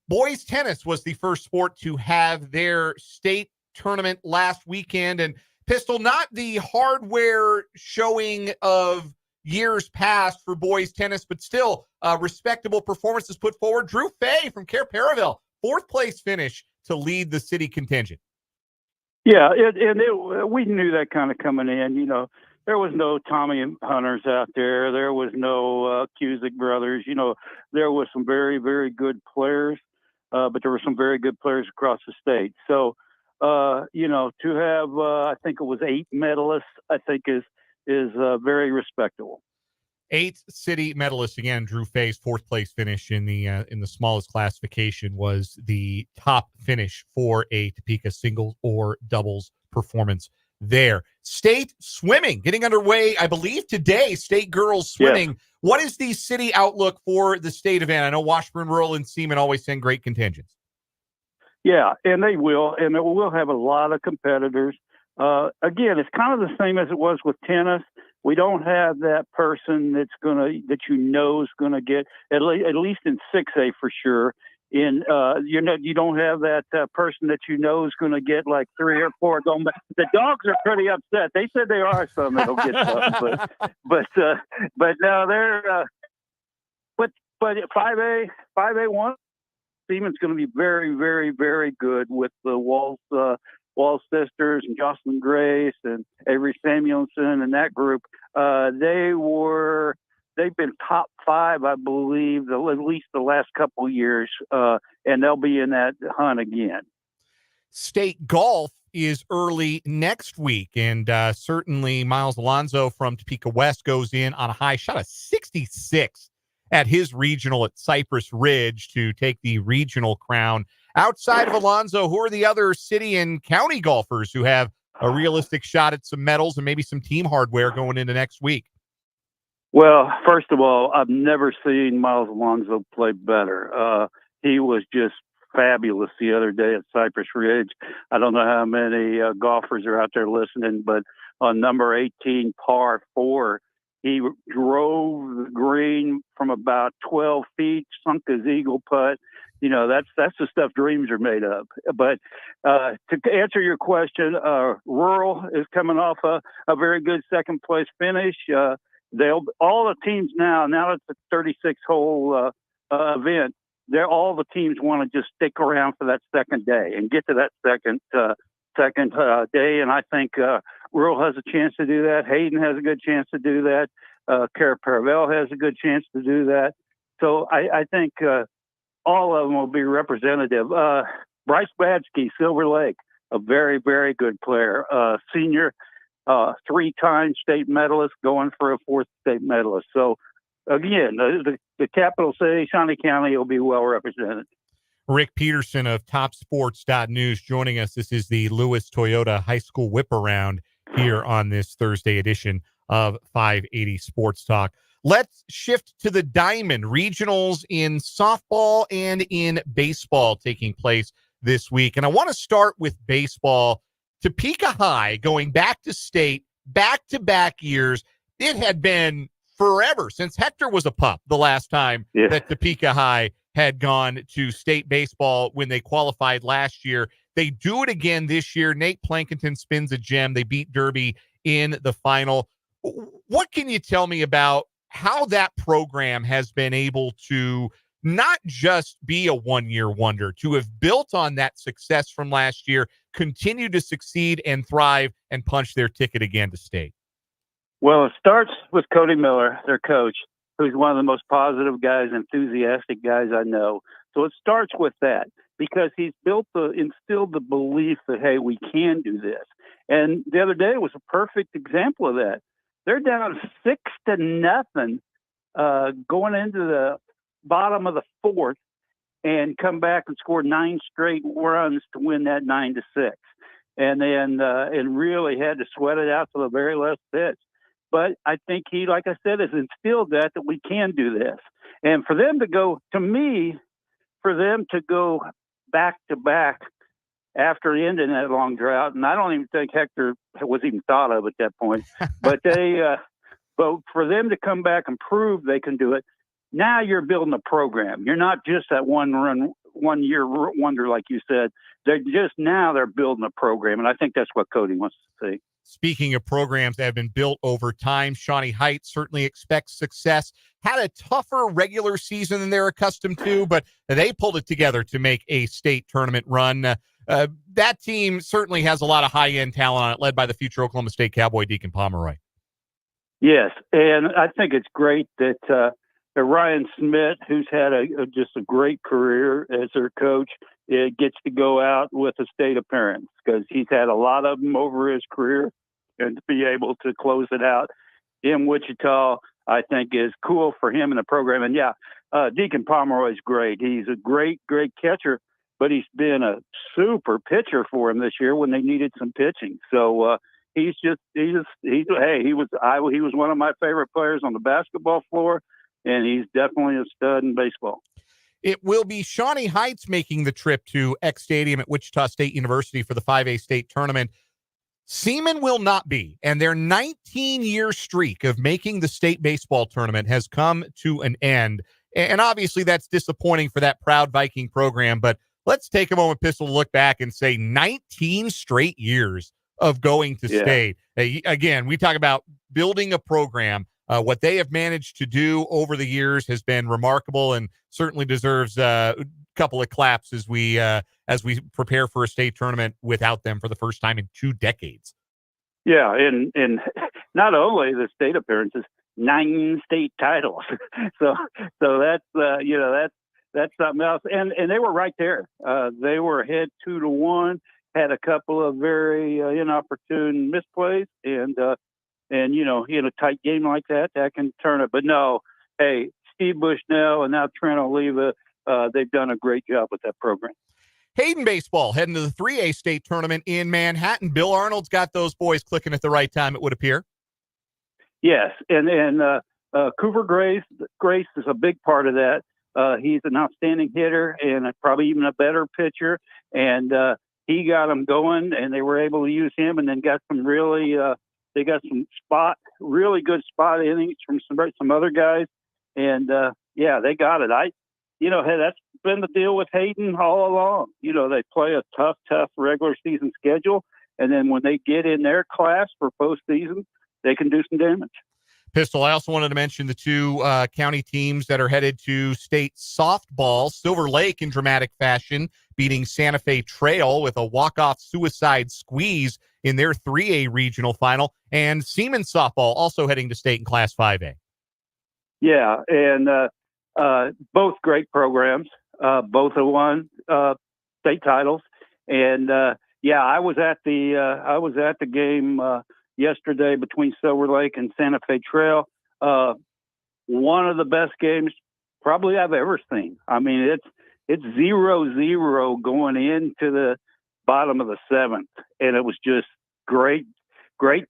Boys tennis was the first sport to have their state tournament last weekend, and Pistol, not the hardware showing of years past for boys tennis, but still respectable performances put forward. Drew Fay from Care Paravel, fourth place finish to lead the city contingent. Yeah, we knew that kind of coming in. You know, there was no Tommy Hunters out there. There was no Cusick brothers. You know, there was some very, very good players, but there were some very good players across the state. So, you know, to have I think it was 8 medalists, I think is very respectable. 8 city medalists. Again, Drew Fay's fourth place finish in the smallest classification was the top finish for a Topeka singles or doubles performance there. State swimming getting underway, I believe today, state girls swimming. Yes. What is the city outlook for the state event? I know Washburn Rural and Seaman always send great contingents. Yeah, and they will, and we'll have a lot of competitors. Again, it's kind of the same as it was with tennis. We don't have that person that you know is gonna get at least in 6A for sure. You don't have that person that you know is gonna get like 3 or 4 going back. The dogs are pretty upset. They said there are some that'll get some, but now they're but 5A1. Seaman's going to be very, very, very good with the Walls sisters and Jocelyn Grace and Avery Samuelson and that group. They've been top 5, I believe, at least the last couple of years, and they'll be in that hunt again. State golf is early next week, and certainly Miles Alonso from Topeka West goes in on a high shot of 66 at his regional at Cypress Ridge to take the regional crown. Outside of Alonso, who are the other city and county golfers who have a realistic shot at some medals and maybe some team hardware going into next week? Well, first of all, I've never seen Miles Alonso play better. He was just fabulous the other day at Cypress Ridge. I don't know how many golfers are out there listening, but on number 18, par 4, he drove the green from about 12 feet, sunk his eagle putt. You know, that's the stuff dreams are made of. But to answer your question, Rural is coming off a very good second place finish. All the teams now it's a 36-hole event. All the teams want to just stick around for that second day and get to that second day. And I think Rural has a chance to do that. Hayden has a good chance to do that. Cara Paravel has a good chance to do that. So I think all of them will be representative. Bryce Badsky, Silver Lake, a very, very good player. Senior, 3-time state medalist, going for a 4th state medalist. So, again, the capital city, Shawnee County, will be well represented. Rick Peterson of TopSports.News joining us. This is the Lewis Toyota High School Whip Around here on this Thursday edition of 580 Sports Talk. Let's shift to the Diamond regionals in softball and in baseball taking place this week. And I want to start with baseball. Topeka High going back to state, back-to-back years. It had been forever since Hector was a pup the last time that Topeka High had gone to state baseball when they qualified last year. They do it again this year. Nate Plankinton spins a gem. They beat Derby in the final. What can you tell me about how that program has been able to not just be a one-year wonder, to have built on that success from last year, continue to succeed and thrive and punch their ticket again to state? Well, it starts with Cody Miller, their coach, who's one of the most positive guys, enthusiastic guys I know. So it starts with that because he's instilled the belief that, hey, we can do this. And the other day was a perfect example of that. They're down 6-0 going into the bottom of the 4th and come back and score 9 straight runs to win that 9-6. and then and really had to sweat it out to the very last pitch. But I think he, like I said, has instilled that we can do this. And for them to go, to me, for them to go back to back after ending that long drought, and I don't even think Hector was even thought of at that point, but but for them to come back and prove they can do it, now you're building a program. You're not just that one year wonder, like you said. They're building a program, and I think that's what Cody wants to see. Speaking of programs that have been built over time, Shawnee Heights certainly expects success. Had a tougher regular season than they're accustomed to, but they pulled it together to make a state tournament run. That team certainly has a lot of high-end talent on it, led by the future Oklahoma State Cowboy Deacon Pomeroy. Yes, and I think it's great that Ryan Smith, who's had just a great career as their coach, gets to go out with a state appearance, because he's had a lot of them over his career, and to be able to close it out in Wichita, I think is cool for him in the program. And Deacon Pomeroy is great. He's a great catcher, but he's been a super pitcher for him this year when they needed some pitching. So he was one of my favorite players on the basketball floor, and he's definitely a stud in baseball. It will be Shawnee Heights making the trip to X Stadium at Wichita State University for the 5A state tournament. Seaman will not be, and their 19-year streak of making the state baseball tournament has come to an end. And obviously that's disappointing for that proud Viking program, but let's take a moment, Pistol, to look back and say 19 straight years of going to state. Again, we talk about building a program. What they have managed to do over the years has been remarkable, and certainly deserves a couple of claps as we prepare for a state tournament without them for the first time in 2 decades. Yeah, and not only the state appearances, 9 state titles. so that's that's something else. And they were right there. They were ahead 2-1. Had a couple of very inopportune misplays, and in a tight game like that can turn it. But no, hey, Steve Bushnell and now Trent Oliva, they've done a great job with that program. Hayden baseball heading to the 3A state tournament in Manhattan. Bill Arnold's got those boys clicking at the right time, it would appear. Yes, and Cooper Grace is a big part of that. He's an outstanding hitter and probably even a better pitcher, and he got them going, and they were able to use him, and then got some really they got some really good spot innings from some other guys, and they got it. Hey, that's been the deal with Hayden all along. They play a tough regular season schedule, and then when they get in their class for postseason, they can do some damage. Pistol, I also wanted to mention the 2 county teams that are headed to state softball. Silver Lake in dramatic fashion beating Santa Fe Trail with a walk-off suicide squeeze in their 3A regional final. And Seaman softball also heading to state in Class 5A. Yeah, and both great programs. Both have won state titles. And I was at the game yesterday between Silver Lake and Santa Fe Trail. One of the best games probably I've ever seen. I mean, it's 0-0 going into the bottom of the 7th, and it was just great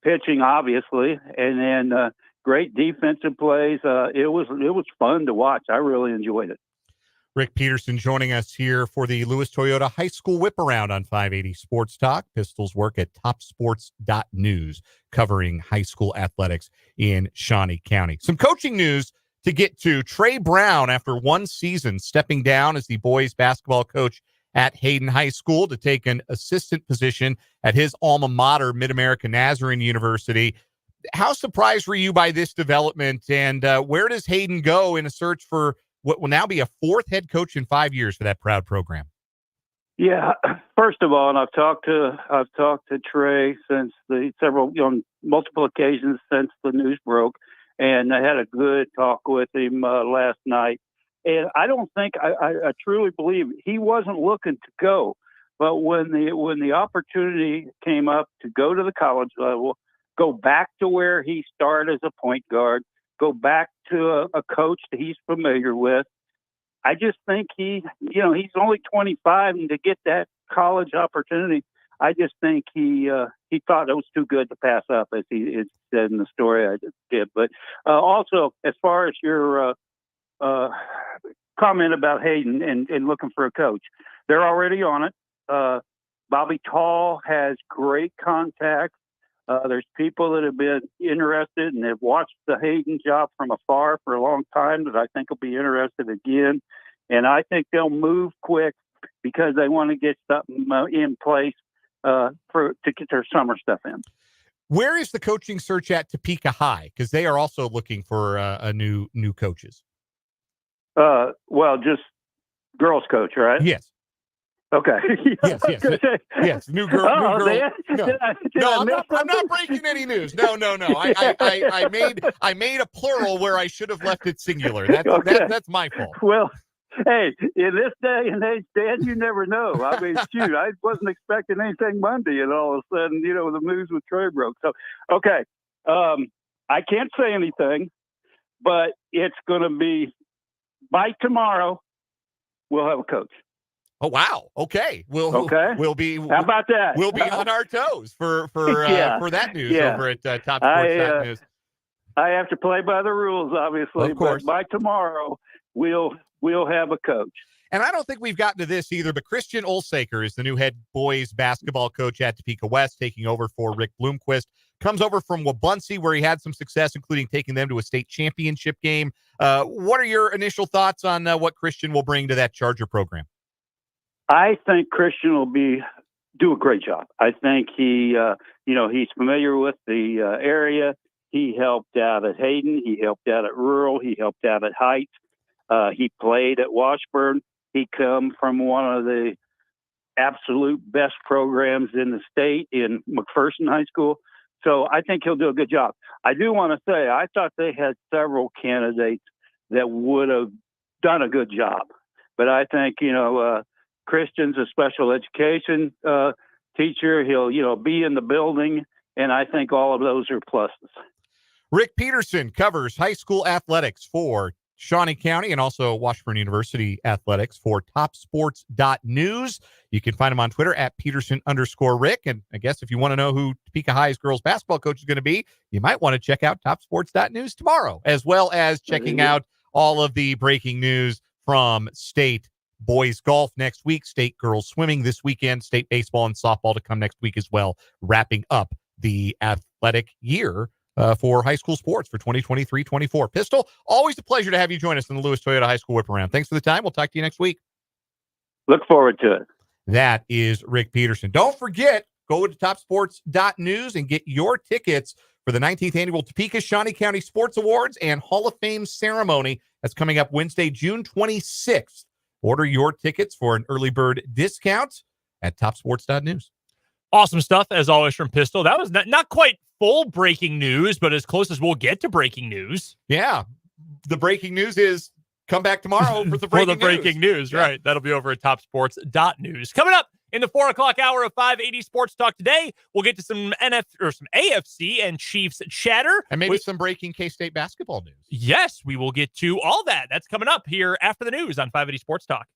pitching, obviously, and then great defensive plays. It was fun to watch. I really enjoyed it. Rick Peterson joining us here for the Lewis Toyota High School Whip Around on 580 Sports Talk. Pistol's work at topsports.news covering high school athletics in Shawnee County. Some coaching news to get to. Trey Brown, after 1 season, stepping down as the boys basketball coach at Hayden High School to take an assistant position at his alma mater, Mid-America Nazarene University. How surprised were you by this development, and where does Hayden go in a search for what will now be a 4th head coach in 5 years for that proud program? Yeah, first of all, and I've talked to Trey since on multiple occasions since the news broke, and I had a good talk with him last night. And I don't think I truly believe he wasn't looking to go, but when the opportunity came up to go to the college level, go back to where he started as a point guard, go back to a coach that he's familiar with. I just think he's only 25, and to get that college opportunity, I just think he thought it was too good to pass up, as he said in the story I just did. But also, as far as your comment about Hayden and looking for a coach, they're already on it. Bobby Tall has great contacts. There's people that have been interested and have watched the Hayden job from afar for a long time that I think will be interested again. And I think they'll move quick because they want to get something in place to get their summer stuff in. Where is the coaching search at Topeka High? Because they are also looking for a new coaches. Well, just girls coach, right? Yes. Okay. Yes. New girl. No, I'm not breaking any news. No. I made a plural where I should have left it singular. That's my fault. Well, hey, in this day and age, Dan, you never know. I mean, shoot, I wasn't expecting anything Monday, and all of a sudden, the news with Trey broke. So, okay, I can't say anything, but it's going to be by tomorrow. We'll have a coach. Oh wow! Okay, we'll be. How about that? We'll be on our toes for that news over at Top Sports News. I have to play by the rules, obviously. Of course. But by tomorrow, we'll have a coach. And I don't think we've gotten to this either, but Christian Olsaker is the new head boys basketball coach at Topeka West, taking over for Rick Bloomquist. Comes over from Wabaunsee, where he had some success, including taking them to a state championship game. What are your initial thoughts on what Christian will bring to that Charger program? I think Christian will do a great job. I think he's familiar with the area. He helped out at Hayden. He helped out at Rural. He helped out at Heights. He played at Washburn. He come from one of the absolute best programs in the state in McPherson High School. So I think he'll do a good job. I do want to say I thought they had several candidates that would have done a good job. But I think, Christian's a special education teacher. He'll, be in the building. And I think all of those are pluses. Rick Peterson covers high school athletics for Shawnee County and also Washburn University athletics for topsports.news. You can find him on Twitter at Peterson_Rick. And I guess if you want to know who Topeka High's girls basketball coach is going to be, you might want to check out topsports.news tomorrow, as well as checking out all of the breaking news from state boys golf next week, state girls swimming this weekend, state baseball and softball to come next week as well, wrapping up the athletic year for high school sports for 2023-24. Pistol, always a pleasure to have you join us in the Lewis Toyota High School Whip Around. Thanks for the time. We'll talk to you next week. Look forward to it. That is Rick Peterson. Don't forget, go to topsports.news and get your tickets for the 19th annual Topeka Shawnee County Sports Awards and Hall of Fame ceremony. That's coming up Wednesday, June 26th. Order your tickets for an early bird discount at topsports.news. Awesome stuff, as always, from Pistol. That was not quite full breaking news, but as close as we'll get to breaking news. Yeah. The breaking news is come back tomorrow for the breaking news. Yeah. Right. That'll be over at topsports.news. Coming up in the 4 o'clock hour of 580 Sports Talk today, we'll get to some some AFC and Chiefs chatter. And maybe some breaking K-State basketball news. Yes, we will get to all that. That's coming up here after the news on 580 Sports Talk.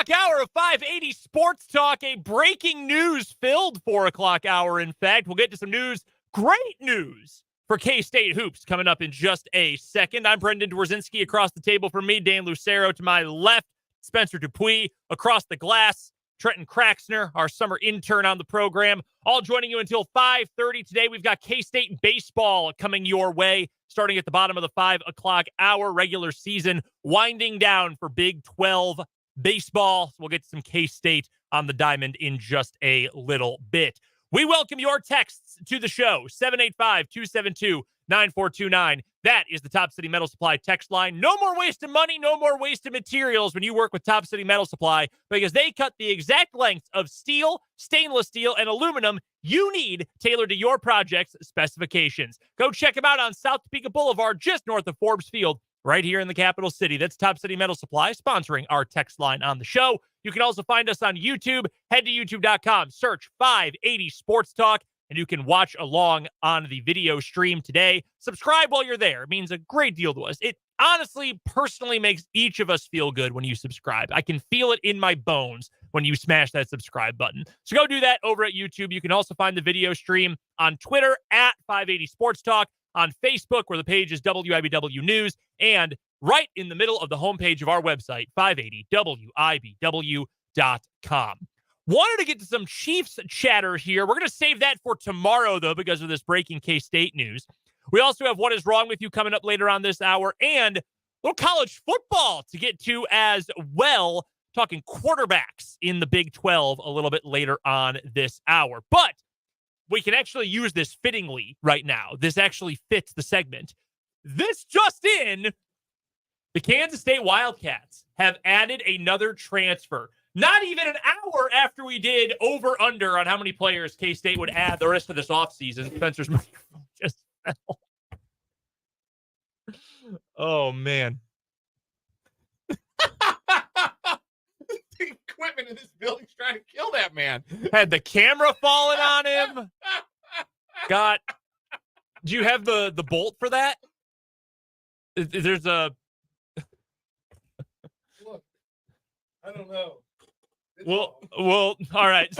o'clock hour of 580 Sports Talk, a breaking news filled 4 o'clock hour. In fact, we'll get to some news, great news for K-State hoops coming up in just a second. I'm Brendan Dworzinski. Across the table from me, Dan Lucero. To my left, Spencer Dupuis. Across the glass, Trenton Kraxner, our summer intern on the program. All joining you until 5:30 today. We've got K-State baseball coming your way, starting at the bottom of the 5 o'clock hour. Regular season winding down for Big 12 baseball. So we'll get to some K-State on the diamond in just a little bit. We welcome your texts to the show, 785-272-9429. That is the Top City Metal Supply text line. No more wasted money, no more wasted materials when you work with Top City Metal Supply, because they cut the exact lengths of steel, stainless steel, and aluminum you need tailored to your project's specifications. Go check them out on South Topeka Boulevard, just north of Forbes Field, right here in the capital city. That's Top City Metal Supply, sponsoring our text line on the show. You can also find us on YouTube. Head to youtube.com, search 580 Sports Talk, and you can watch along on the video stream today. Subscribe while you're there. It means a great deal to us. It honestly, personally makes each of us feel good when you subscribe. I can feel it in my bones when you smash that subscribe button. So go do that over at YouTube. You can also find the video stream on Twitter at 580 Sports Talk, on Facebook, where the page is WIBW News, and right in the middle of the homepage of our website, 580WIBW.com. Wanted to get to some Chiefs chatter here. We're going to save that for tomorrow, though, because of this breaking K-State news. We also have What Is Wrong With You coming up later on this hour, and a little college football to get to as well, talking quarterbacks in the Big 12 a little bit later on this hour. But we can actually use this fittingly right now. This actually fits the segment. This just in, the Kansas State Wildcats have added another transfer. Not even an hour after we did over-under on how many players K-State would add the rest of this offseason. Spencer's microphone just fell. Oh, man. The equipment in this building's trying to kill that man. Had the camera falling on him. Got. Do you have the bolt for that? There's a. Look, I don't know. Well, all right.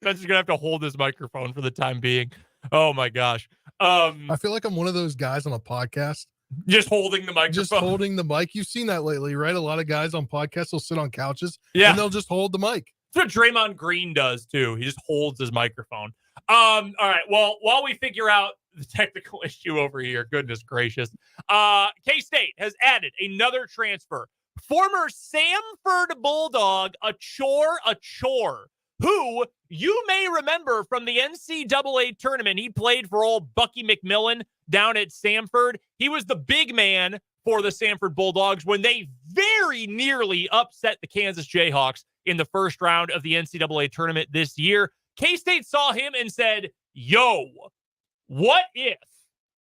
Spencer's gonna have to hold his microphone for the time being. Oh my gosh. I feel like I'm one of those guys on a podcast, Just holding the microphone. just holding the mic. You've seen that lately, right? A lot of guys on podcasts will sit on couches, Yeah. and they'll just hold the mic. That's what Draymond Green does too. He just holds his microphone. All right. Well, while we figure out the technical issue over here, goodness gracious, K-State has added another transfer. Former Samford Bulldog, Achor, who you may remember from the NCAA tournament. He played for old Bucky McMillan down at Samford. He was the big man for the Samford Bulldogs when they very nearly upset the Kansas Jayhawks in the first round of the NCAA tournament this year. K-State saw him and said, yo, what if?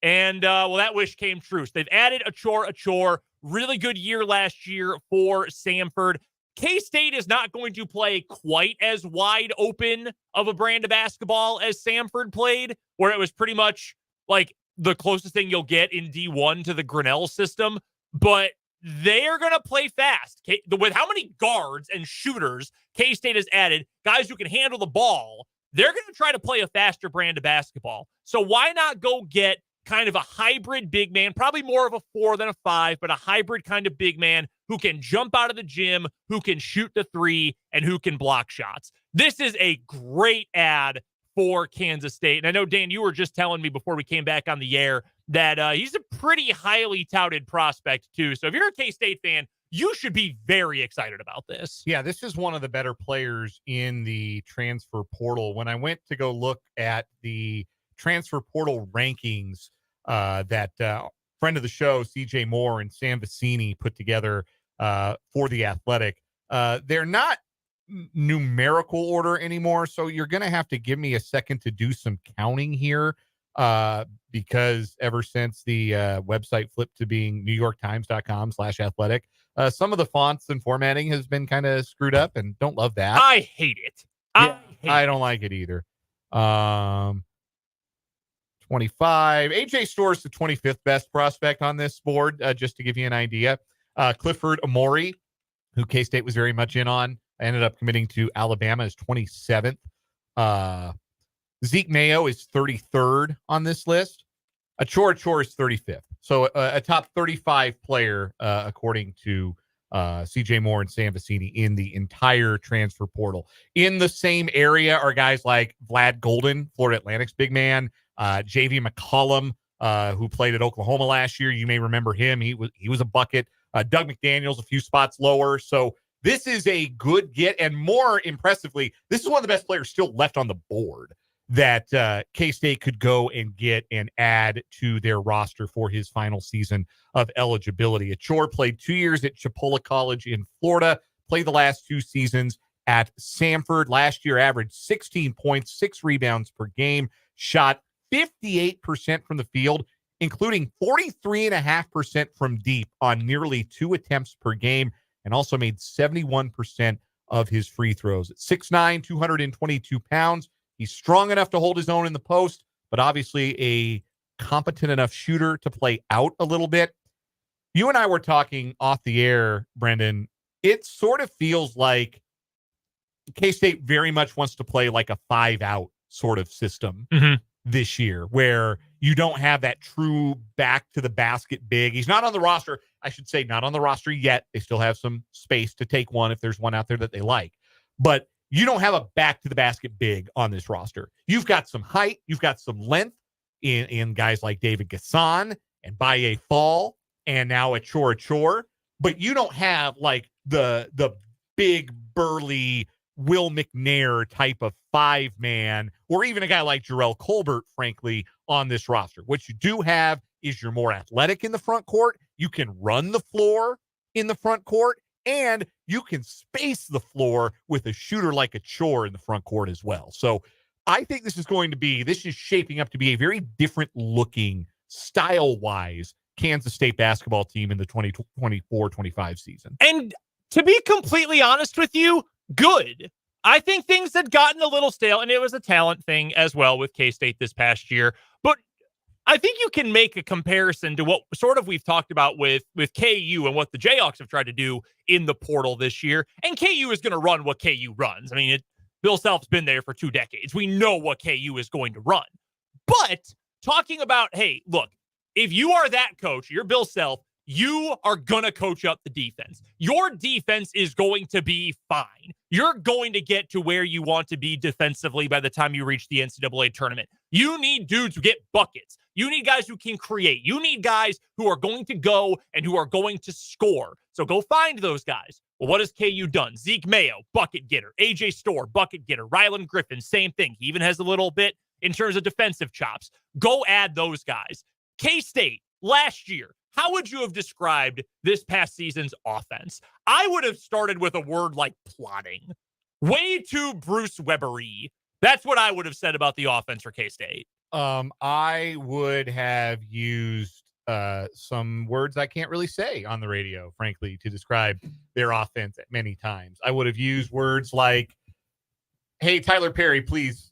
And, well, that wish came true. So they've added Achor. Really good year last year for Samford. K-State is not going to play quite as wide open of a brand of basketball as Samford played, where it was pretty much like the closest thing you'll get in D1 to the Grinnell system. But they are going to play fast. With how many guards and shooters K-State has added, guys who can handle the ball, they're going to try to play a faster brand of basketball. So why not go get kind of a hybrid big man, probably more of a 4 than a 5, but a hybrid kind of big man who can jump out of the gym, who can shoot the 3, and who can block shots. This is a great ad for Kansas State. And I know, Dan, you were just telling me before we came back on the air that he's a pretty highly touted prospect too. So if you're a K-State fan, you should be very excited about this. Yeah, this is one of the better players in the transfer portal. When I went to go look at the transfer portal rankings that friend of the show, CJ Moore and Sam Vecini put together for The Athletic, they're not numerical order anymore. So you're going to have to give me a second to do some counting here because ever since the website flipped to being NewYorkTimes.com/athletic, some of the fonts and formatting has been kind of screwed up and don't love that. I hate it. I don't like it either. 25. AJ Store's the 25th best prospect on this board, just to give you an idea. Clifford Amori, who K-State was very much in on ended up committing to Alabama as 27th. Zeke Mayo is 33rd on this list. Achor is 35th. So a top 35 player, according to CJ Moore and Sam Vecini, in the entire transfer portal. In the same area are guys like Vlad Golden, Florida Atlantic's big man, JV McCollum, who played at Oklahoma last year. You may remember him. He was a bucket. Doug McDaniels, a few spots lower. So this is a good get. And more impressively, this is one of the best players still left on the board that K-State could go and get and add to their roster for his final season of eligibility. Achor played 2 years at Chipola College in Florida, played the last 2 seasons at Samford. Last year averaged 16 points, 6 rebounds per game, shot 58% from the field, including 43.5% from deep on nearly 2 attempts per game, and also made 71% of his free throws. At 6'9", 222 pounds, he's strong enough to hold his own in the post, but obviously a competent enough shooter to play out a little bit. You and I were talking off the air, Brendan. It sort of feels like K-State very much wants to play like a 5-out sort of system this year, where you don't have that true back to the basket big. He's not on the roster. I should say not on the roster yet. They still have some space to take one if there's one out there that they like. But you don't have a back to the basket big on this roster. You've got some height. You've got some length in guys like David Gasson and Baye Fall and now Achor. But you don't have like the big burly Will McNair type of 5-man, or even a guy like Jarrell Colbert, frankly, on this roster. What you do have is you're more athletic in the front court. You can run the floor in the front court, and you can space the floor with a shooter like Achor in the front court as well. So I think this is shaping up to be a very different looking, style-wise, Kansas State basketball team in the 2024-25 season. And to be completely honest with you, good. I think things had gotten a little stale, and it was a talent thing as well with K-State this past year. But I think you can make a comparison to what sort of we've talked about with KU and what the Jayhawks have tried to do in the portal this year. And KU is going to run what KU runs. I mean, Bill Self's been there for 2 decades. We know what KU is going to run. But talking about, hey, look, if you are that coach, you're Bill Self, you are going to coach up the defense. Your defense is going to be fine. You're going to get to where you want to be defensively by the time you reach the NCAA tournament. You need dudes who get buckets. You need guys who can create. You need guys who are going to go and who are going to score. So go find those guys. Well, what has KU done? Zeke Mayo, bucket getter. AJ Storr, bucket getter. Rylan Griffin, same thing. He even has a little bit in terms of defensive chops. Go add those guys. K-State, last year, how would you have described this past season's offense? I would have started with a word like plotting. Way too Bruce Weber-y. That's what I would have said about the offense for K-State. I would have used some words I can't really say on the radio, frankly, to describe their offense at many times. I would have used words like, hey, Tyler Perry, please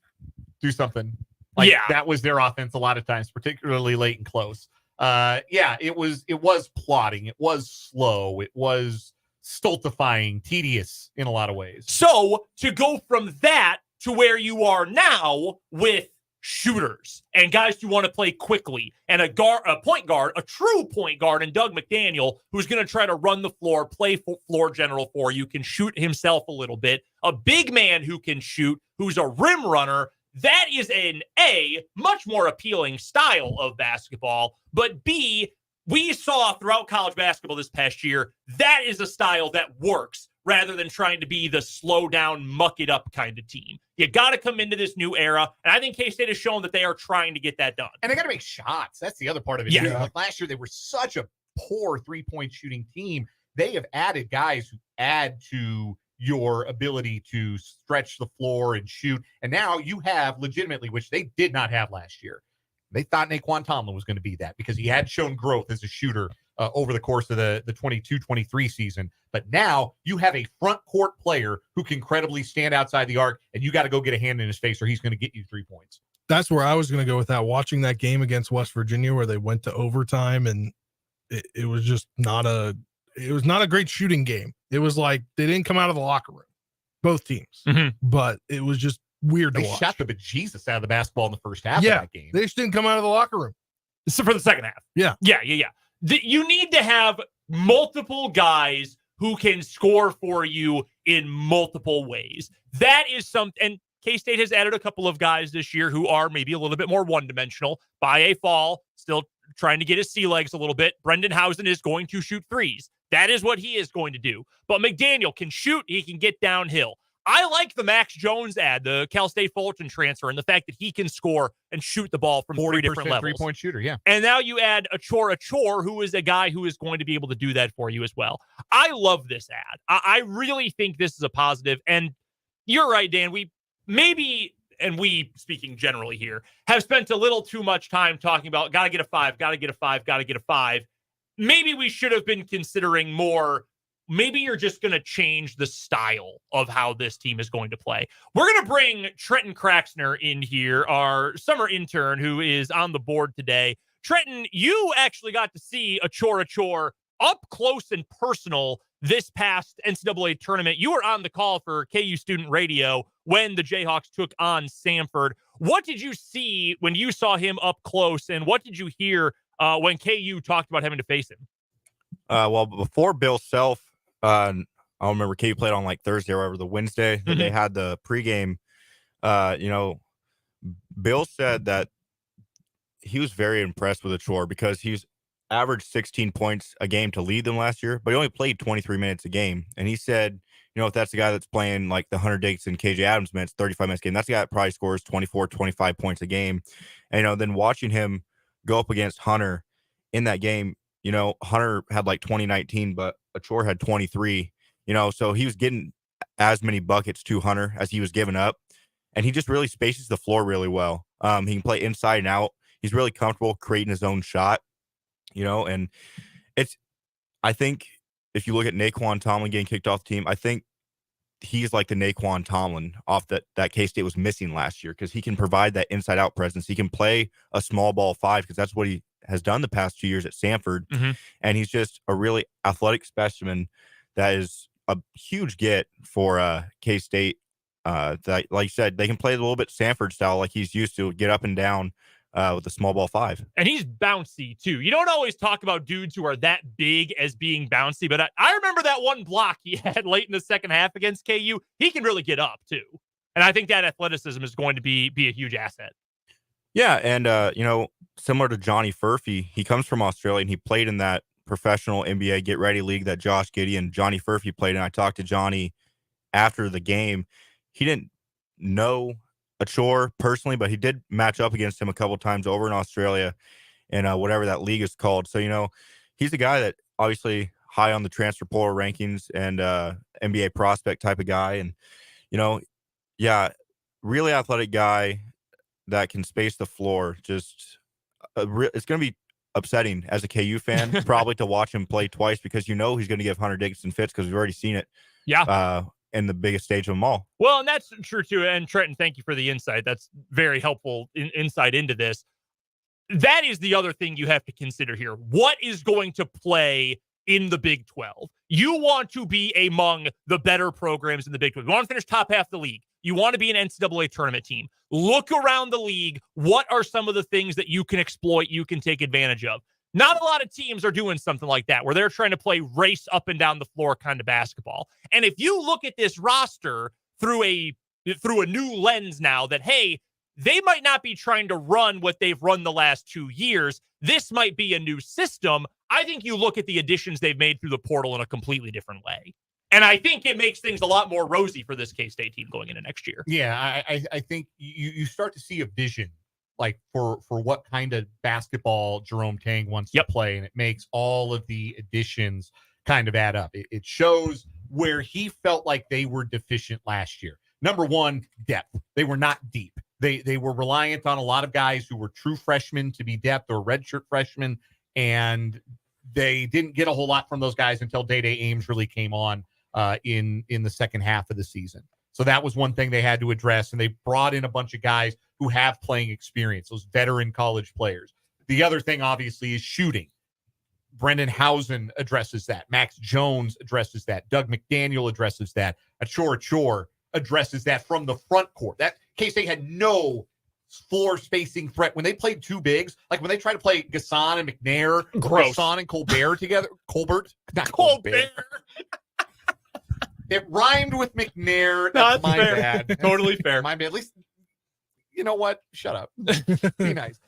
do something. That was their offense a lot of times, particularly late and close. It was plotting. It was slow. It was stultifying, tedious in a lot of ways. So to go from that to where you are now with shooters and guys who want to play quickly and a point guard, a true point guard, and Doug McDaniel, who's going to try to run the floor, play floor general for you, can shoot himself a little bit, a big man who can shoot, who's a rim runner. That is an A, much more appealing style of basketball, but B, we saw throughout college basketball this past year, that is a style that works rather than trying to be the slow down, muck it up kind of team. You got to come into this new era, and I think K-State has shown that they are trying to get that done. And they got to make shots. That's the other part of it. Yeah. Like last year, they were such a poor three-point shooting team. They have added guys who add to your ability to stretch the floor and shoot. And now you have legitimately, which they did not have last year. They thought Naquan Tomlin was going to be that because he had shown growth as a shooter over the course of the 22-23 season. But now you have a front court player who can credibly stand outside the arc, and you got to go get a hand in his face or he's going to get you 3 points. That's where I was going to go with that. Watching that game against West Virginia where they went to overtime, and it was just not a great shooting game. It was like they didn't come out of the locker room. both teams. Mhm. But it was just weird to They watch. shot the bejesus out of the basketball in the first half Yeah. of that game. They just didn't come out of the locker room. So for the second half. Yeah. Yeah. You need to have multiple guys who can score for you in multiple ways. That is something, and K-State has added a couple of guys this year who are maybe a little bit more one-dimensional. By fall, still trying to get his sea legs a little bit. Brendan Housen is going to shoot threes. That is what he is going to do. But McDaniel can shoot. He can get downhill. I like the Max Jones ad, the Cal State Fulton transfer, and the fact that he can score and shoot the ball from 3 different levels. Three-point shooter, yeah. And now you add Achor, who is a guy who is going to be able to do that for you as well. I love this ad. I really think this is a positive. And you're right, Dan. We speaking generally here, have spent a little too much time talking about got to get a 5, got to get a 5, got to get a 5. Maybe we should have been considering more. Maybe you're just going to change the style of how this team is going to play. We're going to bring Trenton Kraxner in here, our summer intern who is on the board today. Trenton, you actually got to see Achor up close and personal this past NCAA tournament. You were on the call for KU Student Radio when the Jayhawks took on Samford. What did you see when you saw him up close, and what did you hear when KU talked about having to face him? Well, before Bill Self, I don't remember, KU played on like Thursday or whatever, the Wednesday that they had the pregame. Bill said that he was very impressed with Achor because he's averaged 16 points a game to lead them last year, but he only played 23 minutes a game. And he said, if that's the guy that's playing like the Hunter Dix and KJ Adams minutes, 35 minutes a game, that's the guy that probably scores 24, 25 points a game. And, then watching him go up against Hunter in that game, Hunter had like 2019, but Achor had 23, so he was getting as many buckets to Hunter as he was giving up. And he just really spaces the floor really well. He can play inside and out. He's really comfortable creating his own shot, and I think if you look at Naquan Tomlin getting kicked off the team, I think he's like the Naquan Tomlin off that K-State was missing last year, because he can provide that inside out presence. He can play a small ball 5 because that's what he has done the past 2 years at Samford. Mm-hmm. And he's just a really athletic specimen that is a huge get for K-State. That, like you said, they can play a little bit Samford style like he's used to, get up and down with the small ball 5. And he's bouncy too. You don't always talk about dudes who are that big as being bouncy, but I remember that one block he had late in the second half against KU. He can really get up too. And I think that athleticism is going to be a huge asset. Yeah, and similar to Johnny Furphy, he comes from Australia and he played in that professional NBA Get Ready League that Josh Giddey and Johnny Furphy played in. I talked to Johnny after the game. He didn't know Achor personally, but he did match up against him a couple times over in Australia and whatever that league is called. So, he's a guy that obviously high on the transfer portal rankings and NBA prospect type of guy. And, really athletic guy that can space the floor. Just it's going to be upsetting as a KU fan probably to watch him play twice, because he's going to give Hunter Dickinson fits, because we've already seen it. Yeah. In the biggest stage of them all. Well, and that's true too. And Trenton, thank you for the insight. That's very helpful insight into this. That is the other thing you have to consider here. What is going to play in the Big 12? You want to be among the better programs in the Big 12. You want to finish top half of the league. You want to be an NCAA tournament team. Look around the league. What are some of the things that you can exploit, you can take advantage of? Not a lot of teams are doing something like that, where they're trying to play race up and down the floor kind of basketball. And if you look at this roster through a new lens now, that, hey, they might not be trying to run what they've run the last 2 years. This might be a new system. I think you look at the additions they've made through the portal in a completely different way. And I think it makes things a lot more rosy for this K-State team going into next year. Yeah, I think you start to see a vision, like for what kind of basketball Jerome Tang wants to play, and it makes all of the additions kind of add up. It shows where he felt like they were deficient last year. Number one, depth. They were not deep. They were reliant on a lot of guys who were true freshmen to be depth, or redshirt freshmen, and they didn't get a whole lot from those guys until Day-Day Ames really came on in the second half of the season. So that was one thing they had to address, and they brought in a bunch of guys who have playing experience, those veteran college players. The other thing, obviously, is shooting. Brendan Housen addresses that. Max Jones addresses that. Doug McDaniel addresses that. Achor addresses that from the front court. That K-State had no floor spacing threat when they played two bigs. Like when they tried to play Gasson and McNair, Gross. Gasson and Colbert together. Not Colbert. It rhymed with McNair. That's That's my fair. bad. Totally fair. My bad. At least, you know what? Shut up. Be nice.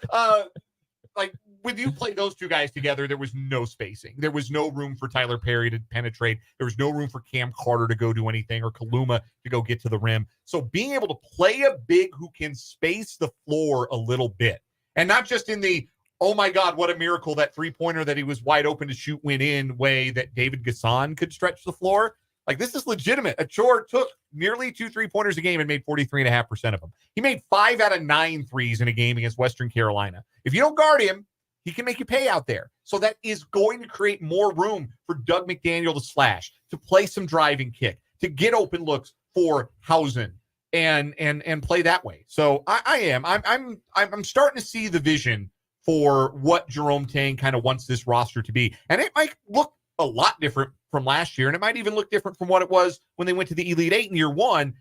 Like when you play those two guys together, there was no spacing. There was no room for Tyler Perry to penetrate. There was no room for Cam Carter to go do anything or Kaluma to go get to the rim. So being able to play a big who can space the floor a little bit, and not just in the, oh my God, what a miracle that three-pointer that he was wide open to shoot went in way that David Gasson could stretch the floor. Like, this is legitimate. Achor took nearly 2 3-pointers a game and made 43.5% of them. He made 5 out of 9 threes in a game against Western Carolina. If you don't guard him, he can make you pay out there. So that is going to create more room for Doug McDaniel to slash, to play some driving kick, to get open looks for Housen and play that way. So I'm starting to see the vision for what Jerome Tang kind of wants this roster to be. And it might look a lot different from last year, and it might even look different from what it was when they went to the Elite Eight in year one.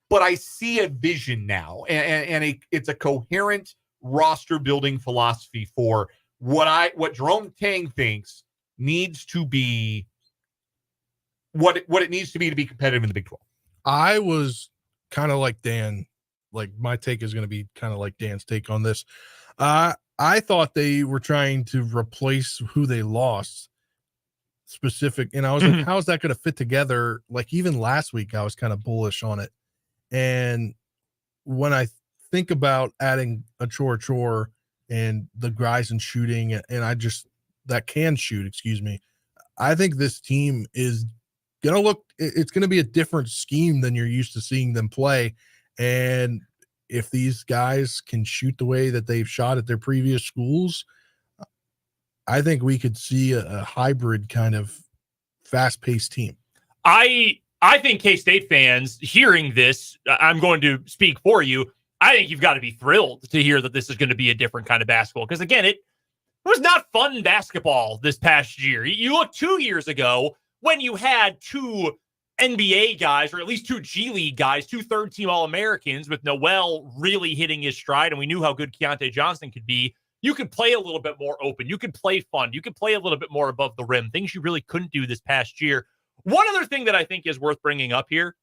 But I see a vision now, and it's a coherent roster building philosophy for what Jerome Tang thinks needs to be what it needs to be competitive in the Big 12. I was kind of like Dan. Like, my take is going to be kind of like Dan's take on this. I thought they were trying to replace who they lost specific. And I was like, how is that going to fit together? Like, even last week, I was kind of bullish on it. And when I think about adding Achor and the guys in shooting, and I just, that can shoot, excuse me, I think this team is going to look, it's going to be a different scheme than you're used to seeing them play. And if these guys can shoot the way that they've shot at their previous schools, I think we could see a hybrid kind of fast-paced team. I think K-State fans hearing this, I'm going to speak for you. I think you've got to be thrilled to hear that this is going to be a different kind of basketball. Because again, it was not fun basketball this past year. You look 2 years ago when you had 2 NBA guys, or at least 2 G League guys, 2 third-team All-Americans, with Noel really hitting his stride, and we knew how good Keontae Johnson could be. You could play a little bit more open. You could play fun. You could play a little bit more above the rim, things you really couldn't do this past year. One other thing that I think is worth bringing up here,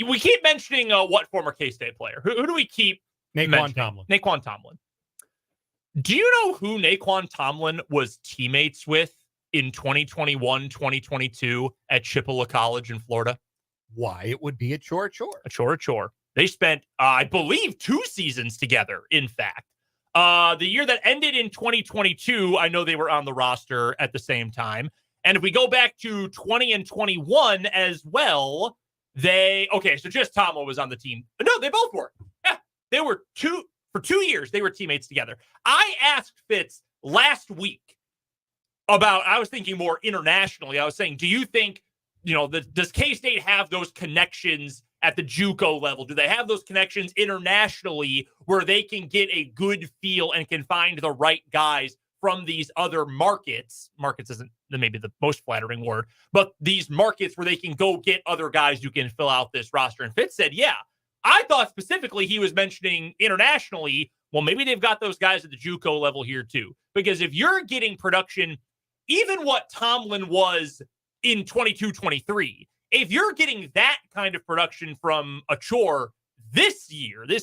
we keep mentioning what former K-State player. Who do we keep Naquan Tomlin. Naquan Tomlin. Do you know who Naquan Tomlin was teammates with in 2021, 2022 at Chippewa College in Florida? Why it would be Achor. Achor. They spent, I believe, 2 seasons together, in fact. The year that ended in 2022, I know they were on the roster at the same time. And if we go back to 20 and 21 as well, so just Tomlin was on the team. No, they both were. Yeah, they were for 2 years. They were teammates together. I asked Fitz last week about, I was thinking more internationally. I was saying, do you think, does K-State have those connections at the JUCO level? Do they have those connections internationally where they can get a good feel and can find the right guys from these other markets? Markets isn't maybe the most flattering word, but these markets where they can go get other guys who can fill out this roster. And Fitz said, yeah. I thought specifically he was mentioning internationally. Well, maybe they've got those guys at the JUCO level here too. Because if you're getting production, even what Tomlin was in 22-23, if you're getting that kind of production from Achor this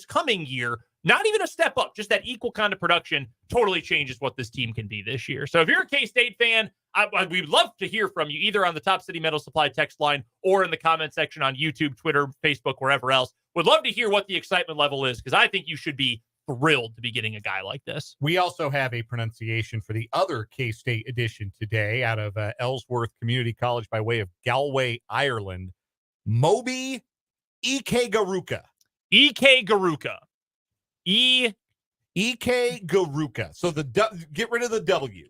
coming year, not even a step up, just that equal kind of production totally changes what this team can be this year. So if you're a K-State fan, we'd love to hear from you either on the Top City Metal Supply text line or in the comment section on YouTube, Twitter, Facebook, wherever else. Would love to hear what the excitement level is, because I think you should be thrilled to be getting a guy like this. We also have a pronunciation for the other K-State edition today out of Ellsworth Community College by way of Galway, Ireland. Moby Ike Garuka. Ike Garuka. Ike Garuka. So get rid of the W.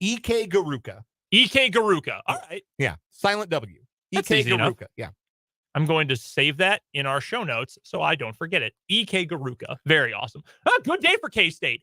Ike Garuka. Ike Garuka. All right. Yeah. Silent W. That's Ike easy Garuka. enough. Yeah. I'm going to save that in our show notes so I don't forget it. Ike Garuka. Very awesome. Good day for K-State.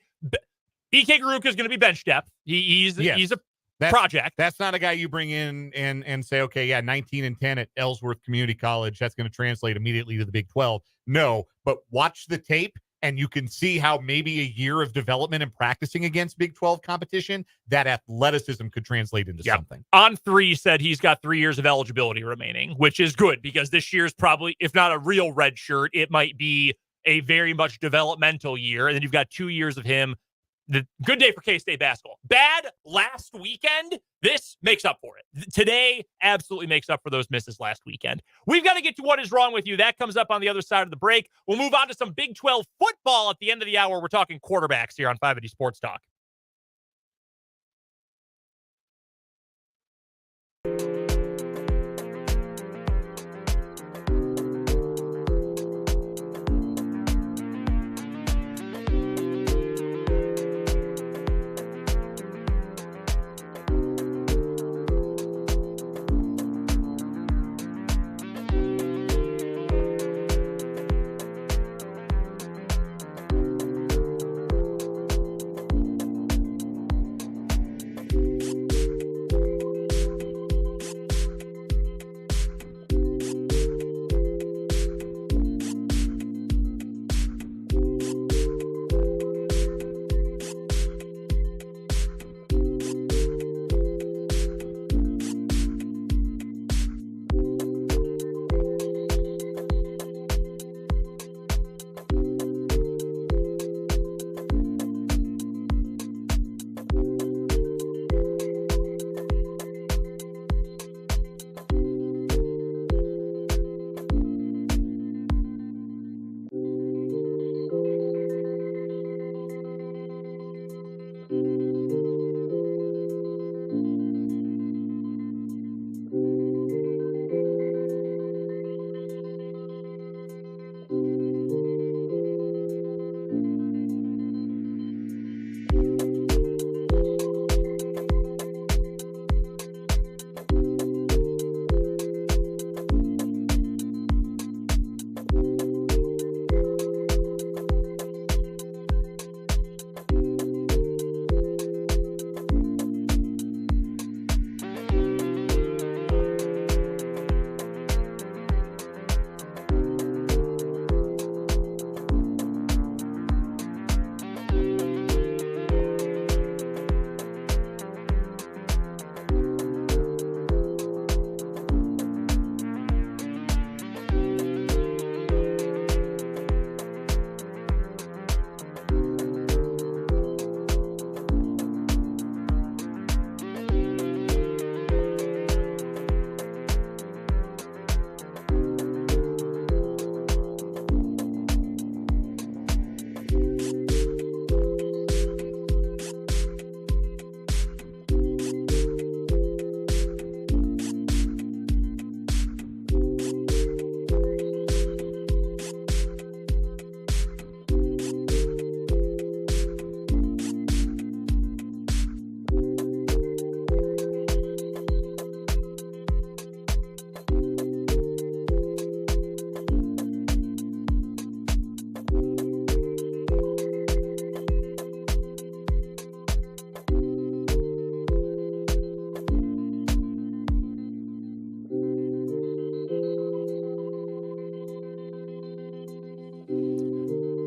Ike Garuka is going to be bench depth. He's a project. That's not a guy you bring in and say, okay, yeah, 19-10 at Ellsworth Community College. That's going to translate immediately to the Big 12. No, but watch the tape and you can see how maybe a year of development and practicing against Big 12 competition, that athleticism could translate into something. On3 said he's got 3 years of eligibility remaining, which is good because this year's probably, if not a real red shirt, it might be a very much developmental year. And then you've got 2 years of him. The good day for K-State basketball. Bad last weekend. This makes up for it. Today absolutely makes up for those misses last weekend. We've got to get to what is wrong with you. That comes up on the other side of the break. We'll move on to some Big 12 football at the end of the hour. We're talking quarterbacks here on 580 Sports Talk.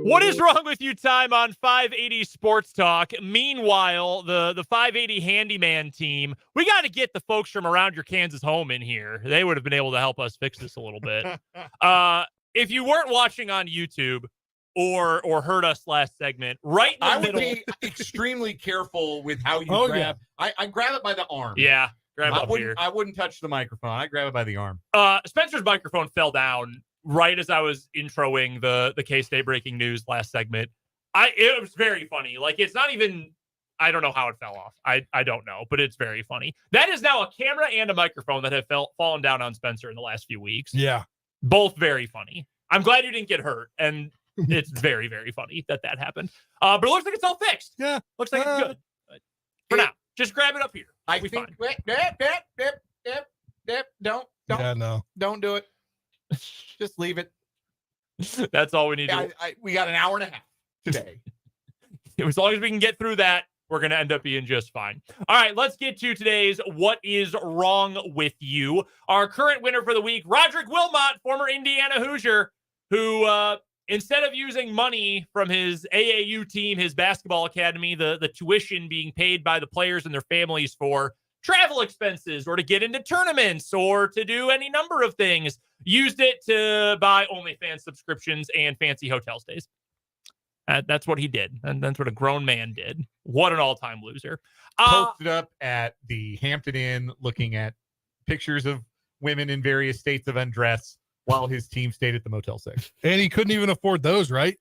What is wrong with you time on 580 Sports Talk? Meanwhile, the 580 handyman team, we got to get the folks from around your Kansas home in here. They would have been able to help us fix this a little bit. If you weren't watching on YouTube or heard us last segment, right in the middle. I would be extremely careful with how you grab. Yeah. I grab it by the arm. Yeah, grab it up here. I wouldn't touch the microphone. I grab it by the arm. Spencer's microphone fell down right as I was introing the K-State breaking news last segment. It was very funny. Like, it's not even, I don't know how it fell off. I don't know, but it's very funny. That is now a camera and a microphone that have fallen down on Spencer in the last few weeks. Yeah. Both very funny. I'm glad you didn't get hurt. And it's very, very funny that happened. But it looks like it's all fixed. Yeah. Looks like it's good. But for now, just grab it up here. I think, don't do it. Just leave it. That's all we need to do. We got an hour and a half today. As long as we can get through that, we're going to end up being just fine. All right, let's get to today's What Is Wrong With You. Our current winner for the week, Roderick Wilmot, former Indiana Hoosier, who instead of using money from his AAU team, his basketball academy, the tuition being paid by the players and their families for travel expenses or to get into tournaments or to do any number of things, used it to buy OnlyFans subscriptions and fancy hotel stays. That's what he did. And that's what a grown man did. What an all-time loser. Posted up at the Hampton Inn looking at pictures of women in various states of undress while his team stayed at the Motel 6. And he couldn't even afford those, right?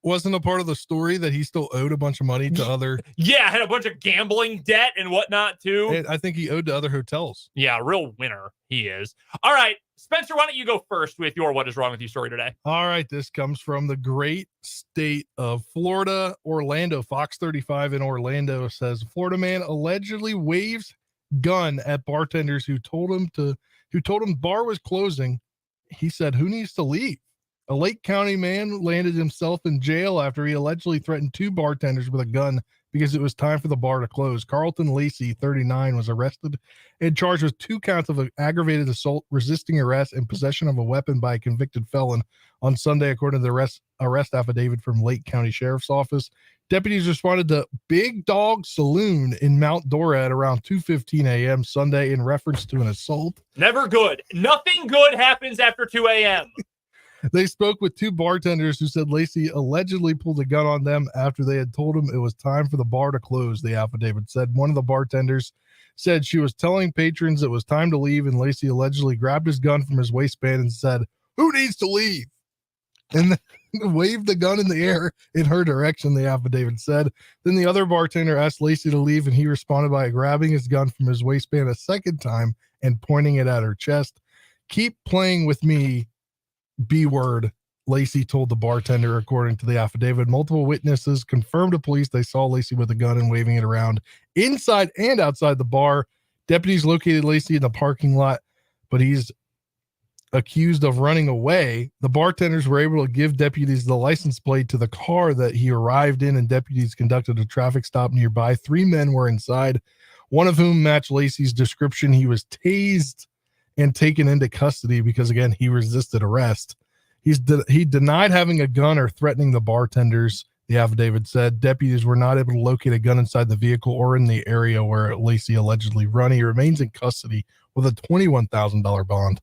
Wasn't a part of the story that he still owed a bunch of money to other? Yeah, had a bunch of gambling debt and whatnot too. And I think he owed to other hotels. Yeah, real winner he is. All right, Spencer, why don't you go first with your What Is Wrong With You story today? All right, this comes from the great state of Florida, Orlando. Fox 35 in Orlando says Florida man allegedly waves gun at bartenders who told him bar was closing. He said, "Who needs to leave?" A Lake County man landed himself in jail after he allegedly threatened two bartenders with a gun because it was time for the bar to close. Carlton Lacey, 39, was arrested and charged with 2 counts of aggravated assault, resisting arrest, and possession of a weapon by a convicted felon on Sunday, according to the arrest affidavit from Lake County Sheriff's Office. Deputies responded to Big Dog Saloon in Mount Dora at around 2:15 a.m. Sunday in reference to an assault. Never good. Nothing good happens after 2 a.m. They spoke with 2 bartenders who said Lacey allegedly pulled a gun on them after they had told him it was time for the bar to close, the affidavit said. One of the bartenders said she was telling patrons it was time to leave, and Lacey allegedly grabbed his gun from his waistband and said, "Who needs to leave?" And then waved the gun in the air in her direction, the affidavit said. Then the other bartender asked Lacey to leave, and he responded by grabbing his gun from his waistband a second time and pointing it at her chest. "Keep playing with me, B-word," Lacey told the bartender, according to the affidavit. Multiple witnesses confirmed to police they saw Lacey with a gun and waving it around inside and outside the bar. Deputies located Lacey in the parking lot, but he's accused of running away. The bartenders were able to give deputies the license plate to the car that he arrived in, and deputies conducted a traffic stop nearby. 3 men were inside, one of whom matched Lacey's description. He was tased and taken into custody because, again, he resisted arrest. He denied having a gun or threatening the bartenders, the affidavit said. Deputies were not able to locate a gun inside the vehicle or in the area where Lacey allegedly run. He remains in custody with a $21,000 bond.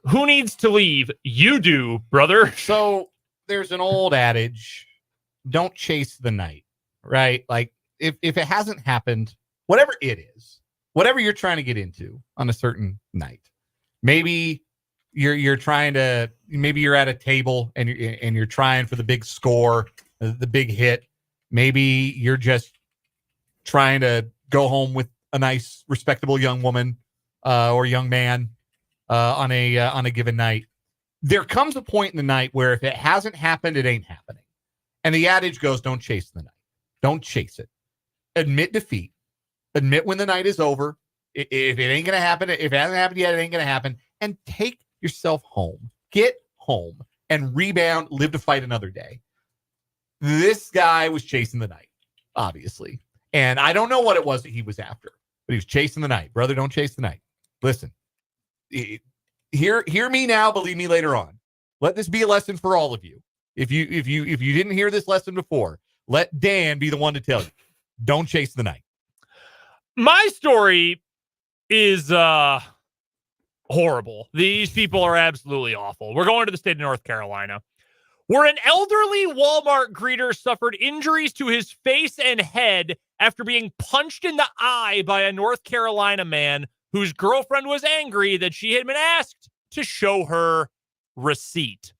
Who needs to leave? You do, brother. So there's an old adage, don't chase the night, right? Like if it hasn't happened, whatever it is, whatever you're trying to get into on a certain night, maybe you're trying to, maybe you're at a table and you're trying for the big score, the big hit. Maybe you're just trying to go home with a nice, respectable young woman or young man on a given night. There comes a point in the night where if it hasn't happened, it ain't happening. And the adage goes, don't chase the night. Don't chase it. Admit defeat. Admit when the night is over. If it ain't going to happen, if it hasn't happened yet, it ain't going to happen. And take yourself home. Get home and rebound, live to fight another day. This guy was chasing the night, obviously. And I don't know what it was that he was after, but he was chasing the night. Brother, don't chase the night. Listen, hear me now, believe me later on. Let this be a lesson for all of you. If you didn't hear this lesson before, let Dan be the one to tell you. Don't chase the night. My story is horrible. These people are absolutely awful. We're going to the state of North Carolina, where an elderly Walmart greeter suffered injuries to his face and head after being punched in the eye by a North Carolina man whose girlfriend was angry that she had been asked to show her receipt.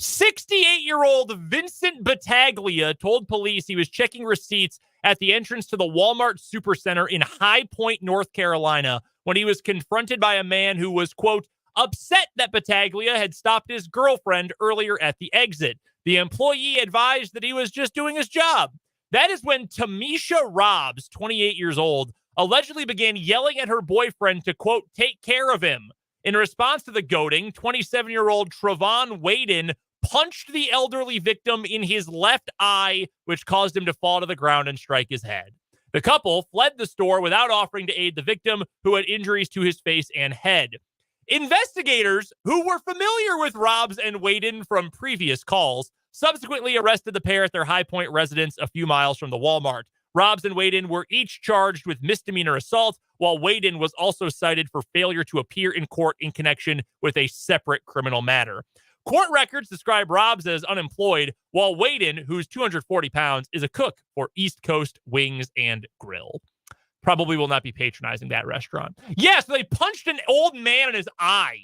68-year-old Vincent Battaglia told police he was checking receipts at the entrance to the Walmart Supercenter in High Point, North Carolina, when he was confronted by a man who was, quote, upset that Battaglia had stopped his girlfriend earlier at the exit. The employee advised that he was just doing his job. That is when Tamisha Robbs, 28 years old, allegedly began yelling at her boyfriend to, quote, take care of him. In response to the goading, 27-year-old Travon Waden punched the elderly victim in his left eye, which caused him to fall to the ground and strike his head. The couple fled the store without offering to aid the victim, who had injuries to his face and head. Investigators, who were familiar with Robs and Wadin from previous calls, subsequently arrested the pair at their High Point residence a few miles from the Walmart. Robs and Wadin were each charged with misdemeanor assault, while Wadin was also cited for failure to appear in court in connection with a separate criminal matter. Court records describe Robs as unemployed, while Wadin, who's 240 pounds, is a cook for East Coast Wings and Grill. Probably will not be patronizing that restaurant. Yes, they punched an old man in his eye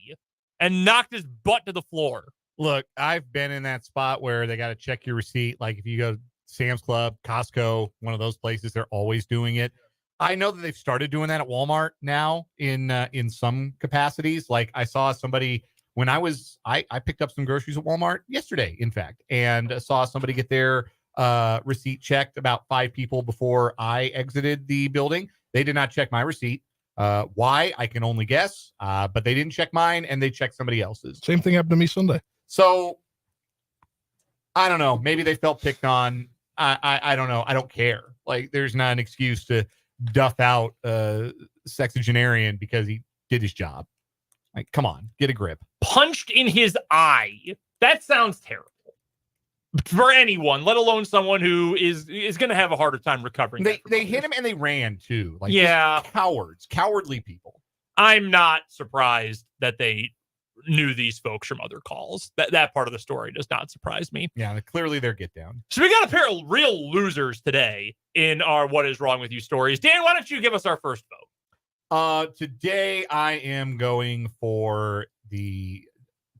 and knocked his butt to the floor. Look, I've been in that spot where they got to check your receipt. Like if you go to Sam's Club, Costco, one of those places, they're always doing it. I know that they've started doing that at Walmart now in some capacities. Like I saw somebody when I picked up some groceries at Walmart yesterday, in fact, and saw somebody get their receipt checked about 5 people before I exited the building. They did not check my receipt. Why? I can only guess. But they didn't check mine, and they checked somebody else's. Same thing happened to me Sunday. So I don't know. Maybe they felt picked on. I don't know. I don't care. Like there's not an excuse to duff out sexagenarian because he did his job. Like, come on, get a grip. Punched in his eye. That sounds terrible for anyone, let alone someone who is going to have a harder time recovering. They hit him and they ran too. Like yeah, cowardly people. I'm not surprised that they knew these folks from other calls. That part of the story does not surprise me. Yeah, clearly they're get down. So we got a pair of real losers today in our What Is Wrong With You stories. Dan, why don't you give us our first vote? Today I am going for the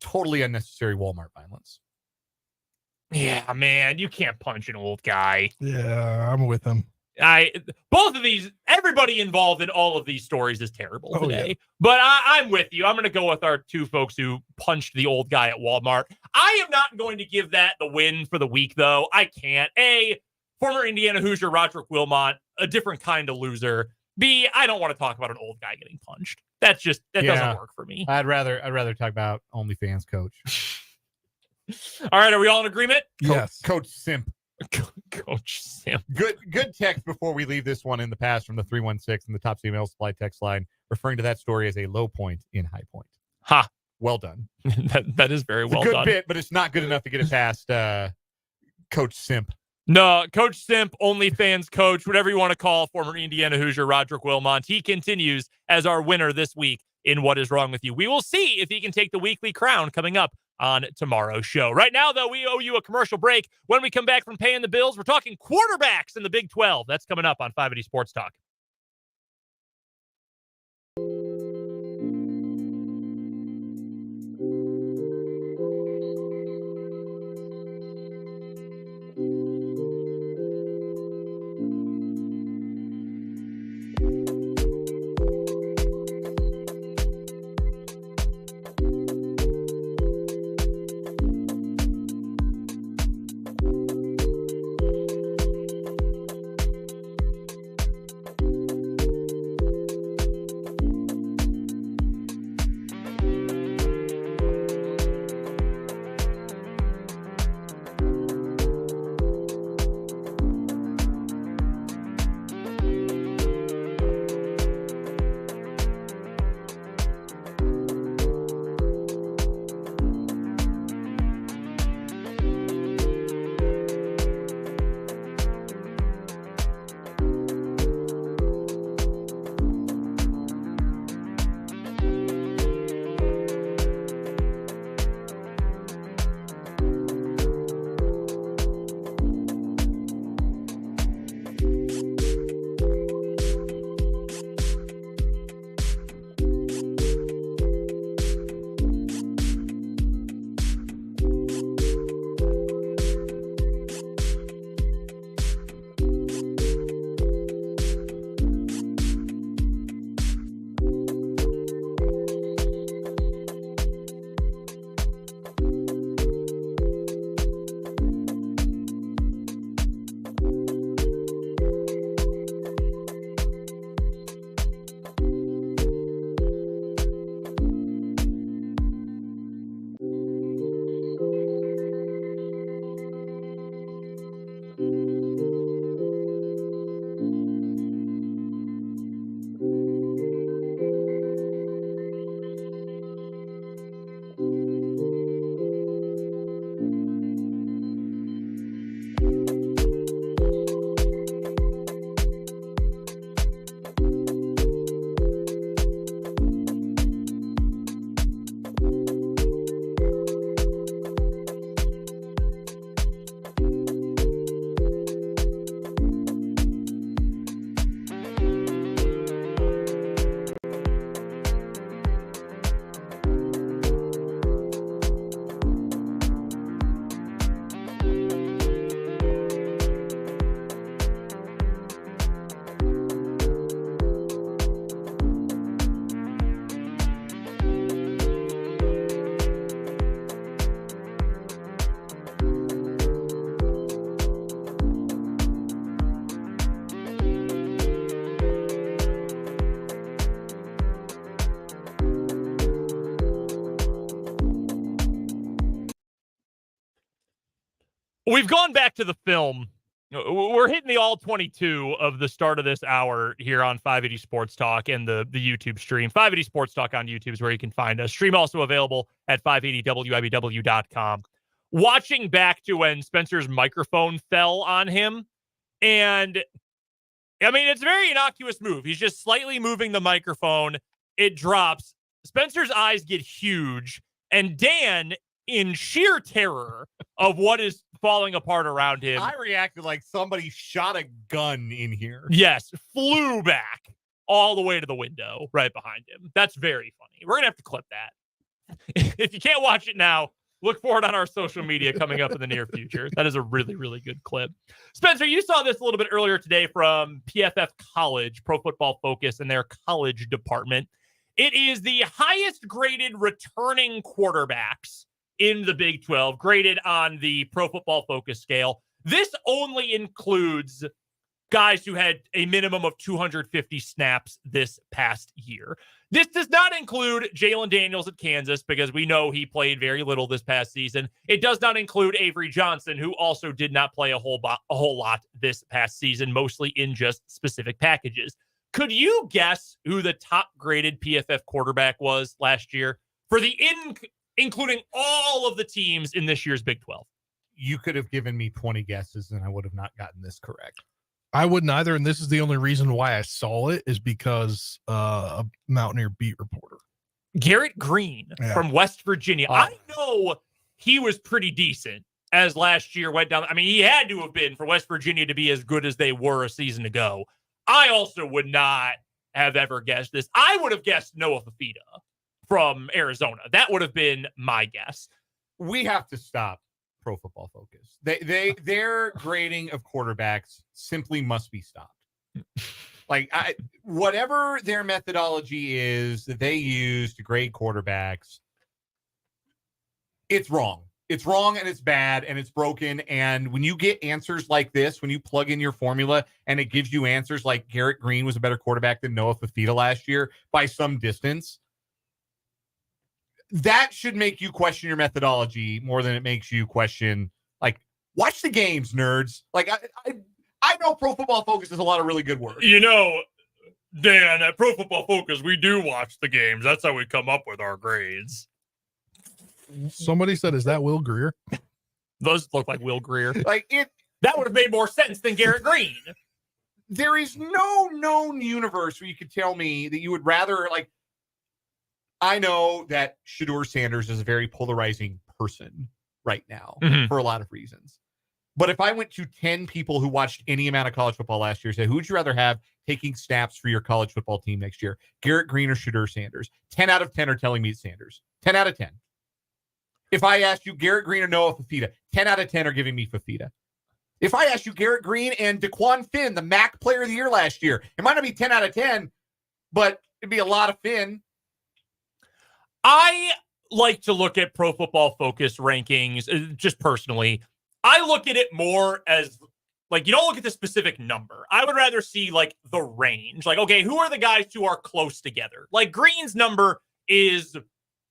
totally unnecessary Walmart violence. Yeah, man, you can't punch an old guy. Yeah, I'm with him. Both of these, everybody involved in all of these stories is terrible today. Yeah. But I'm with you. I'm going to go with our 2 folks who punched the old guy at Walmart. I am not going to give that the win for the week, though. I can't. A, former Indiana Hoosier Roderick Wilmot, a different kind of loser. B, I don't want to talk about an old guy getting punched. That doesn't work for me. I'd rather talk about OnlyFans coach. All right, are we all in agreement? Yes. Coach Simp. Coach Sam. Good text before we leave this one in the past from the 316 and the Top Email Supply text line, referring to that story as a low point in High Point. Ha. Well done. that is very well done. done. Good bit, but it's not good enough to get it past Coach Simp. No, Coach Simp, OnlyFans coach, whatever you want to call former Indiana Hoosier Roderick Wilmot. He continues as our winner this week in What Is Wrong With You. We will see if he can take the weekly crown coming up on tomorrow's show. Right now, though, we owe you a commercial break. When we come back from paying the bills, we're talking quarterbacks in the Big 12. That's coming up on 580 Sports Talk. We've gone back to the film. We're hitting the all 22 of the start of this hour here on 580 Sports Talk and the YouTube stream. 580 Sports Talk on YouTube is where you can find us. Stream also available at 580wibw.com. Watching back to when Spencer's microphone fell on him. And, I mean, it's a very innocuous move. He's just slightly moving the microphone. It drops. Spencer's eyes get huge. And Dan, in sheer terror of what is falling apart around him, I reacted like somebody shot a gun in here. yes, flew back all the way to the window right behind him. That's very funny. We're going to have to clip that. If you can't watch it now, look for it on our social media coming up in the near future. That is a really, really good clip. Spencer, you saw this a little bit earlier today from PFF College, Pro Football Focus, and their college department. It is the highest graded returning quarterbacks in the Big 12, graded on the Pro Football Focus scale. This only includes guys who had a minimum of 250 snaps this past year. This does not include Jalen Daniels at Kansas, because we know he played very little this past season. It does not include Avery Johnson, who also did not play a whole lot this past season, mostly in just specific packages. Could you guess who the top graded PFF quarterback was last year for the including all of the teams in this year's Big 12? You could have given me 20 guesses and I would have not gotten this correct. I wouldn't either, and this is the only reason why I saw it is because a Mountaineer beat reporter. Garrett Green from West Virginia. I know he was pretty decent as last year went down. I mean, he had to have been for West Virginia to be as good as they were a season ago. I also would not have ever guessed this. I would have guessed Noah Fafita from Arizona. That would have been my guess. We have to stop Pro Football Focus. Their grading of quarterbacks simply must be stopped. Like, whatever their methodology is that they use to grade quarterbacks, it's wrong. It's wrong and it's bad and it's broken. And when you get answers like this, when you plug in your formula and it gives you answers like Garrett Green was a better quarterback than Noah Fafita last year by some distance, that should make you question your methodology more than it makes you question, like, watch the games, nerds. Like, I know Pro Football Focus is a lot of really good work. You know, Dan, at Pro Football Focus, we do watch the games. That's how we come up with our grades. Somebody said, is that Will Greer? Those look like Will Greer. That would have made more sense than Garrett Green. There is no known universe where you could tell me that you would rather, like, I know that Shedeur Sanders is a very polarizing person right now for a lot of reasons. But if I went to 10 people who watched any amount of college football last year, say, who would you rather have taking snaps for your college football team next year? Garrett Green or Shedeur Sanders? 10 out of 10 are telling me it's Sanders. 10 out of 10. If I asked you Garrett Green or Noah Fafita, 10 out of 10 are giving me Fafita. If I asked you Garrett Green and DeQuan Finn, the MAC player of the year last year, it might not be 10 out of 10, but it'd be a lot of Finn. I like to look at Pro Football Focus rankings, just personally. I look at it more as, like, you don't look at the specific number. I would rather see, like, the range. Like, okay, who are the guys who are close together? Like, Green's number is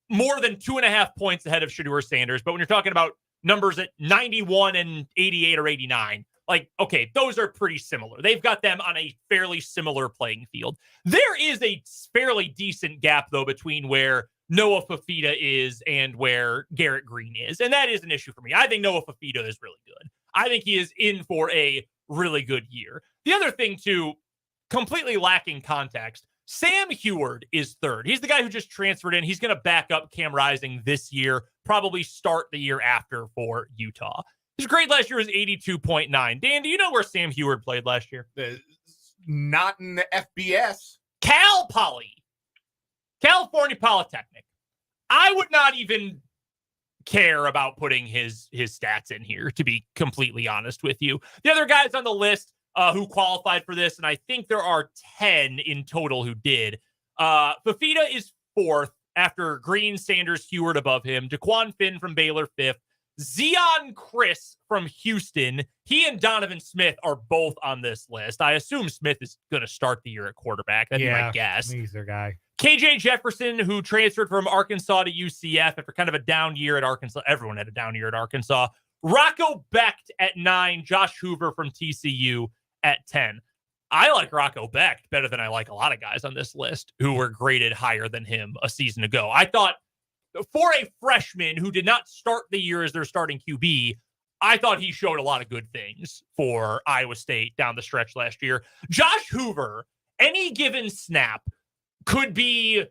more than 2.5 points ahead of Shedeur Sanders. But when you're talking about numbers at 91 and 88 or 89, like, okay, those are pretty similar. They've got them on a fairly similar playing field. There is a fairly decent gap, though, between where Noah Fafita is and where Garrett Green is. And that is an issue for me. I think Noah Fafita is really good. I think he is in for a really good year. The other thing, too, completely lacking context, Sam Heward is third. He's the guy who just transferred in. He's going to back up Cam Rising this year, probably start the year after for Utah. His grade last year was 82.9. Dan, do you know where Sam Heward played last year? Not in the FBS. Cal Poly. California Polytechnic. I would not even care about putting his stats in here, to be completely honest with you. The other guys on the list who qualified for this, and I think there are 10 in total who did. Fafita is fourth after Green, Sanders, Heward above him. DeQuan Finn from Baylor, fifth. Zion Chris from Houston. He and Donovan Smith are both on this list. I assume Smith is going to start the year at quarterback. That's my guess. He's their guy. KJ Jefferson, who transferred from Arkansas to UCF after kind of a down year at Arkansas. Everyone had a down year at Arkansas. Rocco Becht at 9, Josh Hoover from TCU at 10. I like Rocco Becht better than I like a lot of guys on this list who were graded higher than him a season ago. I thought for a freshman who did not start the year as their starting QB, I thought he showed a lot of good things for Iowa State down the stretch last year. Josh Hoover, any given snap, could be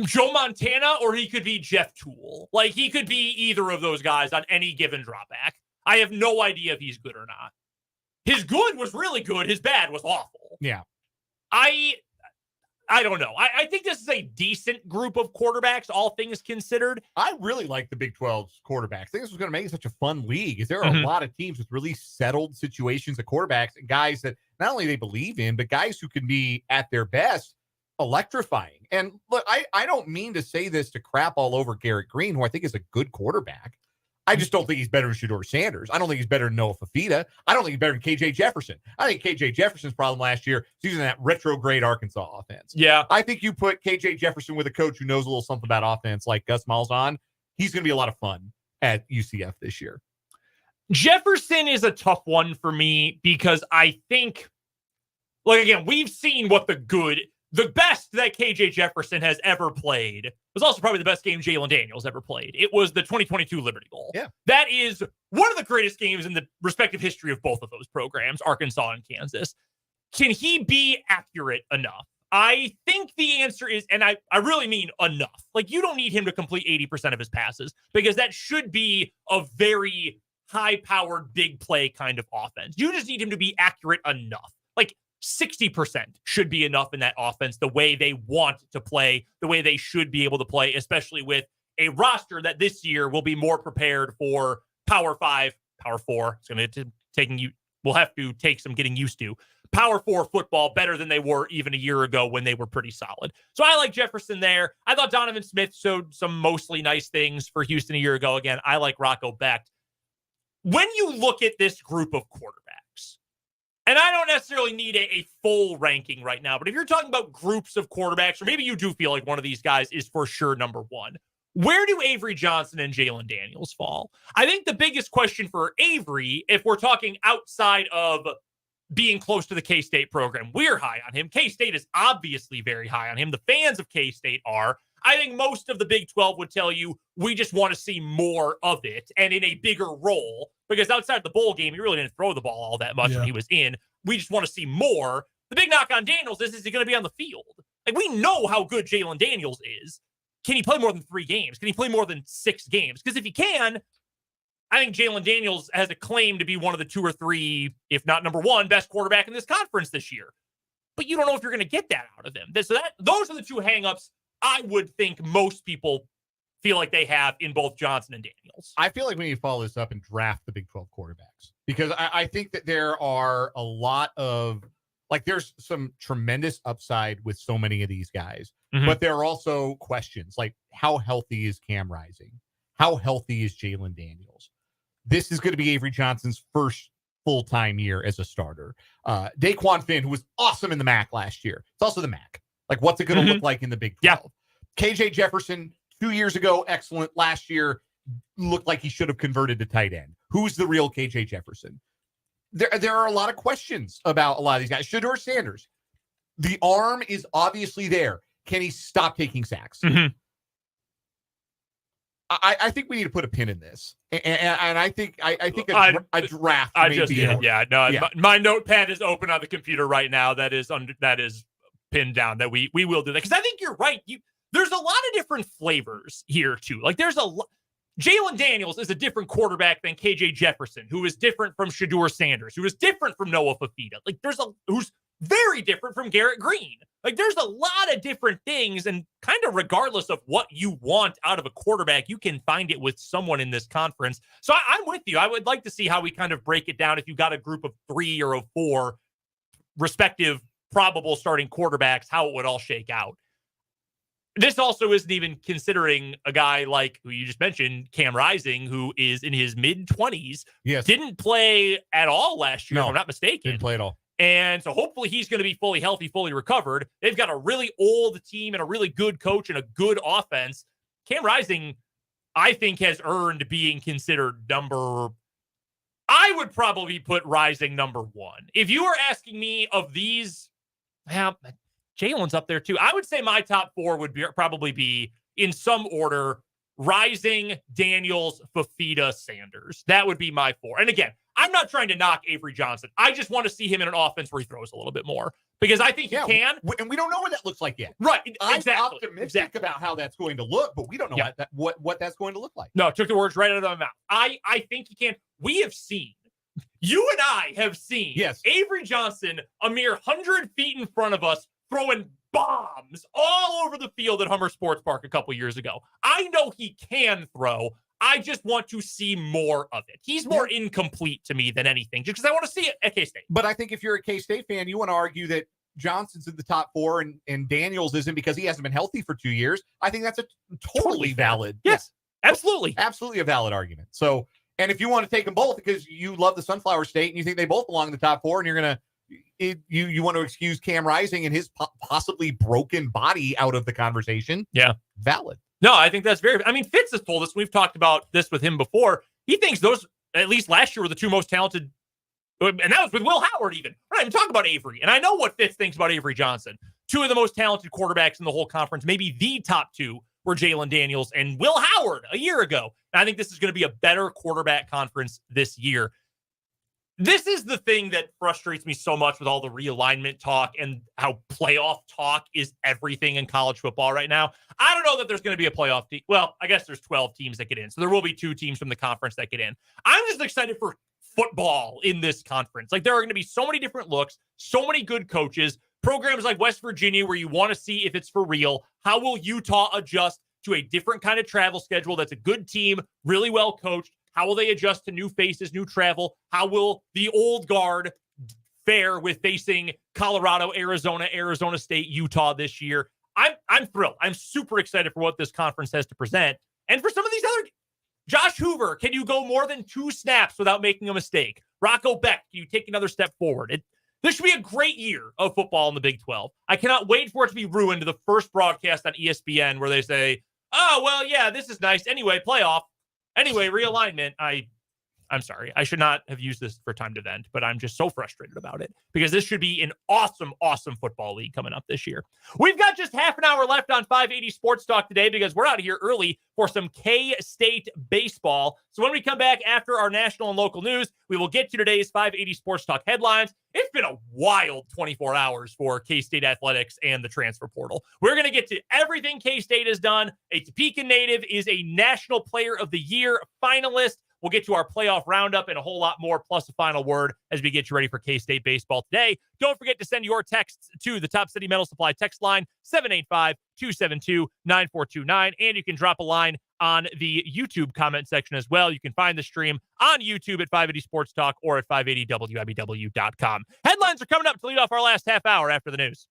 Joe Montana or he could be Jeff Toole. Like, he could be either of those guys on any given dropback. I have no idea if he's good or not. His good was really good. His bad was awful. Yeah. I don't know. I think this is a decent group of quarterbacks, all things considered. I really like the Big 12's quarterbacks. I think this was going to make it such a fun league. Is there are a lot of teams with really settled situations of quarterbacks and guys that not only they believe in, but guys who can be at their best electrifying. And look, I don't mean to say this to crap all over Garrett Green, who I think is a good quarterback. I just don't think he's better than Shedeur Sanders. I don't think he's better than Noah Fafita. I don't think he's better than KJ Jefferson. I think KJ Jefferson's problem last year is using that retrograde Arkansas offense. Yeah. I think you put KJ Jefferson with a coach who knows a little something about offense like Gus Malzahn, he's going to be a lot of fun at UCF this year. Jefferson is a tough one for me because I think, like, again, we've seen what the best that KJ Jefferson has ever played was also probably the best game Jalen Daniels ever played. It was the 2022 Liberty Bowl. Yeah. That is one of the greatest games in the respective history of both of those programs, Arkansas and Kansas. Can he be accurate enough? I think the answer is, and I really mean enough. Like, you don't need him to complete 80% of his passes because that should be a very high-powered, big play kind of offense. You just need him to be accurate enough. Like, 60% should be enough in that offense, the way they want to play, the way they should be able to play, especially with a roster that this year will be more prepared for Power 5, Power 4. It's going to we'll have to take some getting used to. Power 4 football better than they were even a year ago when they were pretty solid. So I like Jefferson there. I thought Donovan Smith showed some mostly nice things for Houston a year ago. Again, I like Rocco Becht. When you look at this group of quarterbacks, and I don't necessarily need a full ranking right now, but if you're talking about groups of quarterbacks, or maybe you do feel like one of these guys is for sure number one, where do Avery Johnson and Jalen Daniels fall? I think the biggest question for Avery, if we're talking outside of being close to the K-State program, we're high on him. K-State is obviously very high on him. The fans of K-State are. I think most of the Big 12 would tell you we just want to see more of it and in a bigger role, because outside the bowl game, he really didn't throw the ball all that much when he was in. We just want to see more. The big knock on Daniels is he going to be on the field? Like, we know how good Jalen Daniels is. Can he play more than 3 games? Can he play more than 6 games? Because if he can, I think Jalen Daniels has a claim to be one of the 2 or 3, if not number 1, best quarterback in this conference this year. But you don't know if you're going to get that out of him. So those are the 2 hangups I would think most people feel like they have in both Johnson and Daniels. I feel like we need to follow this up and draft the Big 12 quarterbacks, because I think that there are a lot of, like, there's some tremendous upside with so many of these guys, but there are also questions like, how healthy is Cam Rising? How healthy is Jalen Daniels? This is going to be Avery Johnson's first full-time year as a starter. Daquan Finn, who was awesome in the MAC last year. It's also the MAC. Like, what's it going to look like in the Big 12? Yeah. KJ Jefferson, 2 years ago, excellent. Last year, looked like he should have converted to tight end. Who's the real KJ Jefferson? There are a lot of questions about a lot of these guys. Shedeur Sanders, the arm is obviously there. Can he stop taking sacks? I think we need to put a pin in this, and I think a draft. My notepad is open on the computer right now. That is pinned down. That we will do that, because I think you're right. There's a lot of different flavors here too. Like, there's Jalen Daniels is a different quarterback than KJ Jefferson, who is different from Shedeur Sanders, who is different from Noah Fafita. Like, who's very different from Garrett Green. Like, there's a lot of different things, and kind of regardless of what you want out of a quarterback, you can find it with someone in this conference. So I'm with you. I would like to see how we kind of break it down if you got a group of 3 or of 4 respective probable starting quarterbacks, how it would all shake out. This also isn't even considering a guy like who you just mentioned, Cam Rising, who is in his mid-20s. Yes. Didn't play at all last year, if I'm not mistaken. Didn't play at all. And so hopefully he's going to be fully healthy, fully recovered. They've got a really old team and a really good coach and a good offense. Cam Rising, I think has earned being considered number. I would probably put Rising number 1. If you were asking me of these, well, Jalen's up there too. I would say my top 4 would probably be in some order: Rising, Daniels, Fafita, Sanders. That would be my 4. And again, I'm not trying to knock Avery Johnson. I just want to see him in an offense where he throws a little bit more, because I think he can. And we don't know what that looks like yet. Right. I'm Exactly. optimistic about how that's going to look, but we don't know what that's going to look like. No, took the words right out of my mouth. I think he can. We have seen, you and I have seen, yes, Avery Johnson a mere 100 feet in front of us throwing bombs all over the field at Hummer Sports Park a couple years ago. I know he can throw. I just want to see more of it. He's more incomplete to me than anything, just because I want to see it at K-State. But I think if you're a K-State fan, you want to argue that Johnson's in the top 4 and Daniels isn't because he hasn't been healthy for 2 years. I think that's a totally valid. Yes, absolutely. Absolutely a valid argument. So, and if you want to take them both because you love the Sunflower State and you think they both belong in the top 4, and you're going to, you want to excuse Cam Rising and his possibly broken body out of the conversation. Yeah. Valid. No, I think that's very, I mean, Fitz has told us, we've talked about this with him before. He thinks those, at least last year, were the 2 most talented, and that was with Will Howard even. We're not even talking about Avery. And I know what Fitz thinks about Avery Johnson. 2 of the most talented quarterbacks in the whole conference, maybe the top 2, were Jalen Daniels and Will Howard a year ago. And I think this is going to be a better quarterback conference this year. This is the thing that frustrates me so much with all the realignment talk and how playoff talk is everything in college football right now. I don't know that there's going to be a playoff team. Well, I guess there's 12 teams that get in. So there will be 2 teams from the conference that get in. I'm just excited for football in this conference. Like, there are going to be so many different looks, so many good coaches, programs like West Virginia where you want to see if it's for real. How will Utah adjust to a different kind of travel schedule that's a good team, really well coached? How will they adjust to new faces, new travel? How will the old guard fare with facing Colorado, Arizona, Arizona State, Utah this year? I'm thrilled. I'm super excited for what this conference has to present. And for some of these other, Josh Hoover, can you go more than 2 snaps without making a mistake? Rocco Beck, can you take another step forward? This should be a great year of football in the Big 12. I cannot wait for it to be ruined to the first broadcast on ESPN where they say, oh, well, yeah, this is nice. Anyway, playoff. Anyway, realignment, I'm sorry. I should not have used this for time to vent, but I'm just so frustrated about it because this should be an awesome, awesome football league coming up this year. We've got just half an hour left on 580 Sports Talk today because we're out of here early for some K-State baseball. So when we come back after our national and local news, we will get to today's 580 Sports Talk headlines. It's been a wild 24 hours for K-State athletics and the transfer portal. We're going to get to everything K-State has done. A Topeka native is a National Player of the Year finalist. We'll get to our playoff roundup and a whole lot more, plus a final word as we get you ready for K-State baseball today. Don't forget to send your texts to the Top City Metal Supply text line, 785-272-9429. And you can drop a line on the YouTube comment section as well. You can find the stream on YouTube at 580 Sports Talk or at 580WIBW.com. Headlines are coming up to lead off our last half hour after the news.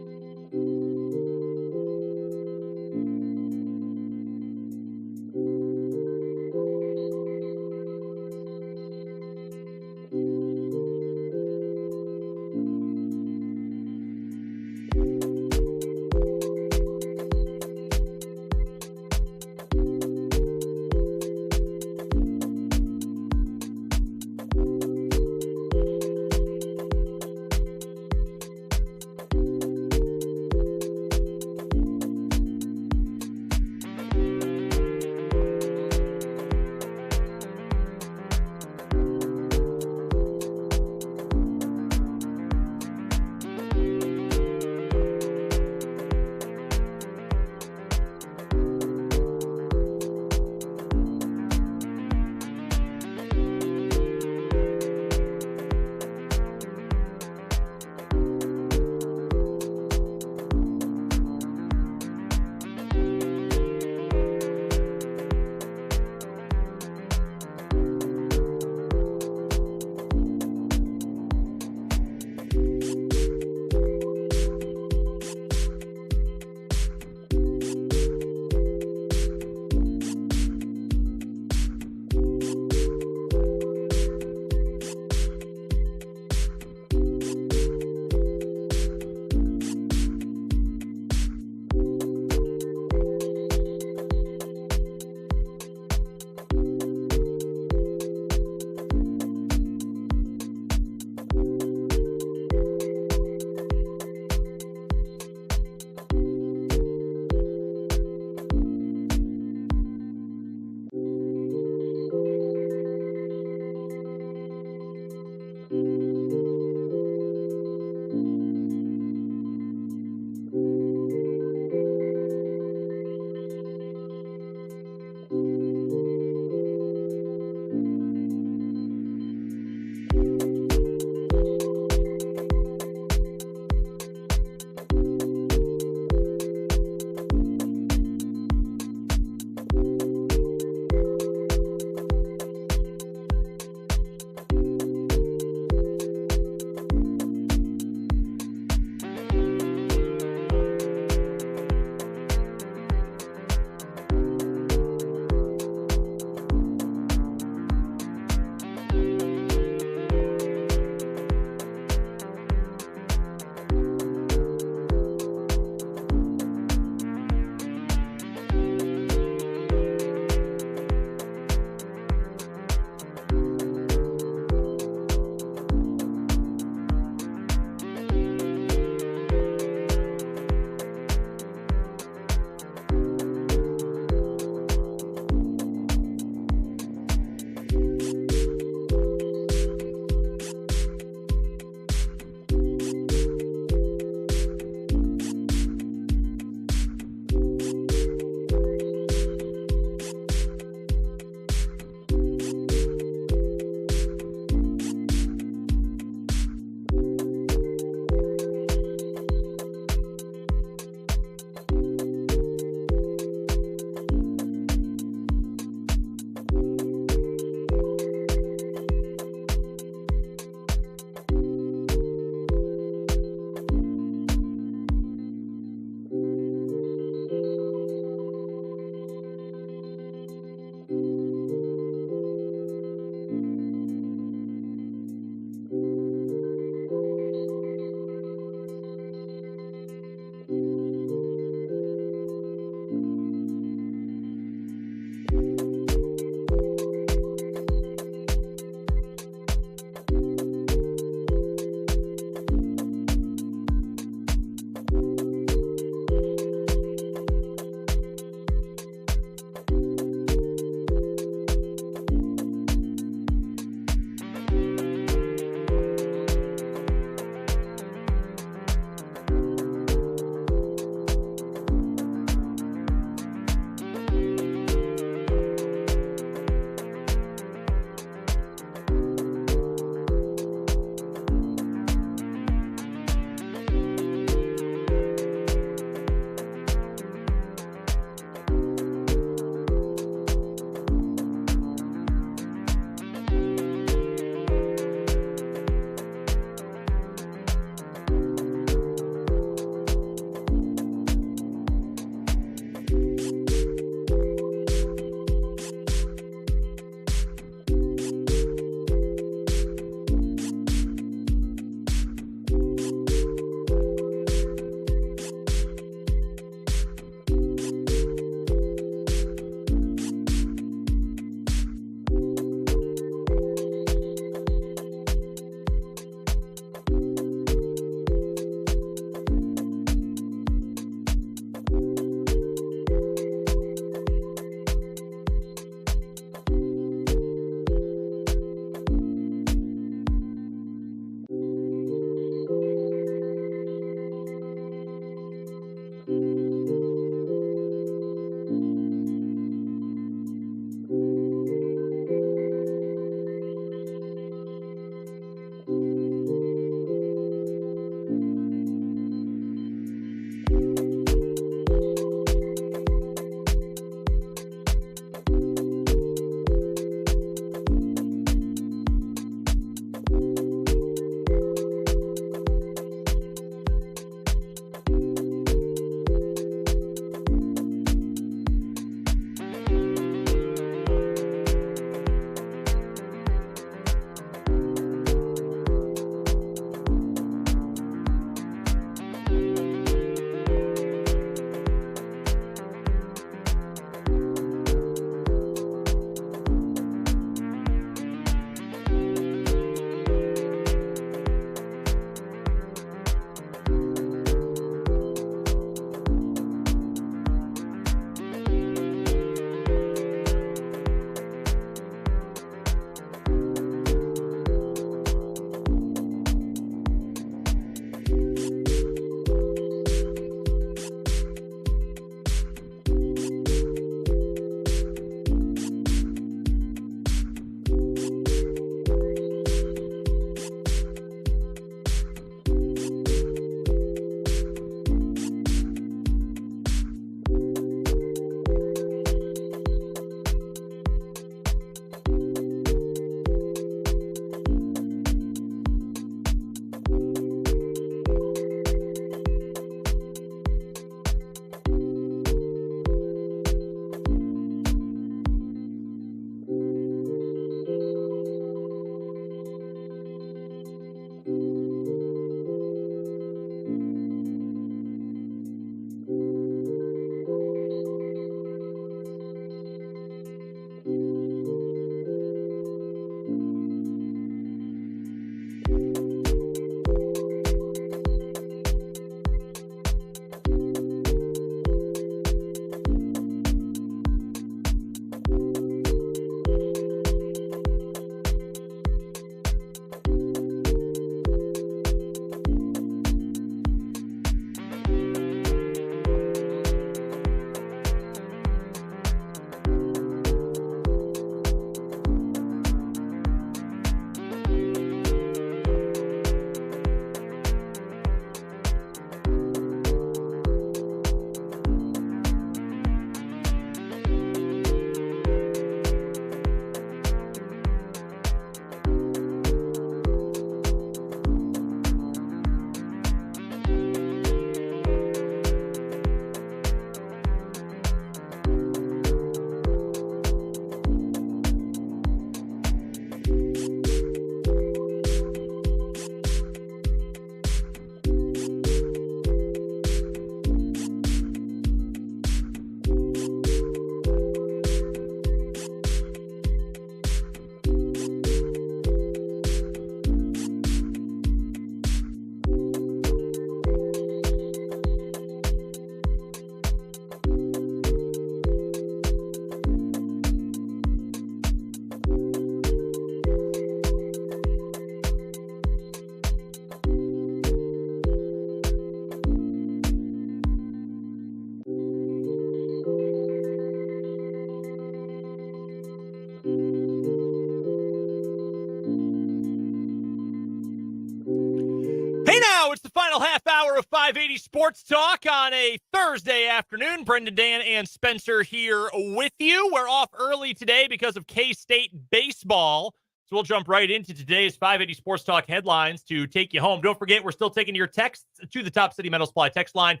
Final half hour of 580 Sports Talk on a Thursday afternoon. Brendan, Dan, and Spencer here with you. We're off early today because of K-State baseball. So we'll jump right into today's 580 Sports Talk headlines to take you home. Don't forget, we're still taking your texts to the Top City Metal Supply text line,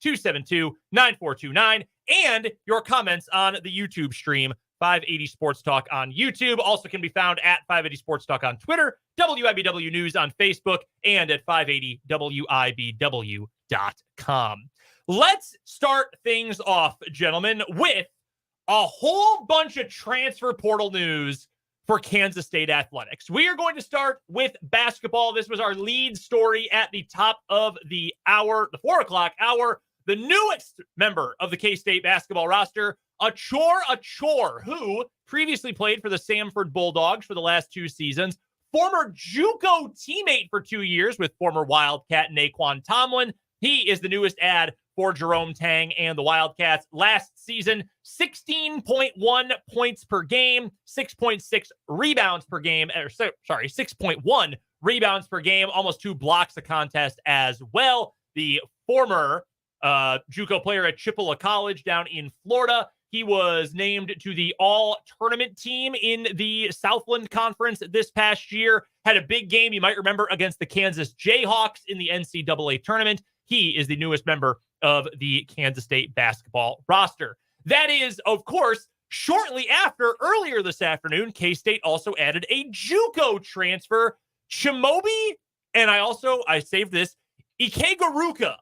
785-272-9429, and your comments on the YouTube stream, 580 Sports Talk on YouTube. Also can be found at 580 Sports Talk on Twitter, WIBW News on Facebook, and at 580WIBW.com. Let's start things off, gentlemen, with a whole bunch of transfer portal news for Kansas State Athletics. We are going to start with basketball. This was our lead story at the top of the hour, the 4 o'clock hour. The newest member of the K-State basketball roster, Achor, who previously played for the Samford Bulldogs for the last 2 seasons, former JUCO teammate for 2 years with former Wildcat Naquan Tomlin. He is the newest add for Jerome Tang and the Wildcats. Last season, 16.1 points per game, 6.6 rebounds per game, 6.1 rebounds per game, almost 2 blocks a contest as well. The former JUCO player at Chippewa College down in Florida. He was named to the all-tournament team in the Southland Conference this past year. Had a big game, you might remember, against the Kansas Jayhawks in the NCAA tournament. He is the newest member of the Kansas State basketball roster. That is, of course, shortly after, earlier this afternoon, K-State also added a JUCO transfer, Chimobi, and I saved this, Ikegaruka,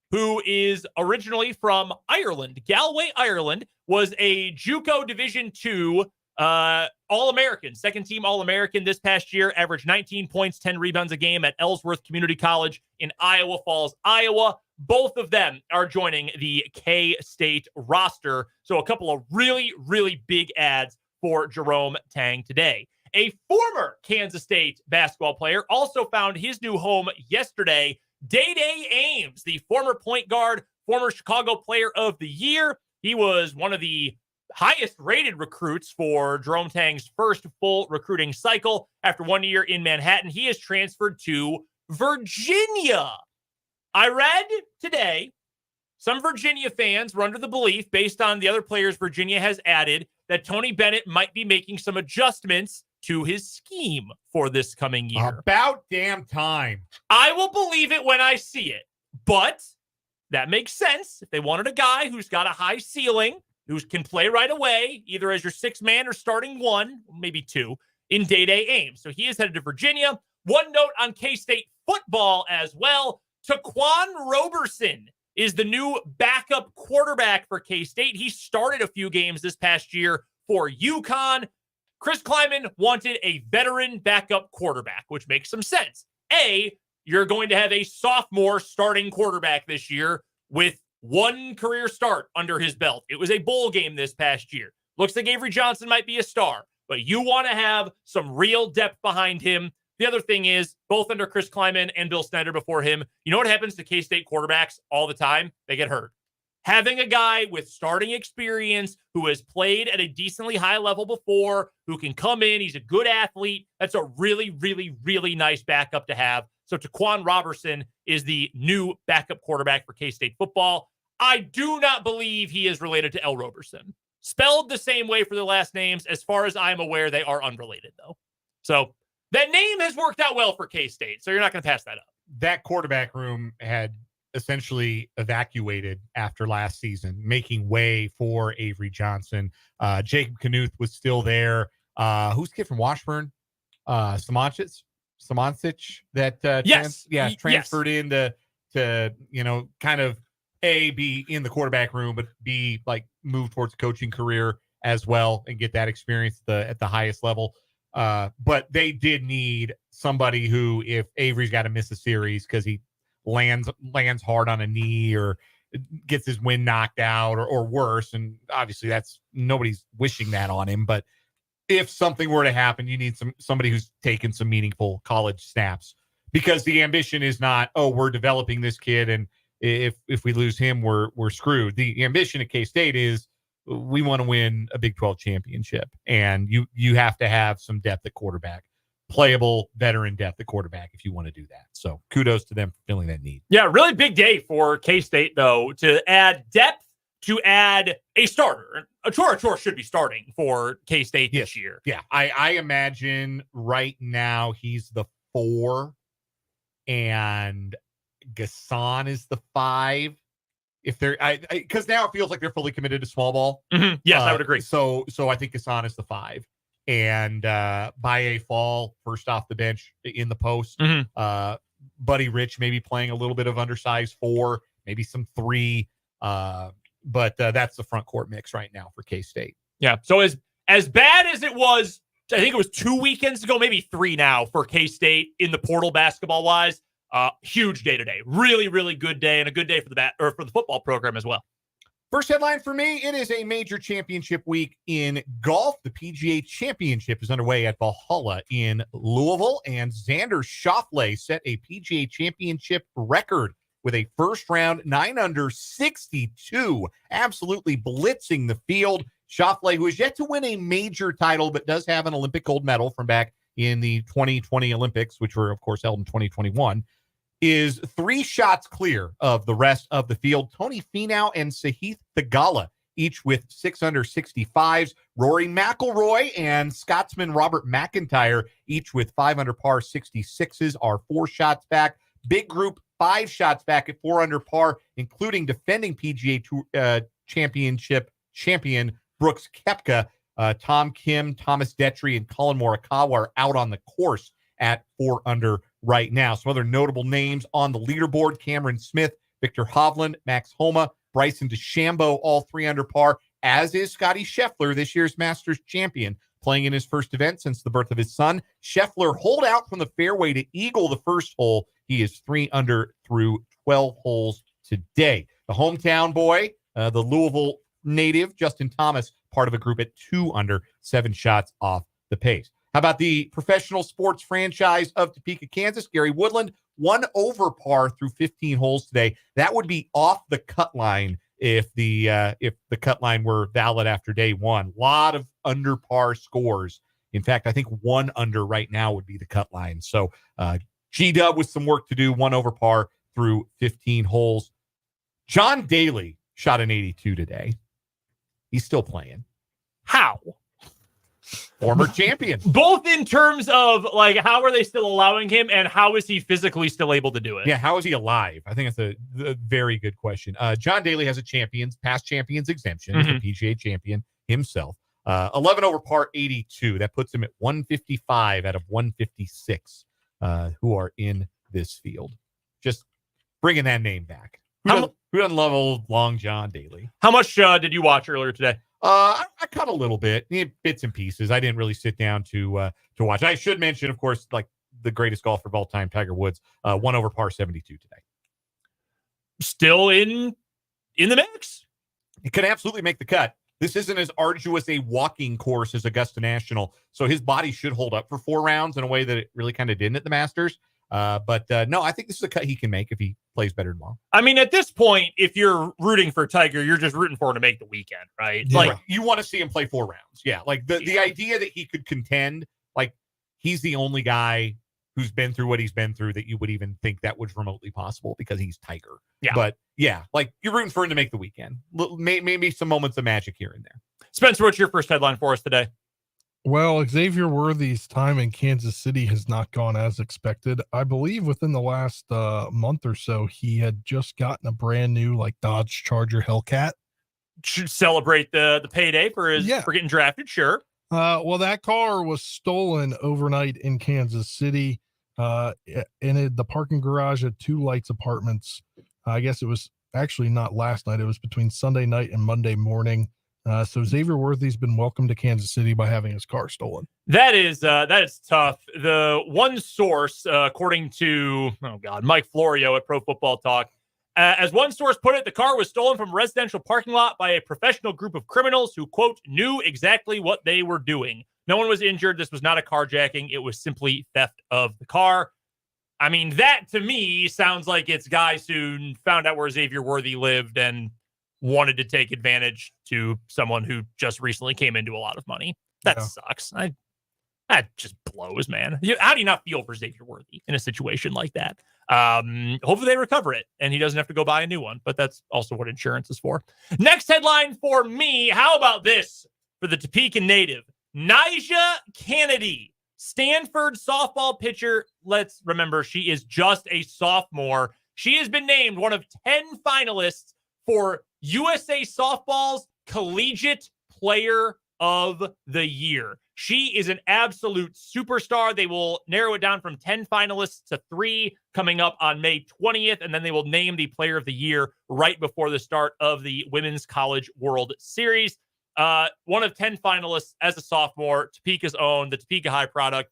who is originally from Ireland. Galway, Ireland, was a JUCO Division II All-American, second-team All-American this past year, averaged 19 points, 10 rebounds a game at Ellsworth Community College in Iowa Falls, Iowa. Both of them are joining the K-State roster. So a couple of really, really big adds for Jerome Tang today. A former Kansas State basketball player also found his new home yesterday, Day-Day Ames, the former point guard, former Chicago Player of the Year. He was one of the highest rated recruits for Jerome Tang's first full recruiting cycle. After 1 year in Manhattan, he is transferred to Virginia. I read today some Virginia fans were under the belief, based on the other players Virginia has added, that Tony Bennett might be making some adjustments to his scheme for this coming year. About damn time. I will believe it when I see it, but that makes sense. If they wanted a guy who's got a high ceiling, who can play right away, either as your 6th man or starting 1, maybe 2, in Day-Day Ames. So he is headed to Virginia. One note on K-State football as well. Taquan Roberson is the new backup quarterback for K-State. He started a few games this past year for UConn. Chris Kleiman wanted a veteran backup quarterback, which makes some sense. You're going to have a sophomore starting quarterback this year with 1 career start under his belt. It was a bowl game this past year. Looks like Avery Johnson might be a star, but you want to have some real depth behind him. The other thing is, both under Chris Kleiman and Bill Snyder before him, you know what happens to K-State quarterbacks all the time? They get hurt. Having a guy with starting experience who has played at a decently high level before, who can come in, he's a good athlete, that's a really, really, really nice backup to have. So Taquan Roberson is the new backup quarterback for K-State football. I do not believe he is related to El Roberson. Spelled the same way for the last names. As far as I'm aware, they are unrelated, though. So that name has worked out well for K-State, so you're not going to pass that up. That quarterback room had essentially evacuated after last season, making way for Avery Johnson. Jacob Knuth was still there. Who's the kid from Washburn? Samancic, that transferred in to kind of be in the quarterback room, but B, like, move towards a coaching career as well and get that experience at the highest level. But they did need somebody who, if Avery's got to miss a series because he lands hard on a knee or gets his wind knocked out or worse, and obviously that's nobody's wishing that on him, but if something were to happen, you need somebody who's taken some meaningful college snaps, because the ambition is not, we're developing this kid, and if we lose him, we're screwed. The ambition at K-State is we want to win a Big 12 championship, and you have to have some depth at quarterback. playable veteran depth at quarterback if you want to do that. So kudos to them for filling that need. Yeah, really big day for K-State, though, to add depth, to add a starter. Achor should be starting for K-State this year. Yeah, I imagine right now he's the 4 and Gasson is the 5. If they're, because now it feels like they're fully committed to small ball. Mm-hmm. Yes, I would agree. So I think Gasson is the 5, and Baye Fall first off the bench in the post. Mm-hmm. Buddy Rich maybe playing a little bit of undersized 4, maybe some 3. But that's the front court mix right now for K-State. Yeah. So as bad as it was, I think it was 2 weekends ago, maybe 3 now for K-State in the portal basketball wise. Huge day today. Really, really good day, and a good day for the football program as well. First headline for me, it is a major championship week in golf. The PGA Championship is underway at Valhalla in Louisville, and Xander Schauffele set a PGA Championship record with a first round 9 under 62, absolutely blitzing the field. Schauffele, who has yet to win a major title, but does have an Olympic gold medal from back in the 2020 Olympics, which were, of course, held in 2021, is 3 shots clear of the rest of the field. Tony Finau and Sahith Theegala, each with 6 under 65s. Rory McIlroy and Scotsman Robert McIntyre, each with 5 under par 66s, are 4 shots back. Big group, 5 shots back at 4 under par, including defending PGA Championship champion Brooks Koepka. Tom Kim, Thomas Detry, and Colin Morikawa are out on the course at 4 under right now. Some other notable names on the leaderboard: Cameron Smith, Victor Hovland, Max Homa, Bryson DeChambeau, all 3 under par, as is Scotty Scheffler, this year's Masters champion, playing in his first event since the birth of his son. Scheffler holed out from the fairway to eagle the first hole. He is 3 under through 12 holes today. The hometown boy, the Louisville native, Justin Thomas, part of a group at 2 under, 7 shots off the pace. How about the professional sports franchise of Topeka, Kansas? Gary Woodland, 1 over par through 15 holes today. That would be off the cut line if the cut line were valid after day 1. A lot of under par scores. In fact, I think 1 under right now would be the cut line. So G-Dub with some work to do, 1 over par through 15 holes. John Daly shot an 82 today. He's still playing. How? Former champion. Both in terms of, like, how are they still allowing him, and how is he physically still able to do it? Yeah, how is he alive? I think that's a very good question. John Daly has a past champions exemption. He's a PGA champion himself. 11 over par 82. That puts him at 155 out of 156 who are in this field. Just bringing that name back. Who doesn't love old Long John Daly? How much did you watch earlier today? I caught a little bit, bits and pieces. I didn't really sit down to watch. I should mention, of course, like the greatest golfer of all time, Tiger Woods, 1 over par 72 today. Still in the mix. It could absolutely make the cut. This isn't as arduous a walking course as Augusta National, so his body should hold up for 4 rounds in a way that it really kind of didn't at the Masters. But no, I think this is a cut he can make if he plays better tomorrow. I mean, at this point, if you're rooting for Tiger, you're just rooting for him to make the weekend, right? Yeah. Like, you want to see him play 4 rounds. Yeah. Like the idea that he could contend, like he's the only guy who's been through what he's been through that you would even think that was remotely possible because he's Tiger. Yeah. But yeah, like you're rooting for him to make the weekend. Maybe some moments of magic here and there. Spencer, what's your first headline for us today? Well, Xavier Worthy's time in Kansas City has not gone as expected. I believe within the last month or so, he had just gotten a brand new like Dodge Charger Hellcat. Should celebrate the payday for getting drafted. Sure. Well, that car was stolen overnight in Kansas City. In the parking garage at Two Lights Apartments. I guess it was actually not last night. It was between Sunday night and Monday morning. So Xavier Worthy's been welcomed to Kansas City by having his car stolen. That is tough. The one source, according to Mike Florio at Pro Football Talk, as one source put it, the car was stolen from a residential parking lot by a professional group of criminals who, quote, knew exactly what they were doing. No one was injured. This was not a carjacking. It was simply theft of the car. I mean, that to me sounds like it's guys who found out where Xavier Worthy lived and wanted to take advantage to someone who just recently came into a lot of money. That sucks. That just blows, man. How do you not feel for Xavier Worthy in a situation like that? Hopefully they recover it and he doesn't have to go buy a new one, but that's also what insurance is for. Next headline for me. How about this for the Topeka native? Nyjah Kennedy, Stanford softball pitcher. Let's remember, she is just a sophomore. She has been named one of 10 finalists for USA Softball's Collegiate Player of the Year. She is an absolute superstar. They will narrow it down from 10 finalists to 3 coming up on May 20th, and then they will name the Player of the Year right before the start of the Women's College World Series. One of 10 finalists as a sophomore, Topeka's own, the Topeka High product.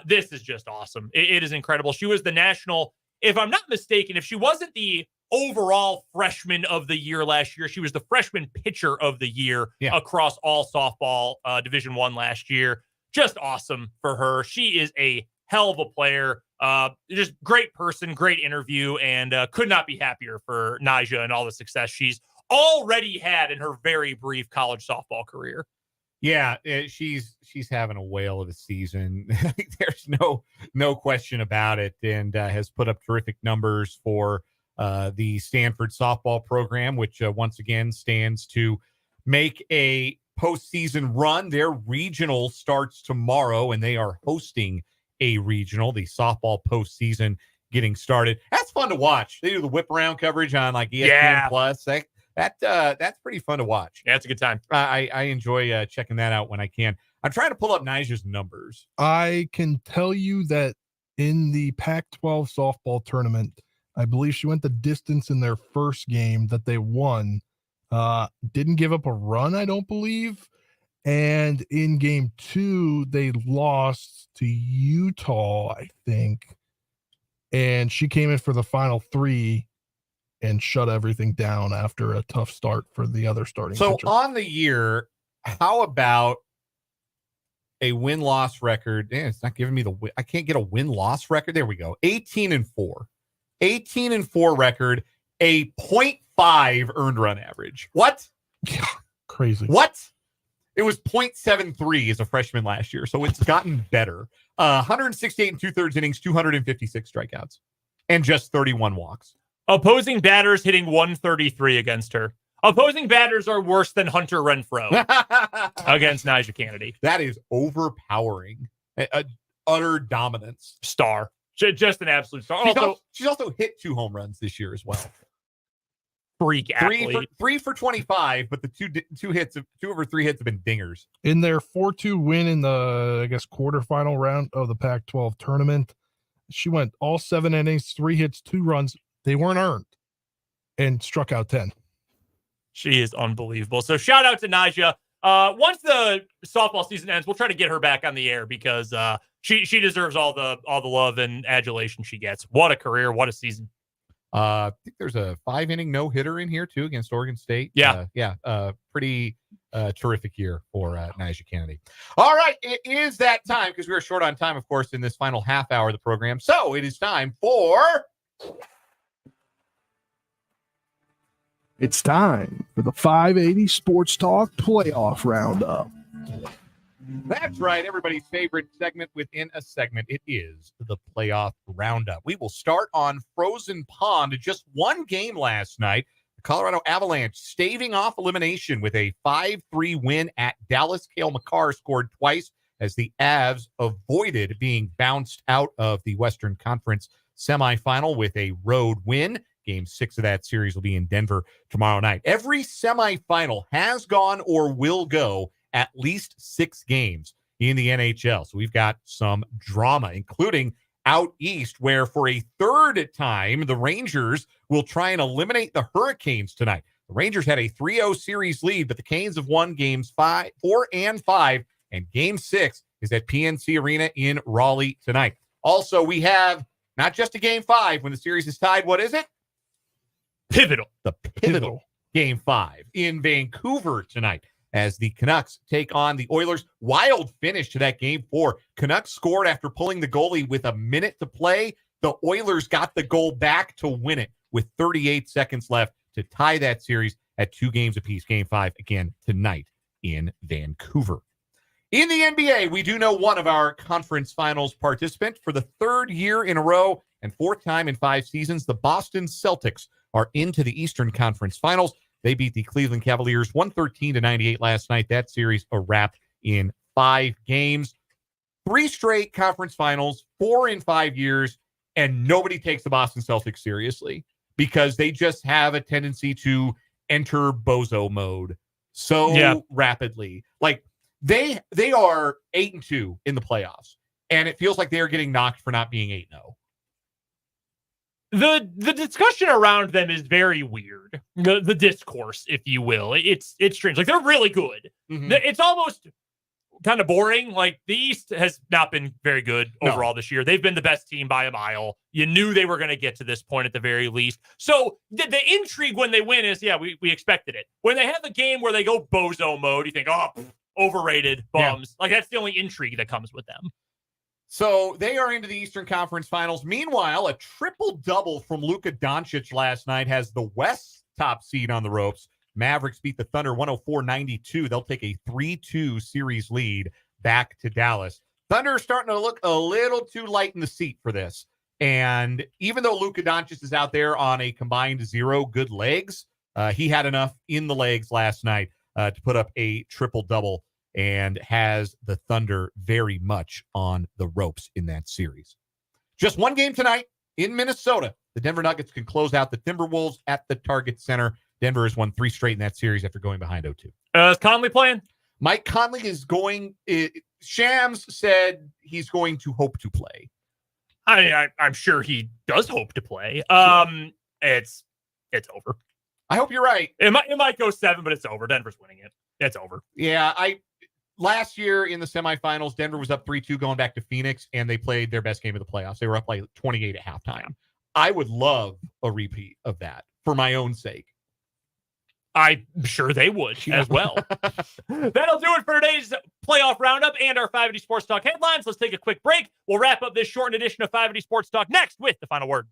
This is just awesome. It is incredible. She was the national, if I'm not mistaken, if she wasn't the overall freshman of the year last year, she was the freshman pitcher of the year across all softball Division I last year. Just awesome for her. She is a hell of a player. Just great person, great interview, and could not be happier for Nyjah and all the success she's already had in her very brief college softball career. Yeah, she's having a whale of a season. There's no question about it, and has put up terrific numbers for the Stanford softball program, which once again stands to make a postseason run. Their regional starts tomorrow, and they are hosting a regional. The softball postseason getting started. That's fun to watch. They do the whip around coverage on like ESPN Plus. That's pretty fun to watch. Yeah, it's a good time. I enjoy checking that out when I can. I'm trying to pull up Nyjah's numbers. I can tell you that in the Pac-12 softball tournament, I believe she went the distance in their first game that they won. Didn't give up a run, I don't believe. And in game 2, they lost to Utah, I think. And she came in for the final 3 and shut everything down after a tough start for the other starting pitcher. On the year, how about a win-loss record? It's not giving me I can't get a win-loss record. There we go. 18-4. 18-4 record, a 0.5 earned run average. What? Yeah, crazy. What? It was 0.73 as a freshman last year, so it's gotten better. 168 and 2/3 innings, 256 strikeouts, and just 31 walks. Opposing batters hitting 133 against her. Opposing batters are worse than Hunter Renfroe against Nyjah Kennedy. That is overpowering. Utter dominance. Star. Just an absolute star. She's also hit 2 home runs this year as well. Freak athlete. Three for 25, but the two of her 3 hits have been dingers. In their 4-2 win in the, I guess, quarterfinal round of the Pac-12 tournament, she went all 7 innings, 3 hits, 2 runs. They weren't earned, and struck out 10. She is unbelievable. So shout out to Nyjah. Once the softball season ends, we'll try to get her back on the air because she deserves all the love and adulation she gets. What a career! What a season! I think there's a 5-inning no-hitter in here too against Oregon State. Pretty terrific year for Nyjah Kennedy. All right, it is that time because we are short on time, of course, in this final half hour of the program. So it is time for. It's time for the 580 Sports Talk Playoff Roundup. That's right. Everybody's favorite segment within a segment. It is the Playoff Roundup. We will start on Frozen Pond. Just one game last night. The Colorado Avalanche staving off elimination with a 5-3 win at Dallas. Cale Makar scored twice as the Avs avoided being bounced out of the Western Conference semifinal with a road win. Game 6 of that series will be in Denver tomorrow night. Every semifinal has gone or will go at least 6 games in the NHL. So we've got some drama, including out east, where for a third time, the Rangers will try and eliminate the Hurricanes tonight. The Rangers had a 3-0 series lead, but the Canes have won games 4 and 5, and game 6 is at PNC Arena in Raleigh tonight. Also, we have not just a game 5 when the series is tied. What is it? Pivotal. The pivotal game 5 in Vancouver tonight as the Canucks take on the Oilers. Wild finish to that game 4. Canucks scored after pulling the goalie with a minute to play. The Oilers got the goal back to win it with 38 seconds left to tie that series at 2 games apiece. Game 5 again tonight in Vancouver. In the NBA, we do know one of our conference finals participant for the third year in a row and fourth time in 5 seasons. The Boston Celtics are into the Eastern Conference Finals. They beat the Cleveland Cavaliers 113-98 last night. That series a wrap in 5 games. 3 straight conference finals, 4 in 5 years, and nobody takes the Boston Celtics seriously because they just have a tendency to enter bozo mode so rapidly. Like, They are 8-2 in the playoffs, and it feels like they are getting knocked for not being 8-0. The discussion around them is very weird. The discourse, if you will, it's strange. Like, they're really good. Mm-hmm. It's almost kind of boring. Like, the East has not been very good overall this year. They've been the best team by a mile. You knew they were going to get to this point at the very least. So the intrigue when they win is, we expected it. When they have a game where they go bozo mode, you think, overrated bums. Like, that's the only intrigue that comes with them. So they are into the Eastern Conference Finals. Meanwhile, a triple-double from Luka Doncic last night has the West top seed on the ropes. Mavericks beat the Thunder 104-92. They'll take a 3-2 series lead back to Dallas. Thunder are starting to look a little too light in the seat for this. And even though Luka Doncic is out there on a combined 0 good legs, he had enough in the legs last night to put up a triple-double and has the Thunder very much on the ropes in that series. Just one game tonight in Minnesota. The Denver Nuggets can close out the Timberwolves at the Target Center. Denver has won 3 straight in that series after going behind 0-2. Is Conley playing? Mike Conley is going. Shams said he's going to hope to play. I'm sure he does hope to play. It's over. I hope you're right. It might go 7, but it's over. Denver's winning it. It's over. Yeah, last year in the semifinals, Denver was up 3-2 going back to Phoenix, and they played their best game of the playoffs. They were up like 28 at halftime. I would love a repeat of that for my own sake. I'm sure they would as well. That'll do it for today's playoff roundup and our 580 Sports Talk headlines. Let's take a quick break. We'll wrap up this shortened edition of 580 Sports Talk next with the final word.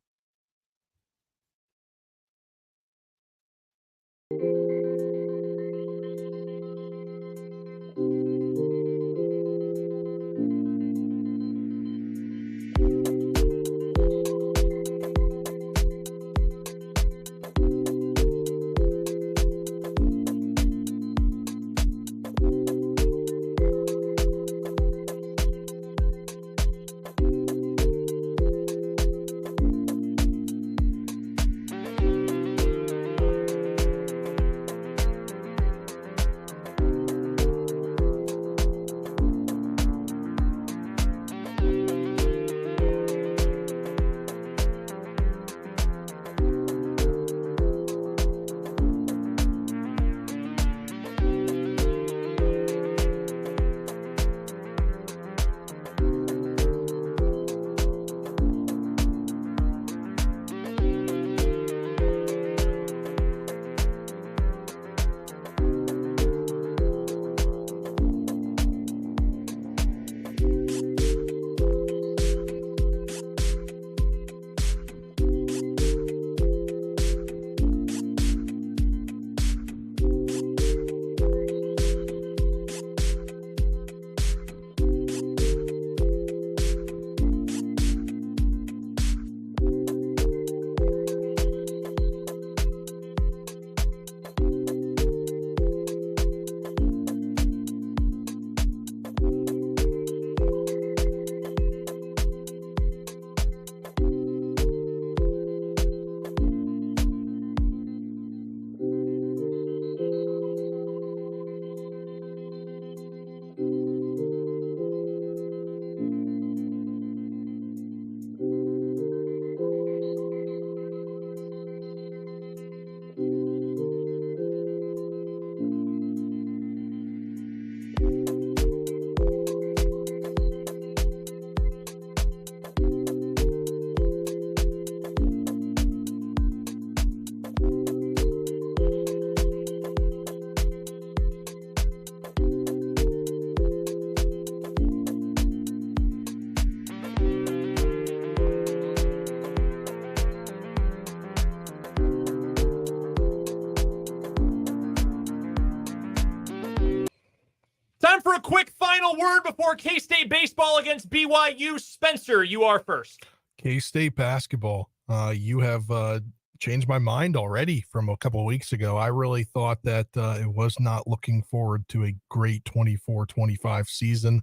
Final word before K-State baseball against BYU. Spencer, you are first. K-State basketball. You have changed my mind already from a couple of weeks ago. I really thought that it was not looking forward to a great 24-25 season.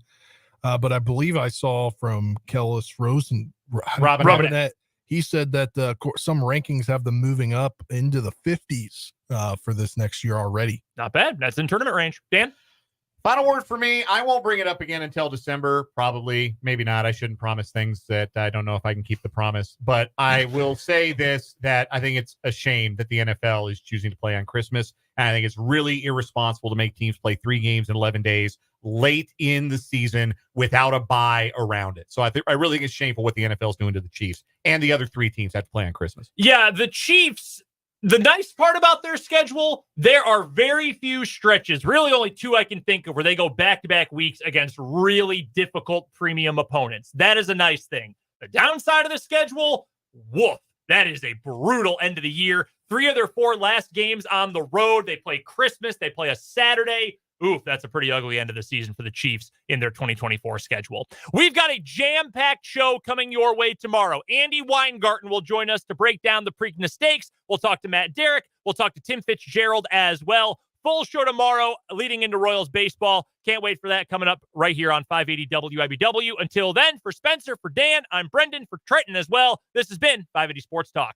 But I believe I saw from Kellis Robinette, he said that some rankings have them moving up into the 50s for this next year already. Not bad. That's in tournament range. Dan? Final word for me. I won't bring it up again until December. Probably, maybe not. I shouldn't promise things that I don't know if I can keep the promise. But I will say this, that I think it's a shame that the NFL is choosing to play on Christmas. And I think it's really irresponsible to make teams play 3 games in 11 days late in the season without a bye around it. So I really think it's shameful what the NFL is doing to the Chiefs, and the other 3 teams have to play on Christmas. Yeah, the Chiefs, the nice part about their schedule, there are very few stretches, really only 2 I can think of, where they go back-to-back weeks against really difficult premium opponents. That is a nice thing. The downside of the schedule, woof, that is a brutal end of the year. 3 of their 4 last games on the road. They play Christmas. They play a Saturday. Oof, that's a pretty ugly end of the season for the Chiefs in their 2024 schedule. We've got a jam-packed show coming your way tomorrow. Andy Weingarten will join us to break down the Preakness Stakes. We'll talk to Matt Derrick. We'll talk to Tim Fitzgerald as well. Full show tomorrow leading into Royals baseball. Can't wait for that coming up right here on 580 WIBW. Until then, for Spencer, for Dan, I'm Brendan, for Trenton as well. This has been 580 Sports Talk.